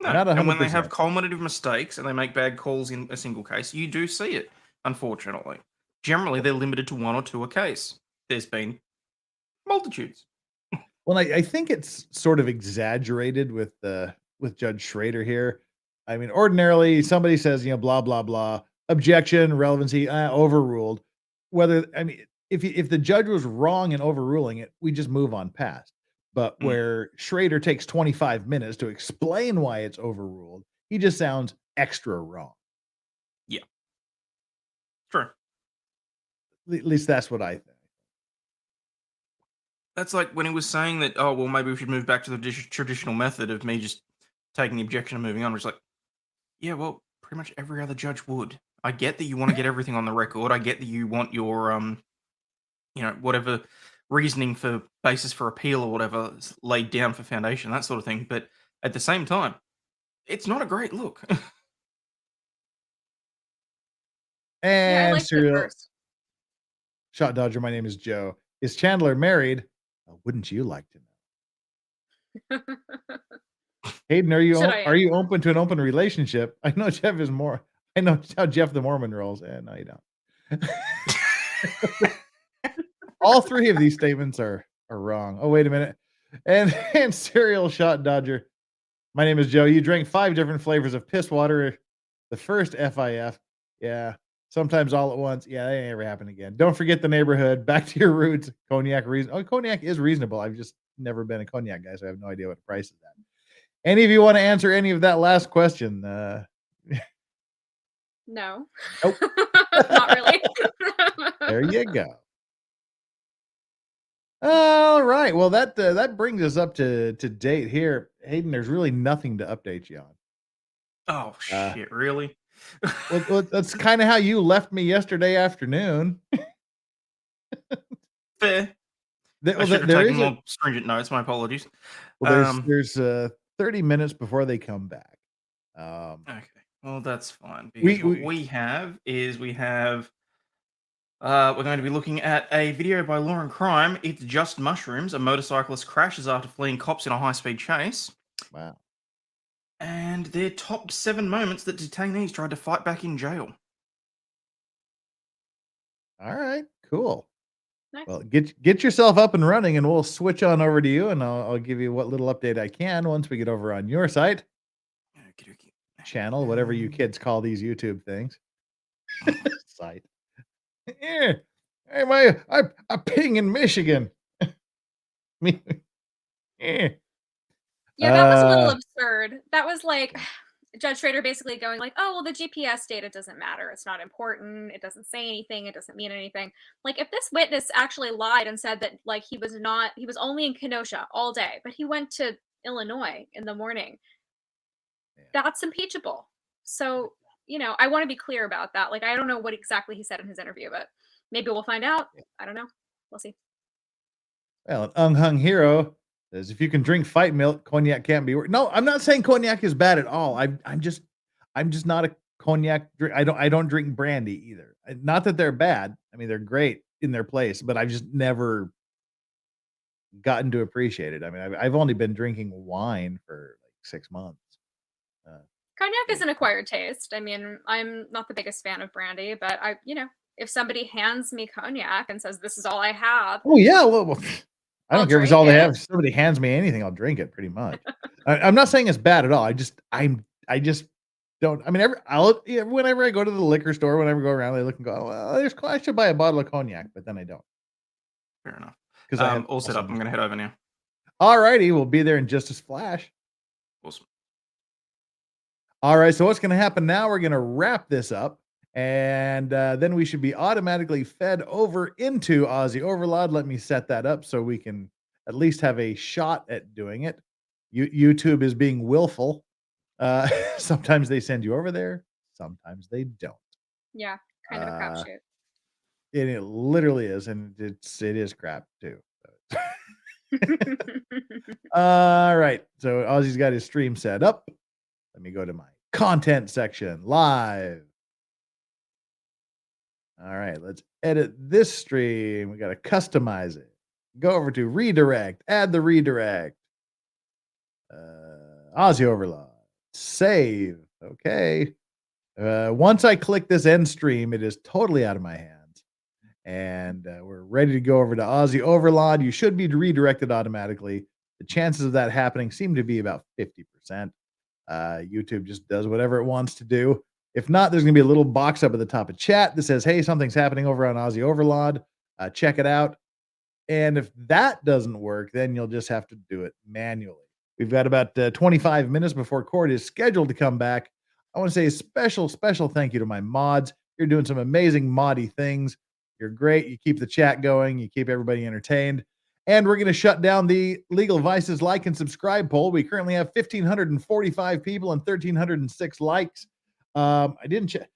No, Not and when they 100%. have cumulative mistakes and they make bad calls in a single case, you do see it, unfortunately. Generally, they're limited to 1 or 2 a case. There's been multitudes. Well, I think it's sort of exaggerated with Judge Schroeder here. I mean, ordinarily somebody says, blah, blah, blah, objection, relevancy, overruled. If the judge was wrong in overruling it, we just move on past. But where Schroeder takes 25 minutes to explain why it's overruled, he just sounds extra wrong. Yeah. Sure. At least that's what I think. That's like when he was saying that, oh, well, maybe we should move back to the traditional method of me just taking the objection and moving on. It's like, yeah, well, pretty much every other judge would. I get that you want to get everything on the record. I get that you want your, whatever reasoning for basis for appeal or whatever laid down for foundation, that sort of thing. But at the same time, it's not a great look. And liked it serial first. shot dodger. My name is Joe. Is Chandler married? Wouldn't you like to know? Hayden, are you open to an open relationship? I know Jeff is more. I know how Jeff the Mormon rolls. No, you don't. All 3 of these statements are wrong. Oh, wait a minute. And serial shot dodger. My name is Joe. You drank 5 different flavors of piss water. The first FIF. Yeah. Sometimes all at once. Yeah, that ain't ever happen again. Don't forget the neighborhood. Back to your roots. Cognac cognac is reasonable. I've just never been a cognac guy, so I have no idea what the price is at. Any of you want to answer any of that last question? No. Nope. Not really. There you go. All right. Well, that brings us up to date here. Hayden, there's really nothing to update you on. Oh, shit, really? Well, that's kind of how you left me yesterday afternoon. Fair. I should have taken more stringent notes. My apologies. Well, there's 30 minutes before they come back. Okay. Well, that's fine. Because what we have we're going to be looking at a video by Law and Crime. It's Just Mushrooms. A motorcyclist crashes after fleeing cops in a high-speed chase. Wow. And their top 7 moments that detainees tried to fight back in jail. All right, cool. Nice. Well, get yourself up and running, and we'll switch on over to you, and I'll give you what little update I can once we get over on your site, channel, whatever you kids call these YouTube things. Site. Yeah. Hey, I'm ping in Michigan. Me. Yeah. Yeah, that was a little absurd. That was like Judge Schroeder basically going like, oh, well, the GPS data doesn't matter. It's not important. It doesn't say anything. It doesn't mean anything. Like, if this witness actually lied and said that, like, he was only in Kenosha all day, but he went to Illinois in the morning, that's impeachable. So, I want to be clear about that. Like, I don't know what exactly he said in his interview, but Maybe we'll find out. I don't know. We'll see. Well, an unhung hero says, if you can drink fight milk, cognac can't be. No, I'm not saying cognac is bad at all. I'm just not a cognac drink. I don't drink brandy either. Not that they're bad. I mean, they're great in their place, but I've just never gotten to appreciate it. I mean, I've only been drinking wine for like 6 months. Cognac is an acquired taste. I mean, I'm not the biggest fan of brandy, but if somebody hands me cognac and says, this is all I have. Oh yeah. Well, I don't care if it's all they have. it. If somebody hands me anything, I'll drink it pretty much. I'm not saying it's bad at all. I just don't. I mean, whenever I go to the liquor store, whenever I go around, they look and go, well, I should buy a bottle of cognac, but then I don't. Fair enough. Because I have all set up. I'm going to head over now. All righty, we'll be there in just a flash. Awesome. All right, so what's going to happen now? We're going to wrap this up, and then we should be automatically fed over into Aussie Overlaw'd. Let me set that up so we can at least have a shot at doing it. YouTube is being willful. Sometimes they send you over there, sometimes they don't. Yeah, kind of a crapshoot. It literally is, and it is crap too. All right, so Aussie's got his stream set up. Let me go to my content section live. All right, let's edit this stream. We got to customize it. Go over to redirect, add the redirect. Aussie Overlaw'd. Save. Okay. Once I click this end stream, it is totally out of my hands. And we're ready to go over to Aussie Overlaw'd. You should be redirected automatically. The chances of that happening seem to be about 50%. YouTube just does whatever it wants to do. If not, there's going to be a little box up at the top of chat that says, hey, something's happening over on Aussie Overlaw'd. Check it out. And if that doesn't work, then you'll just have to do it manually. We've got about 25 minutes before court is scheduled to come back. I want to say a special thank you to my mods. You're doing some amazing moddy things. You're great. You keep the chat going. You keep everybody entertained. And we're going to shut down the Legal Vices like and subscribe poll. We currently have 1,545 people and 1,306 likes. I didn't check.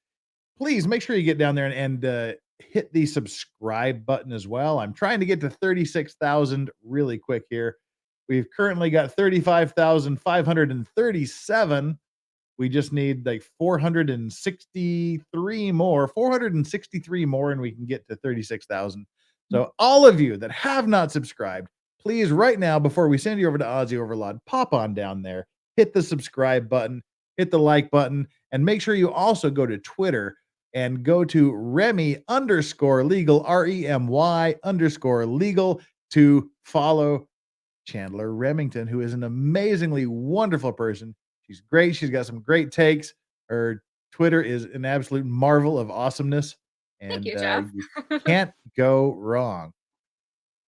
Please make sure you get down there and hit the subscribe button as well. I'm trying to get to 36,000 really quick here. We've currently got 35,537. We just need like 463 more, and we can get to 36,000. So all of you that have not subscribed, please right now, before we send you over to Aussie Overlaw'd, pop on down there, hit the subscribe button, hit the like button, and make sure you also go to Twitter and go to Remy_legal, REMY_legal, to follow Chandler Remington, who is an amazingly wonderful person. She's great. She's got some great takes. Her Twitter is an absolute marvel of awesomeness. And Thank you, Jeff. you can't go wrong.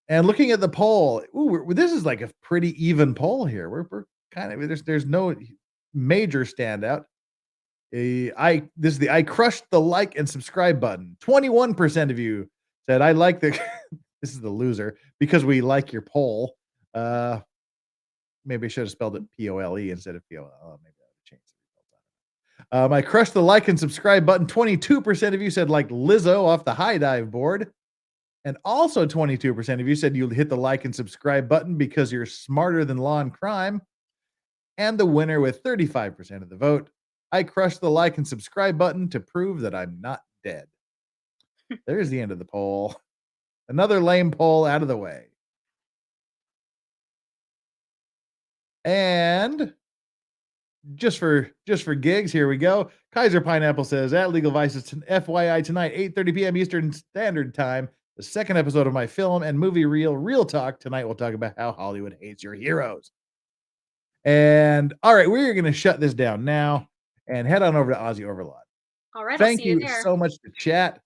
And looking at the poll, this is like a pretty even poll here. We're kind of, there's no major standout. I crushed the like and subscribe button. 21% of you said I like the this is the loser because we like your poll. Maybe I should have spelled it POLE instead of POL. Maybe I would change the results. I crushed the like and subscribe button. 22% of you said like Lizzo off the high dive board. And also 22% of you said you'll hit the like and subscribe button because you're smarter than law and crime. And the winner with 35% of the vote, I crushed the like and subscribe button to prove that I'm not dead. There's the end of the poll. Another lame poll out of the way. And just for gigs, here we go. Kaiser Pineapple says, at Legal Vices, FYI tonight, 8:30 p.m. Eastern Standard Time, the second episode of my film and movie reel, Real Talk. Tonight we'll talk about how Hollywood hates your heroes. And all right, we're going to shut this down now and head on over to Aussie Overlaw'd. All right, Thank I'll see you you there. so much to chat.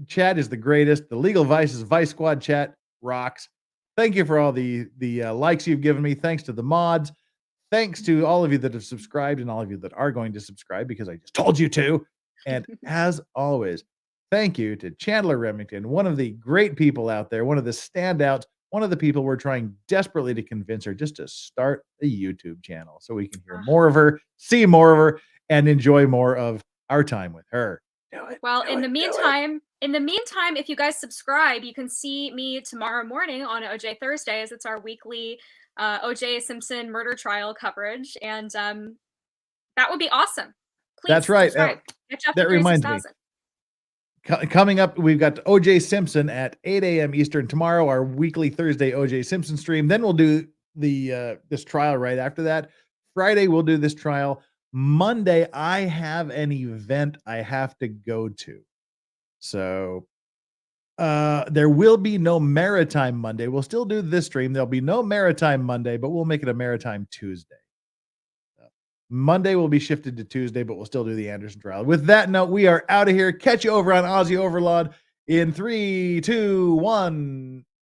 Chat is the greatest. The Legal Vices Vice Squad chat rocks. Thank you for all the likes you've given me. Thanks to the mods. Thanks to all of you that have subscribed and all of you that are going to subscribe because I just told you to. And as always, thank you to Chandler Remington, one of the great people out there, one of the standouts, one of the people we're trying desperately to convince her just to start a YouTube channel so we can hear more of her, see more of her, and enjoy more of our time with her. Well, in the meantime, if you guys subscribe, you can see me tomorrow morning on OJ Thursday, as it's our weekly OJ Simpson murder trial coverage, and that would be awesome. Please That's right. subscribe. Catch up That to reminds me. 36,000. Coming up, we've got OJ Simpson at 8 a.m. Eastern tomorrow, our weekly Thursday OJ Simpson stream. Then we'll do the this trial right after that. Friday, we'll do this trial. Monday, I have an event I have to go to. So there will be no Maritime Monday. We'll still do this stream. There'll be no Maritime Monday, but we'll make it a Maritime Tuesday. Monday will be shifted to Tuesday, but we'll still do the Anderson trial. With that note, we are out of here. Catch you over on Aussie Overlaw'd in 3, 2, 1.